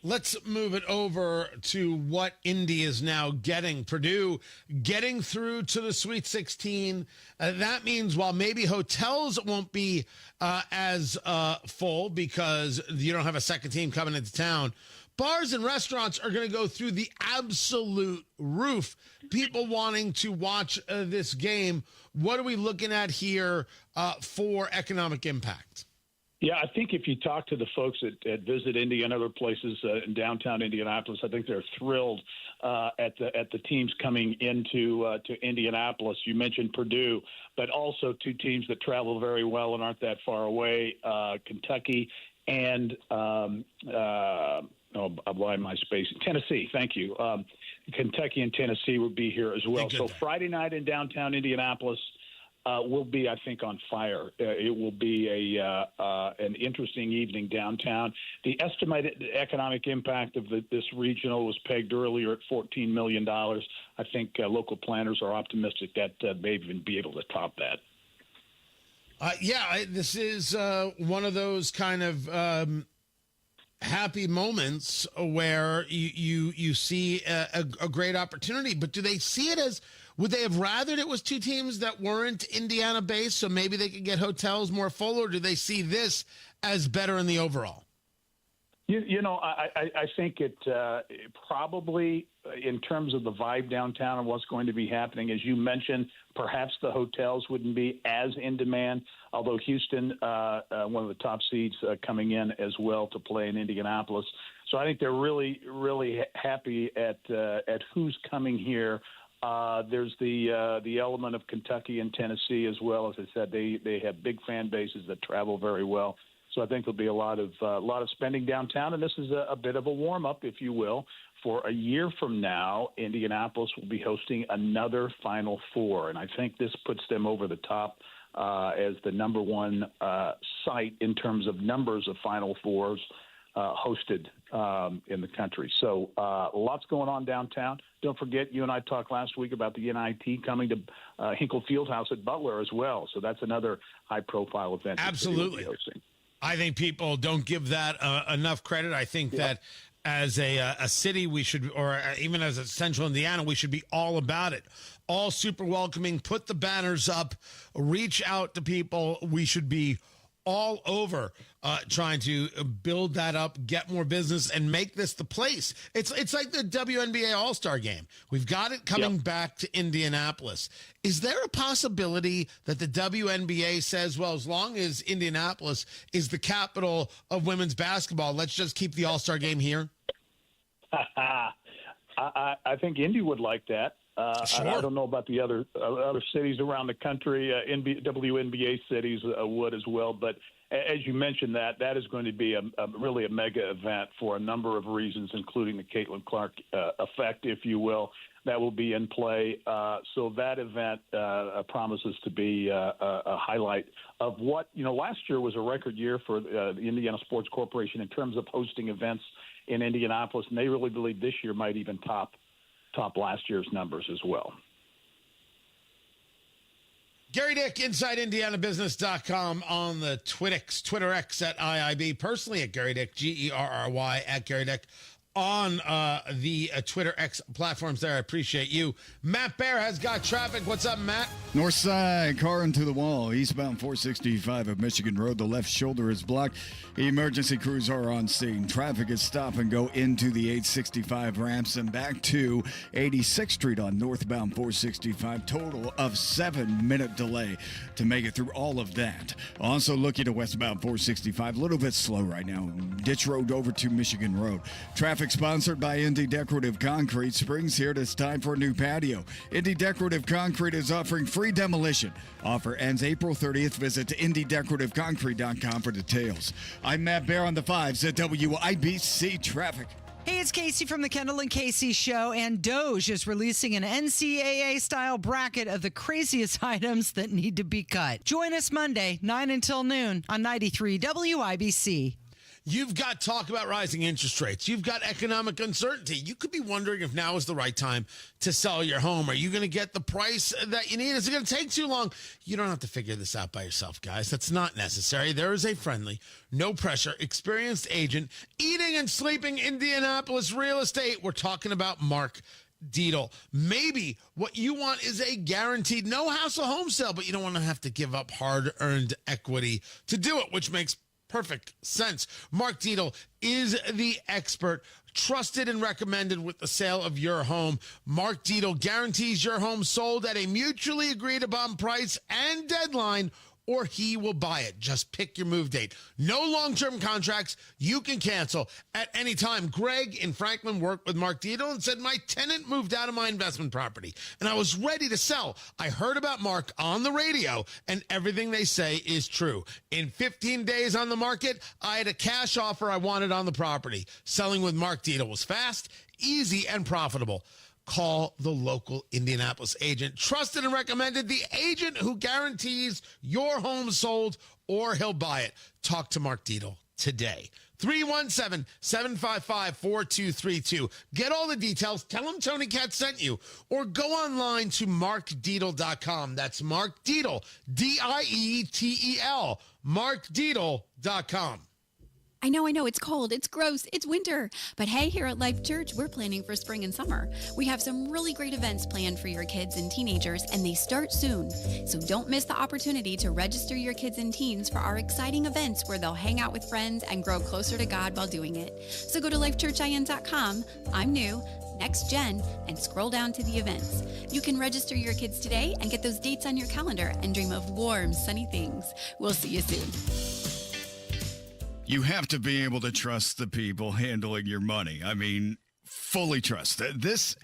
Let's move it over to what Indy is now getting. Purdue getting through to the Sweet 16. That means while maybe hotels won't be as full because you don't have a second team coming into town, bars and restaurants are going to go through the absolute roof. People wanting to watch this game. What are we looking at here for economic impact? Yeah, I think if you talk to the folks at Visit Indy and other places in downtown Indianapolis, I think they're thrilled at the teams coming into to Indianapolis. You mentioned Purdue, but also two teams that travel very well and aren't that far away, Kentucky and why am I spacing? Tennessee, thank you. Kentucky and Tennessee will be here as well. So Friday night in downtown Indianapolis will be, I think, on fire. It will be an interesting evening downtown. The estimated economic impact of this regional was pegged earlier at $14 million. I think local planners are optimistic that may even be able to top that. This is one of those kind of happy moments where you see a great opportunity, but do they see it as, would they have rathered it was two teams that weren't Indiana based so maybe they could get hotels more full, or do they see this as better in the overall? I think it probably, in terms of the vibe downtown and what's going to be happening, as you mentioned, perhaps the hotels wouldn't be as in demand, although Houston, one of the top seeds, coming in as well to play in Indianapolis. So I think they're really, really happy at who's coming here. There's the element of Kentucky and Tennessee as well. As I said, they have big fan bases that travel very well. So I think there'll be a lot of spending downtown, and this is a bit of a warm-up, if you will. For a year from now, Indianapolis will be hosting another Final Four, and I think this puts them over the top as the number one site in terms of numbers of Final Fours hosted in the country. So lots going on downtown. Don't forget, you and I talked last week about the NIT coming to Hinkle Fieldhouse at Butler as well. So that's another high-profile event. Absolutely. I think people don't give that enough credit. I think that as a city, we should, or even as a central Indiana, we should be all about it. All super welcoming, put the banners up, reach out to people. We should be all over trying to build that up, get more business, and make this the place. It's like the WNBA All-Star Game. We've got it coming back to Indianapolis. Is there a possibility that the WNBA says, well, as long as Indianapolis is the capital of women's basketball, let's just keep the All-Star Game here? I think Indy would like that. Sure. I don't know about the other cities around the country. WNBA cities would as well. But as you mentioned, that is going to be really a mega event for a number of reasons, including the Caitlin Clark effect, if you will, that will be in play. So that event promises to be a highlight of what, last year was a record year for the Indiana Sports Corporation in terms of hosting events in Indianapolis, and they really believe this year might even top last year's numbers as well. Gary Dick, InsideIndianaBusiness.com, on the Twitter X at IIB, personally at Gary Dick, GERRY at Gary Dick, on the Twitter X platforms there. I appreciate you. Matt Bear has got traffic. What's up, Matt? North side, car into the wall. Eastbound 465 of Michigan Road. The left shoulder is blocked. Emergency crews are on scene. Traffic is stop and go into the 865 ramps and back to 86th Street on northbound 465. Total of 7-minute delay to make it through all of that. Also looking to westbound 465. A little bit slow right now. Ditch Road over to Michigan Road. Traffic sponsored by Indy Decorative Concrete. Spring's here. It's time for a new patio. Indy Decorative Concrete is offering free demolition. Offer ends April 30th. Visit IndyDecorativeConcrete.com for details. I'm Matt Bear on the 5s at WIBC Traffic. Hey, it's Casey from the Kendall and Casey Show, and Doge is releasing an NCAA-style bracket of the craziest items that need to be cut. Join us Monday, 9 until noon on 93 WIBC. You've got talk about rising interest rates. You've got economic uncertainty. You could be wondering if now is the right time to sell your home. Are you going to get the price that you need? Is it going to take too long? You don't have to figure this out by yourself, guys. That's not necessary. There is a friendly, no pressure, experienced agent eating and sleeping Indianapolis real estate. We're talking about Mark Dietel. Maybe what you want is a guaranteed no hassle home sale, but you don't want to have to give up hard-earned equity to do it, which makes perfect sense. Mark Dietel is the expert, trusted and recommended with the sale of your home. Mark Dietel guarantees your home sold at a mutually agreed upon price and deadline, or he will buy it. Just pick your move date. No long-term contracts. You can cancel at any time. Greg in Franklin worked with Mark Dietel and said, my tenant moved out of my investment property and I was ready to sell. I heard about Mark on the radio and everything they say is true. In 15 days on the market, I had a cash offer I wanted on the property. Selling with Mark Dietel was fast, easy, and profitable. Call the local Indianapolis agent. Trusted and recommended, the agent who guarantees your home sold or he'll buy it. Talk to Mark Dietel today. 317-755-4232. Get all the details. Tell him Tony Katz sent you. Or go online to markdietel.com. That's Mark Dietel, D-I-E-T-E-L, markdietel.com. I know, it's cold, it's gross, it's winter. But hey, here at Life Church, we're planning for spring and summer. We have some really great events planned for your kids and teenagers, and they start soon. So don't miss the opportunity to register your kids and teens for our exciting events where they'll hang out with friends and grow closer to God while doing it. So go to lifechurchin.com, I'm new, Next Gen, and scroll down to the events. You can register your kids today and get those dates on your calendar and dream of warm, sunny things. We'll see you soon. You have to be able to trust the people handling your money. I mean, fully trust. This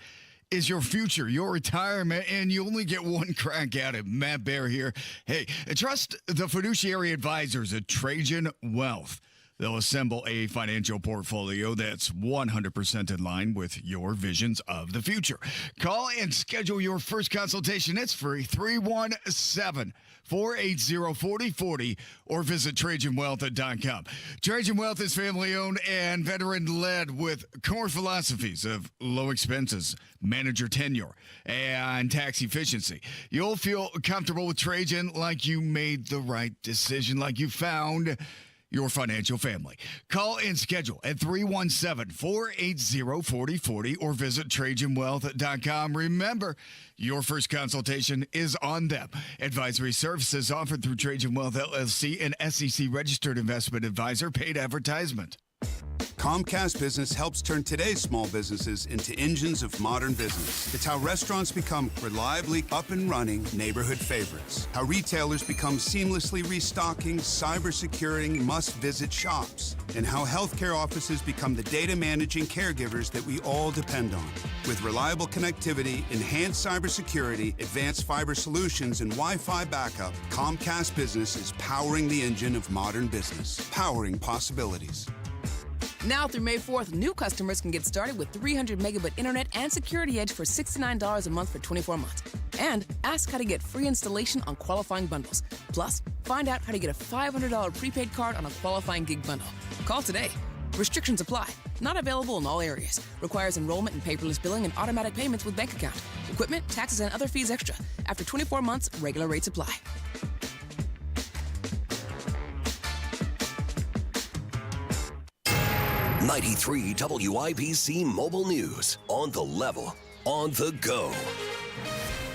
is your future, your retirement, and you only get one crack at it. Matt Baer here. Hey, trust the fiduciary advisors at Trajan Wealth. They'll assemble a financial portfolio that's 100% in line with your visions of the future. Call and schedule your first consultation. It's free, 317-480-4040, or visit TrajanWealth.com. Trajan Wealth is family-owned and veteran-led with core philosophies of low expenses, manager tenure, and tax efficiency. You'll feel comfortable with Trajan like you made the right decision, like you found your financial family. Call and schedule at 317-480-4040 or visit TrajanWealth.com. Remember, your first consultation is on them. Advisory services offered through Trajan Wealth LLC, an SEC-registered investment advisor. Paid advertisement. Comcast Business helps turn today's small businesses into engines of modern business. It's how restaurants become reliably up and running neighborhood favorites. How retailers become seamlessly restocking, cyber-securing, must-visit shops. And how healthcare offices become the data managing caregivers that we all depend on. With reliable connectivity, enhanced cybersecurity, advanced fiber solutions, and Wi-Fi backup, Comcast Business is powering the engine of modern business. Powering possibilities. Now through May 4th, new customers can get started with 300 megabit internet and Security Edge for $69 a month for 24 months. And ask how to get free installation on qualifying bundles. Plus, find out how to get a $500 prepaid card on a qualifying gig bundle. Call today. Restrictions apply. Not available in all areas. Requires enrollment in paperless billing and automatic payments with bank account. Equipment, taxes, and other fees extra. After 24 months, regular rates apply. 93 WIBC Mobile News. On the level, on the go.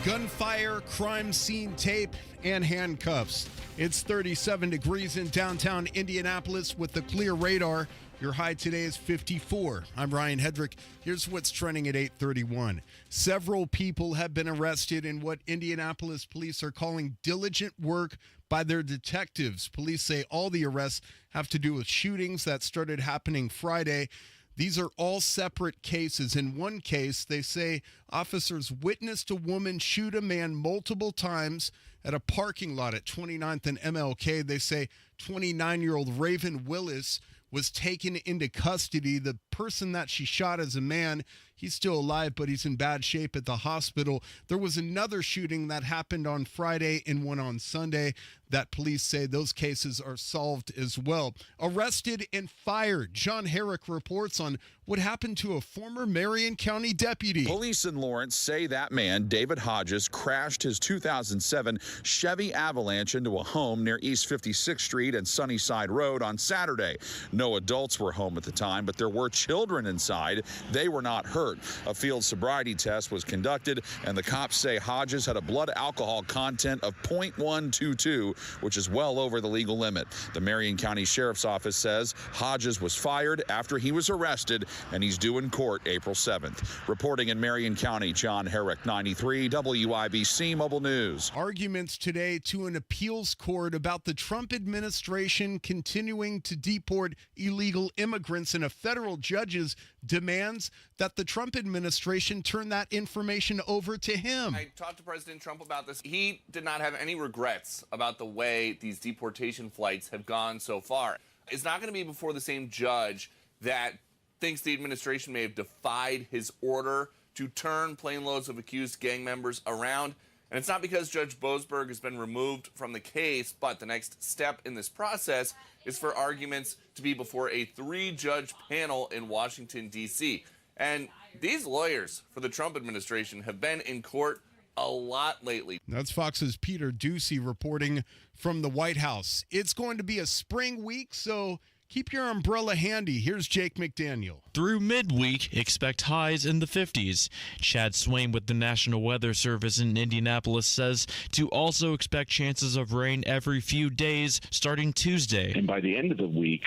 Gunfire, crime scene tape, and handcuffs. It's 37 degrees in downtown Indianapolis with the clear radar. Your high today is 54. I'm Ryan Hedrick. Here's what's trending at 8:31. Several people have been arrested in what Indianapolis police are calling diligent work by their detectives. Police say all the arrests have to do with shootings that started happening Friday. These are all separate cases. In one case, they say officers witnessed a woman shoot a man multiple times at a parking lot at 29th and MLK. They say 29-year-old Raven Willis was taken into custody. The person that she shot is a man. He's still alive, but he's in bad shape at the hospital. There was another shooting that happened on Friday and one on Sunday that police say those cases are solved as well. Arrested and fired. John Herrick reports on what happened to a former Marion County deputy. Police in Lawrence say that man, David Hodges, crashed his 2007 Chevy Avalanche into a home near East 56th Street and Sunnyside Road on Saturday. No adults were home at the time, but there were children inside. They were not hurt. A field sobriety test was conducted, and the cops say Hodges had a blood alcohol content of 0.122, which is well over the legal limit. The Marion County Sheriff's Office says Hodges was fired after he was arrested, and he's due in court April 7th. Reporting in Marion County, John Herrick, 93 WIBC Mobile News. Arguments today to an appeals court about the Trump administration continuing to deport illegal immigrants, and a federal judge's demands that the Trump administration turn that information over to him. I talked to President Trump about this. He did not have any regrets about the way these deportation flights have gone so far. It's not going to be before the same judge that thinks the administration may have defied his order to turn plane loads of accused gang members around. And it's not because Judge Boasberg has been removed from the case, but the next step in this process is for arguments to be before a 3-judge panel in Washington, D.C. And these lawyers for the Trump administration have been in court a lot lately. That's Fox's Peter Ducey reporting from the White House. It's going to be a spring week, so keep your umbrella handy. Here's Jake McDaniel. Through midweek, expect highs in the 50s. Chad Swain with the National Weather Service in Indianapolis says to also expect chances of rain every few days starting Tuesday. And by the end of the week,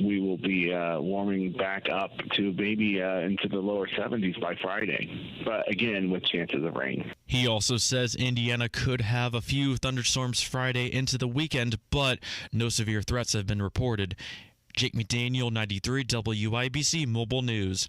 we will be warming back up to maybe into the lower 70s by Friday. But again, with chances of rain. He also says Indiana could have a few thunderstorms Friday into the weekend, but no severe threats have been reported. Jake McDaniel, 93 WIBC Mobile News.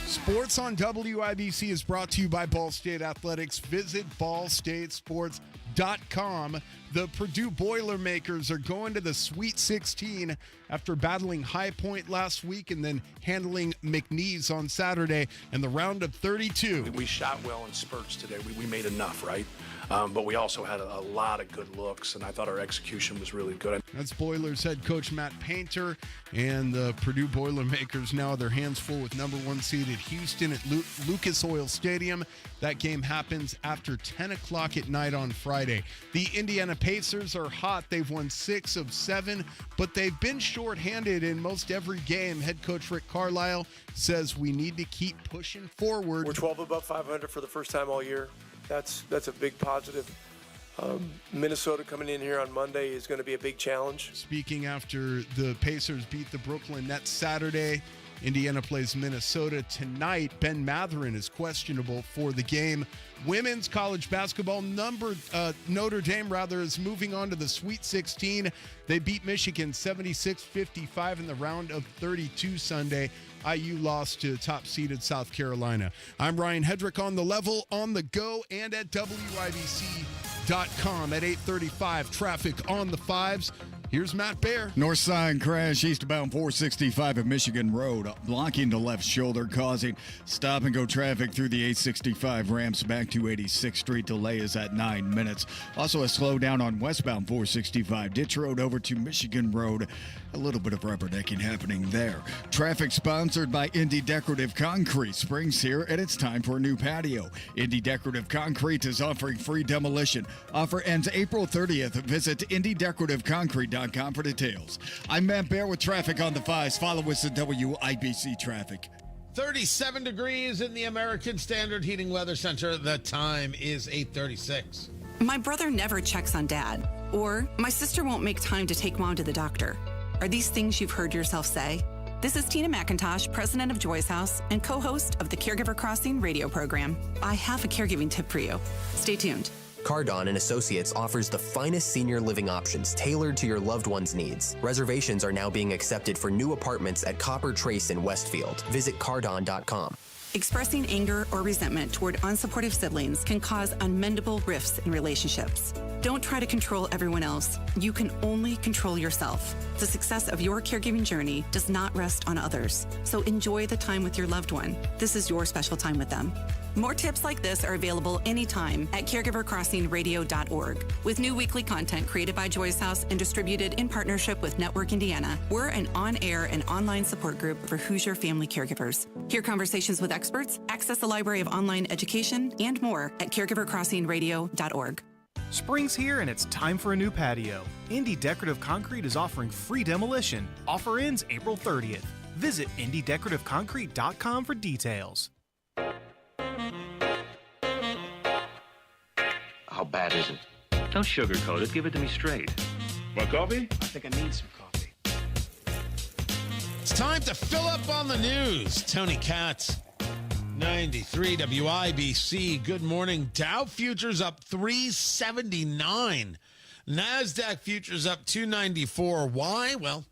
Sports on WIBC is brought to you by Ball State Athletics. Visit ballstatesports.com. The Purdue Boilermakers are going to the Sweet 16 after battling High Point last week and then handling McNeese on Saturday in the round of 32. We shot well in spurts today. We made enough, right? But we also had a lot of good looks, and I thought our execution was really good. That's Boilers head coach Matt Painter, and the Purdue Boilermakers now have their hands full with number 1 seeded Houston at Lucas Oil Stadium. That game happens after 10 o'clock at night on Friday. The Indiana Pacers are hot. They've won 6 of 7, but they've been shorthanded in most every game. Head coach Rick Carlisle says we need to keep pushing forward. We're 12 above 500 for the first time all year. That's a big positive. Minnesota coming in here on Monday is going to be a big challenge. Speaking after the Pacers beat the Brooklyn Nets Saturday, Indiana plays Minnesota tonight. Ben Matherin is questionable for the game. Women's college basketball Notre Dame is moving on to the Sweet 16. They beat Michigan 76-55 in the round of 32 Sunday. IU lost to top-seeded South Carolina. I'm Ryan Hedrick on the level, on the go, and at WIBC.com at 8:35. Traffic on the 5s. Here's Matt Baer. North side crash eastbound 465 at Michigan Road, blocking the left shoulder, causing stop-and-go traffic through the 865 ramps back to 86th Street. Delay is at 9 minutes. Also a slowdown on westbound 465 Ditch Road over to Michigan Road. A little bit of rubbernecking happening there. Traffic sponsored by Indy Decorative Concrete. Spring's here, and it's time for a new patio. Indy Decorative Concrete is offering free demolition. Offer ends April 30th. Visit IndyDecorativeConcrete.com for details. I'm Matt Baer with traffic on the 5s. Follow us at WIBC Traffic. 37 degrees in the American Standard Heating Weather Center. The time is 8:36. My brother never checks on Dad. Or my sister won't make time to take Mom to the doctor. Are these things you've heard yourself say? This is Tina McIntosh, president of Joy's House and co-host of the Caregiver Crossing radio program. I have a caregiving tip for you. Stay tuned. Cardon & Associates offers the finest senior living options tailored to your loved one's needs. Reservations are now being accepted for new apartments at Copper Trace in Westfield. Visit cardon.com. Expressing anger or resentment toward unsupportive siblings can cause unmendable rifts in relationships. Don't try to control everyone else. You can only control yourself. The success of your caregiving journey does not rest on others. So enjoy the time with your loved one. This is your special time with them. More tips like this are available anytime at caregivercrossingradio.org. With new weekly content created by Joy's House and distributed in partnership with Network Indiana, we're an on-air and online support group for Hoosier family caregivers. Hear conversations with experts, access a library of online education, and more at caregivercrossingradio.org. Spring's here and it's time for a new patio. Indy Decorative Concrete is offering free demolition. Offer ends April 30th. Visit IndyDecorativeConcrete.com for details. How bad is it? Don't sugarcoat it. Give it to me straight. Want coffee? I think I need some coffee. It's time to fill up on the news. Tony Katz, 93 WIBC. Good morning. Dow futures up 379. NASDAQ futures up 294. Why? Well,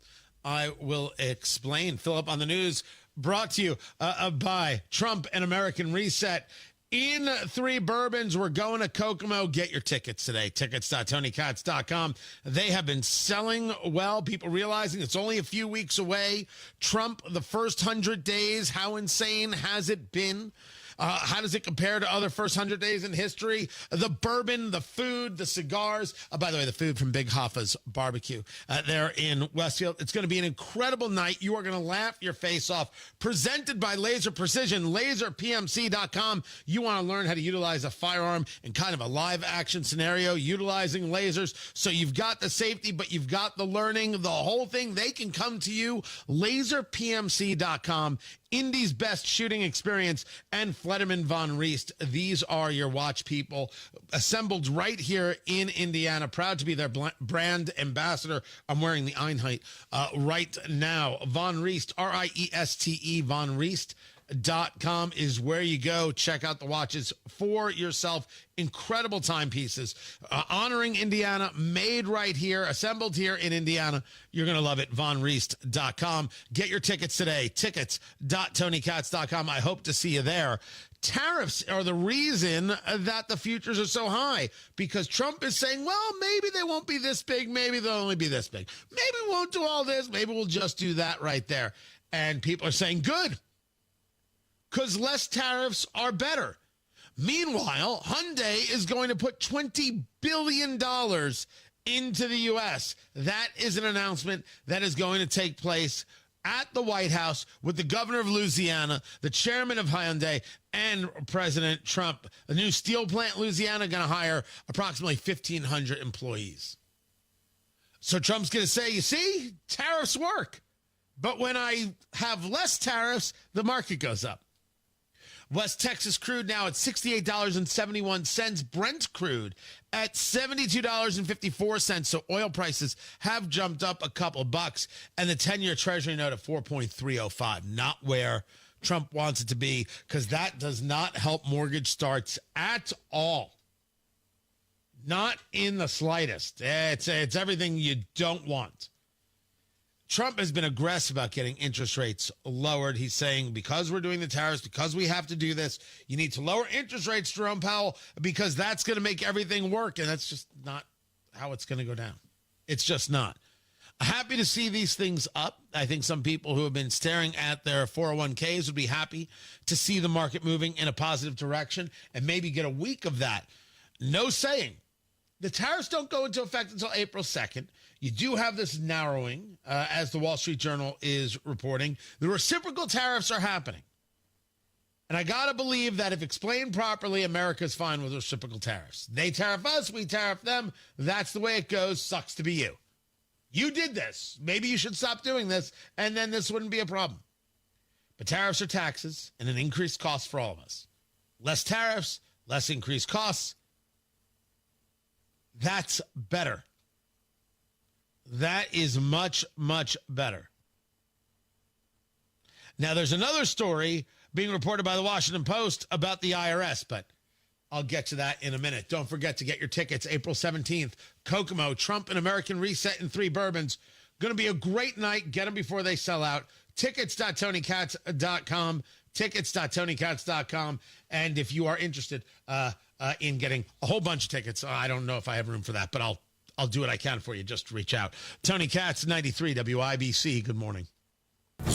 I will explain. Fill up on the news brought to you by Trump and American Reset. In 3 bourbons, we're going to Kokomo. Get your tickets today. Tickets.TonyKatz.com. They have been selling well. People realizing it's only a few weeks away. Trump, the first 100 days, how insane has it been? How does it compare to other first 100 days in history? The bourbon, the food, the cigars. By the way, the food from Big Hoffa's Barbecue there in Westfield. It's going to be an incredible night. You are going to laugh your face off. Presented by Laser Precision, laserpmc.com. You want to learn how to utilize a firearm in kind of a live action scenario, utilizing lasers. So you've got the safety, but you've got the learning, the whole thing. They can come to you. Laserpmc.com. Indy's best shooting experience, and Flederman Von Riest. These are your watch people, assembled right here in Indiana. Proud to be their brand ambassador. I'm wearing the Einheit right now. Von Riest, R-I-E-S-T-E, Von Riest.com is where you go. Check out the watches for yourself. Incredible timepieces. Honoring Indiana, made right here, assembled here in Indiana. You're going to love it. VonRiest.com. Get your tickets today. Tickets.TonyKatz.com. I hope to see you there. Tariffs are the reason that the futures are so high, because Trump is saying, well, maybe they won't be this big. Maybe they'll only be this big. Maybe we won't do all this. Maybe we'll just do that right there. And people are saying, good, because less tariffs are better. Meanwhile, Hyundai is going to put $20 billion into the U.S. That is an announcement that is going to take place at the White House with the governor of Louisiana, the chairman of Hyundai, and President Trump. The new steel plant in Louisiana going to hire approximately 1,500 employees. So Trump's going to say, you see, tariffs work. But when I have less tariffs, the market goes up. West Texas crude now at $68.71. Brent crude at $72.54. So oil prices have jumped up a couple bucks. And the 10-year Treasury note at 4.305. Not where Trump wants it to be, because that does not help mortgage starts at all. Not in the slightest. It's everything you don't want. Trump has been aggressive about getting interest rates lowered. He's saying, because we're doing the tariffs, because we have to do this, you need to lower interest rates, Jerome Powell, because that's going to make everything work. And that's just not how it's going to go down. It's just not. Happy to see these things up. I think some people who have been staring at their 401ks would be happy to see the market moving in a positive direction and maybe get a week of that. No saying. The tariffs don't go into effect until April 2nd. You do have this narrowing, as the Wall Street Journal is reporting. The reciprocal tariffs are happening. And I got to believe that if explained properly, America's fine with reciprocal tariffs. They tariff us, we tariff them. That's the way it goes. Sucks to be you. You did this. Maybe you should stop doing this, and then this wouldn't be a problem. But tariffs are taxes and an increased cost for all of us. Less tariffs, less increased costs. That's better. That is much, much better. Now, there's another story being reported by the Washington Post about the IRS, but I'll get to that in a minute. Don't forget to get your tickets April 17th. Kokomo, Trump and American Reset in 3 bourbons. Going to be a great night. Get them before they sell out. Tickets.TonyKatz.com. Tickets.TonyKatz.com. And if you are interested in getting a whole bunch of tickets, I don't know if I have room for that, but I'll do what I can for you. Just reach out. Tony Katz, 93 WIBC. Good morning.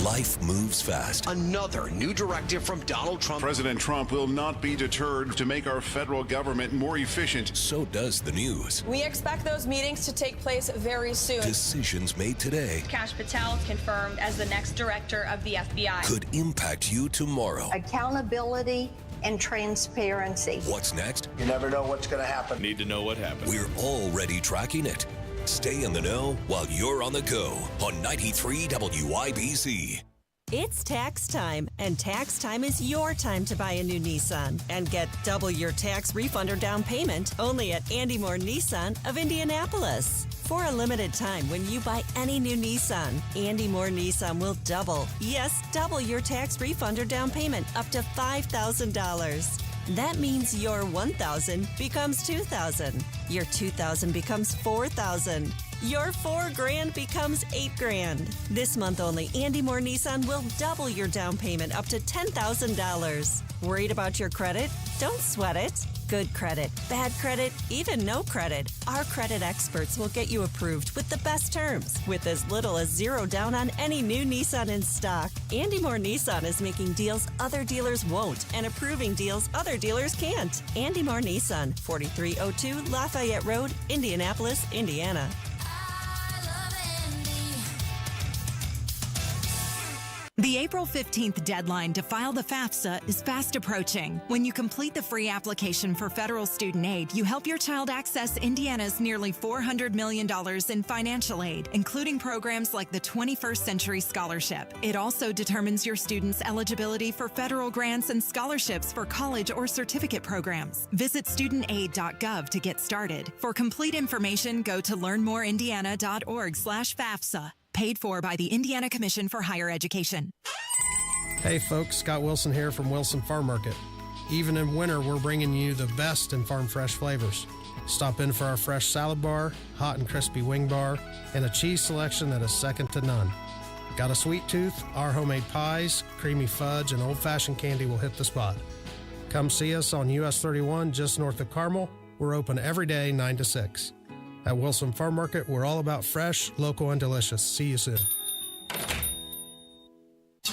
Life moves fast. Another new directive from Donald Trump. President Trump will not be deterred to make our federal government more efficient. So does the news. We expect those meetings to take place very soon. Decisions made today. Kash Patel confirmed as the next director of the FBI. Could impact you tomorrow. Accountability and transparency. What's next? You never know what's going to happen. Need to know what happened. We're already tracking it. Stay in the know while you're on the go on 93 WIBC. It's tax time, and tax time is your time to buy a new Nissan and get double your tax refund or down payment only at Andy Moore Nissan of Indianapolis. For a limited time, when you buy any new Nissan, Andy Moore Nissan will double your tax refund or down payment up to $5,000. That means your $1,000 becomes $2,000. Your $2,000 becomes $4,000. Your $4,000 becomes $8,000. This month only, Andy Moore Nissan will double your down payment up to $10,000. Worried about your credit? Don't sweat it. Good credit, bad credit, even no credit. Our credit experts will get you approved with the best terms, with as little as $0 down on any new Nissan in stock. Andy Moore Nissan is making deals other dealers won't and approving deals other dealers can't. Andy Moore Nissan, 4302 Lafayette Road, Indianapolis, Indiana. The April 15th deadline to file the FAFSA is fast approaching. When you complete the free application for federal student aid, you help your child access Indiana's nearly $400 million in financial aid, including programs like the 21st Century Scholarship. It also determines your student's eligibility for federal grants and scholarships for college or certificate programs. Visit studentaid.gov to get started. For complete information, go to learnmoreindiana.org/FAFSA. Paid for by the Indiana Commission for Higher Education. Hey folks, Scott Wilson here from Wilson Farm Market. Even in winter, we're bringing you the best in farm fresh flavors. Stop in for our fresh salad bar, hot and crispy wing bar, and a cheese selection that is second to none. Got a sweet tooth? Our homemade pies, creamy fudge, and old-fashioned candy will hit the spot. Come see us on US 31 just north of Carmel. We're open every day 9 to 6. At Wilson Farm Market, we're all about fresh, local, and delicious. See you soon.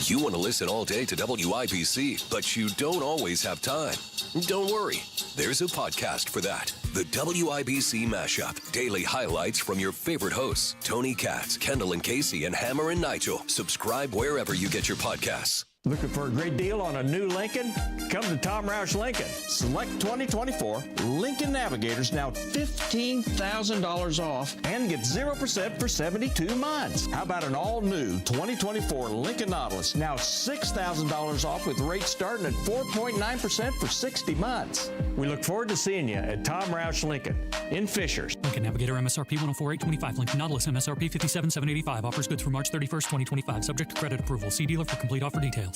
You want to listen all day to WIBC, but you don't always have time. Don't worry. There's a podcast for that. The WIBC Mashup. Daily highlights from your favorite hosts, Tony Katz, Kendall and Casey, and Hammer and Nigel. Subscribe wherever you get your podcasts. Looking for a great deal on a new Lincoln? Come to Tom Roush Lincoln. Select 2024 Lincoln Navigators, now $15,000 off, and get 0% for 72 months. How about an all-new 2024 Lincoln Nautilus, now $6,000 off with rates starting at 4.9% for 60 months. We look forward to seeing you at Tom Roush Lincoln in Fishers. Lincoln Navigator MSRP 104,825. Lincoln Nautilus MSRP 57,785. Offers good through March 31st, 2025. Subject to credit approval. See dealer for complete offer details.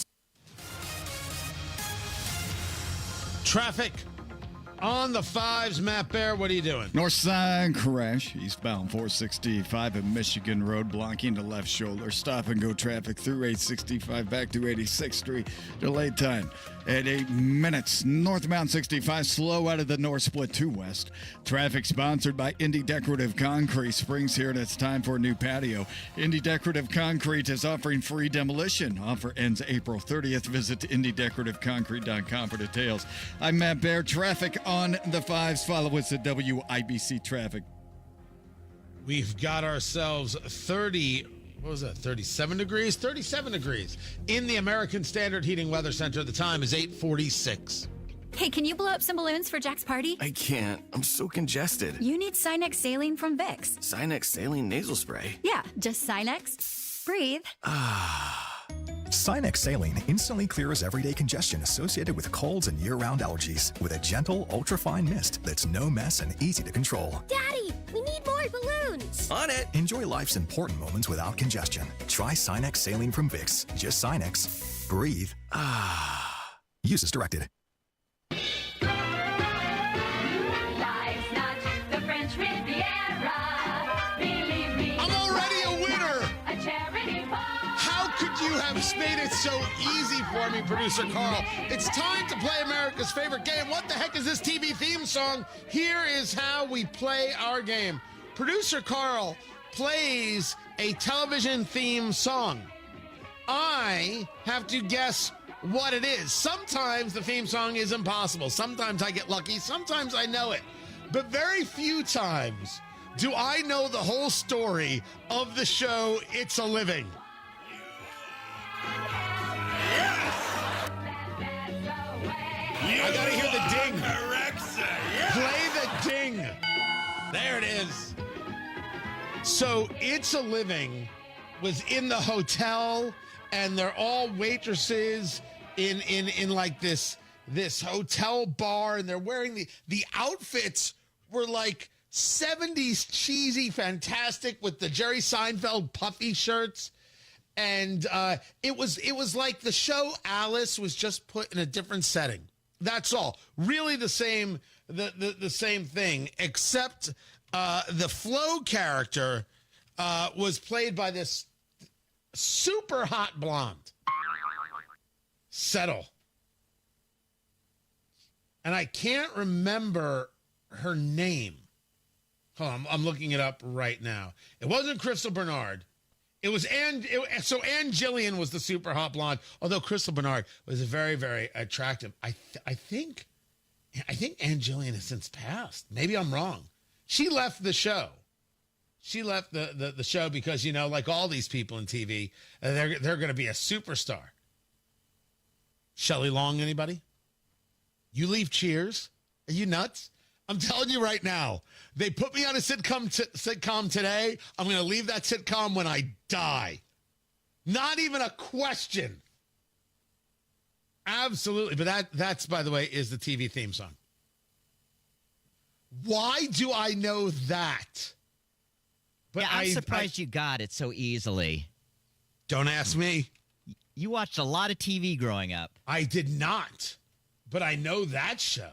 Traffic on the fives. Matt Bear, what are you doing? North side crash, eastbound 465 at Michigan Road, blocking the left shoulder. Stop and go traffic through 865 back to 86th Street. Delayed time at 8 minutes. Northbound 65, slow out of the north split to west. Traffic sponsored by Indy Decorative Concrete. Spring's here and it's time for a new patio. Indy Decorative Concrete is offering free demolition. Offer ends April 30th. Visit indydecorativeconcrete.com for details. I'm Matt Bear. Traffic on the fives. Follow us at WIBC Traffic. We've got ourselves 37 degrees? 37 degrees in the American Standard Heating Weather Center. The time is 8:46. Hey, can you blow up some balloons for Jack's party? I can't. I'm so congested. You need Sinex Saline from Vicks. Sinex Saline Nasal Spray? Yeah, just Sinex. Breathe. Sinex Saline instantly clears everyday congestion associated with colds and year-round allergies with a gentle, ultra-fine mist that's no mess and easy to control. Daddy, we need more balloons. On it. Enjoy life's important moments without congestion. Try Sinex Saline from Vicks. Just Sinex. Breathe. Use as directed. Life's not the French Riviera. Believe me. I'm already a winner. A charity bar. How could you have made it so easy for me, producer Carl? It's time to play America's favorite game. What the heck is this TV theme song? Here is how we play our game. Producer Carl plays a television theme song. I have to guess what it is. Sometimes the theme song is impossible. Sometimes I get lucky. Sometimes I know it. But very few times do I know the whole story of the show It's a Living. I gotta hear the ding. Play the ding. There it is. So It's a Living was in the hotel, and they're all waitresses in like this hotel bar, and they're wearing the outfits were like 70s cheesy, fantastic with the Jerry Seinfeld puffy shirts. And it was like the show Alice was just put in a different setting. That's all. Really the same thing, except the Flo character was played by this super hot blonde. Settle. and I can't remember her name. Hold on, I'm looking it up right now. It wasn't Crystal Bernard. It was Ann Jillian was the super hot blonde, although Crystal Bernard was very, very attractive. I think Ann Jillian has since passed. Maybe I'm wrong. She left the show. She left the show because, you know, like all these people in TV, they're going to be a superstar. Shelley Long, anybody? You leave Cheers? Are you nuts? I'm telling you right now, they put me on a sitcom today. I'm going to leave that sitcom when I die. Not even a question. Absolutely. But that's, by the way, is the TV theme song. Why do I know that? But I'm surprised you got it so easily. Don't ask me. You watched a lot of TV growing up. I did not. But I know that show.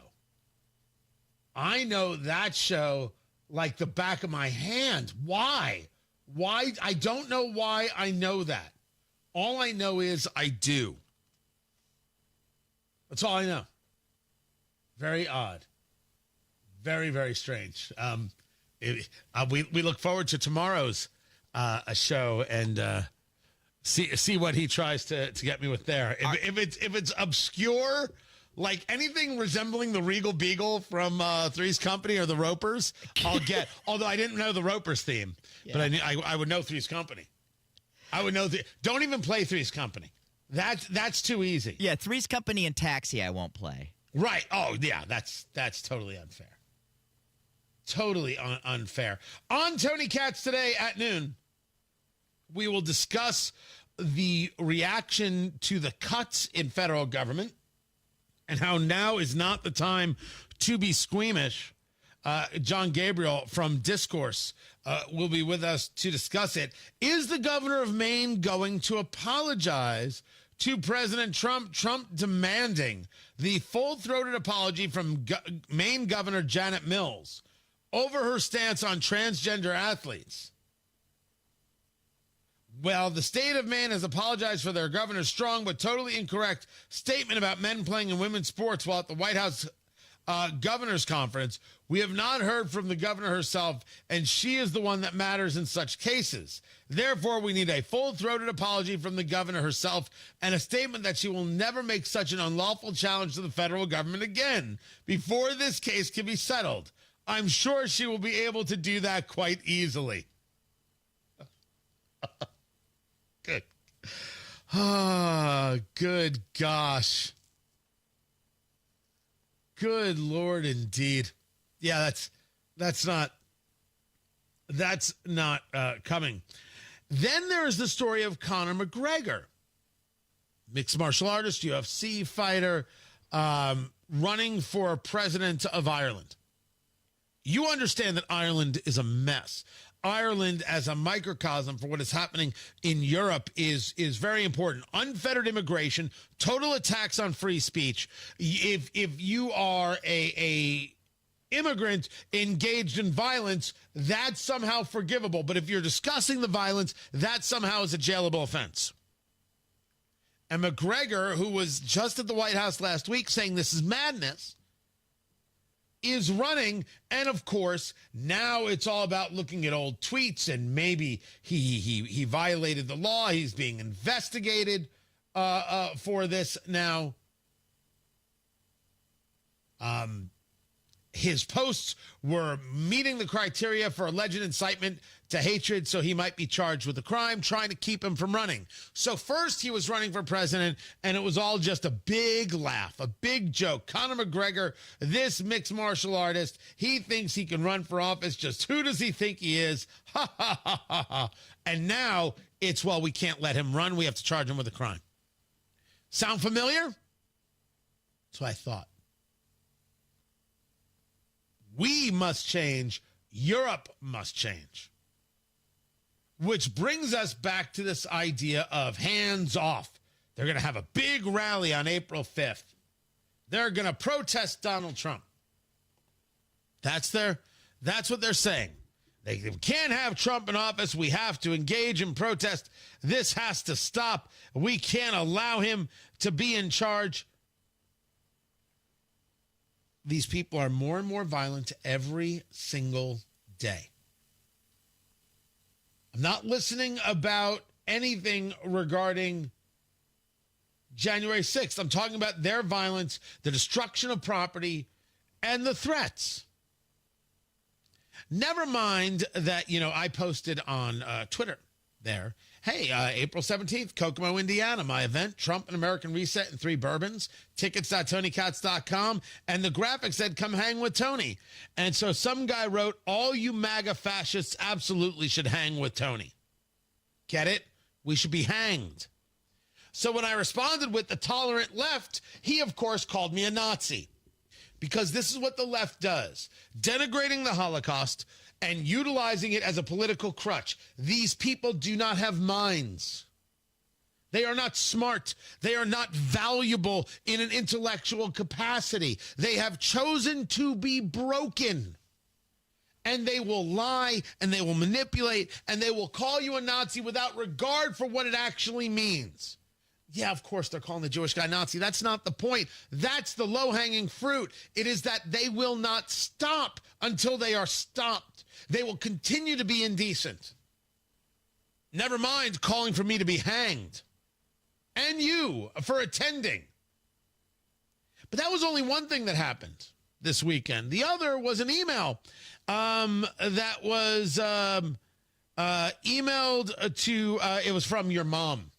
I know that show like the back of my hand. Why? Why? I don't know why I know that. All I know is I do. That's all I know. Very odd. Very, very strange. We look forward to tomorrow's a show and see what he tries to get me with there. If it's obscure, like anything resembling the Regal Beagle from Three's Company or the Ropers, I'll get. Although I didn't know the Ropers theme, but I would know Three's Company. I would know. Don't even play Three's Company. That's too easy. Yeah, Three's Company and Taxi I won't play. Right. Oh, yeah, that's totally unfair. Totally unfair. On Tony Katz today at noon, we will discuss the reaction to the cuts in federal government and how now is not the time to be squeamish. John Gabriel from Discourse will be with us to discuss it. Is the governor of Maine going to apologize to President Trump? Trump demanding the full-throated apology from Maine Governor Janet Mills over her stance on transgender athletes. Well, the state of Maine has apologized for their governor's strong but totally incorrect statement about men playing in women's sports while at the White House governor's conference. We have not heard from the governor herself, and she is the one that matters in such cases. Therefore, we need a full-throated apology from the governor herself and a statement that she will never make such an unlawful challenge to the federal government again before this case can be settled. I'm sure she will be able to do that quite easily. Good. Ah, good gosh. Good Lord, indeed. Yeah, that's not coming. Then there is the story of Conor McGregor, mixed martial artist, UFC fighter, running for president of Ireland. You understand that Ireland is a mess. Ireland as a microcosm for what is happening in Europe is very important. Unfettered immigration, total attacks on free speech. If you are a immigrant engaged in violence, that's somehow forgivable. But if you're discussing the violence, that somehow is a jailable offense. And McGregor, who was just at the White House last week saying this is madness, is running, and of course now it's all about looking at old tweets and maybe he violated the law. He's being investigated for this now. His posts were meeting the criteria for alleged incitement to hatred, so he might be charged with a crime, trying to keep him from running. So first he was running for president, and it was all just a big laugh, a big joke. Conor McGregor, this mixed martial artist, he thinks he can run for office. Just who does he think he is? Ha, ha, ha, ha, ha. And now it's, well, we can't let him run. We have to charge him with a crime. Sound familiar? That's what I thought. We must change. Europe must change. Which brings us back to this idea of hands off. They're going to have a big rally on April 5th. They're going to protest Donald Trump. That's what they're saying. They can't have Trump in office. We have to engage in protest. This has to stop. We can't allow him to be in charge. these people are more and more violent every single day. I'm not listening about anything regarding January 6th. I'm talking about their violence, the destruction of property, and the threats. Never mind that, I posted on Twitter there, hey, April 17th, Kokomo, Indiana, my event, Trump and American Reset and 3 bourbons, tickets.tonykatz.com, and the graphic said, come hang with Tony. And so some guy wrote, all you MAGA fascists absolutely should hang with Tony. Get it? We should be hanged. So when I responded with the tolerant left, he, of course, called me a Nazi. Because this is what the left does, denigrating the Holocaust and utilizing it as a political crutch. These people do not have minds. They are not smart. They are not valuable in an intellectual capacity. They have chosen to be broken. And they will lie, and they will manipulate, and they will call you a Nazi without regard for what it actually means. Yeah, of course, they're calling the Jewish guy Nazi. That's not the point. That's the low-hanging fruit. It is that they will not stop until they are stopped. They will continue to be indecent. Never mind calling for me to be hanged. And you for attending. But that was only one thing that happened this weekend. The other was an email that was emailed to, it was from your mom.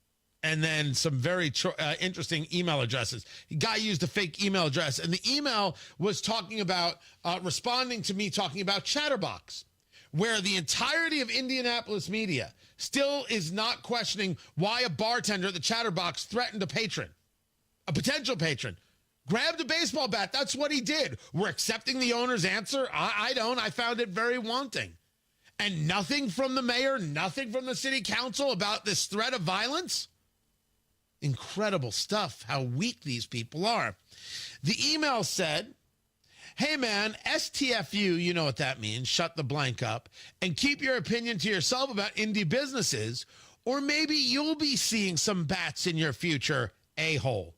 And then some very interesting email addresses. The guy used a fake email address, and the email was talking about, responding to me talking about Chatterbox, where the entirety of Indianapolis media still is not questioning why a bartender at the Chatterbox threatened a patron, a potential patron, grabbed a baseball bat. That's what he did. We're accepting the owner's answer. I don't. I found it very wanting. And nothing from the mayor, nothing from the city council about this threat of violence. Incredible stuff, how weak these people are. The email said, hey, man, STFU, you know what that means, shut the blank up, and keep your opinion to yourself about indie businesses, or maybe you'll be seeing some bats in your future, a-hole.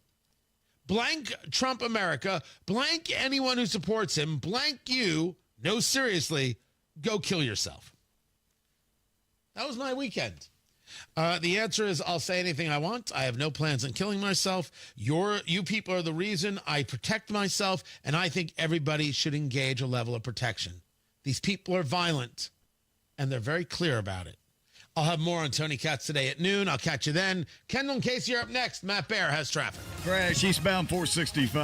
Blank Trump America, blank anyone who supports him, blank you, no, seriously, go kill yourself. That was my weekend. The answer is I'll say anything I want. I have no plans on killing myself. You people are the reason I protect myself, and I think everybody should engage a level of protection. These people are violent, and they're very clear about it. I'll have more on Tony Katz today at noon. I'll catch you then. Kendall and Casey are up next. Matt Baer has traffic. Crash eastbound 465.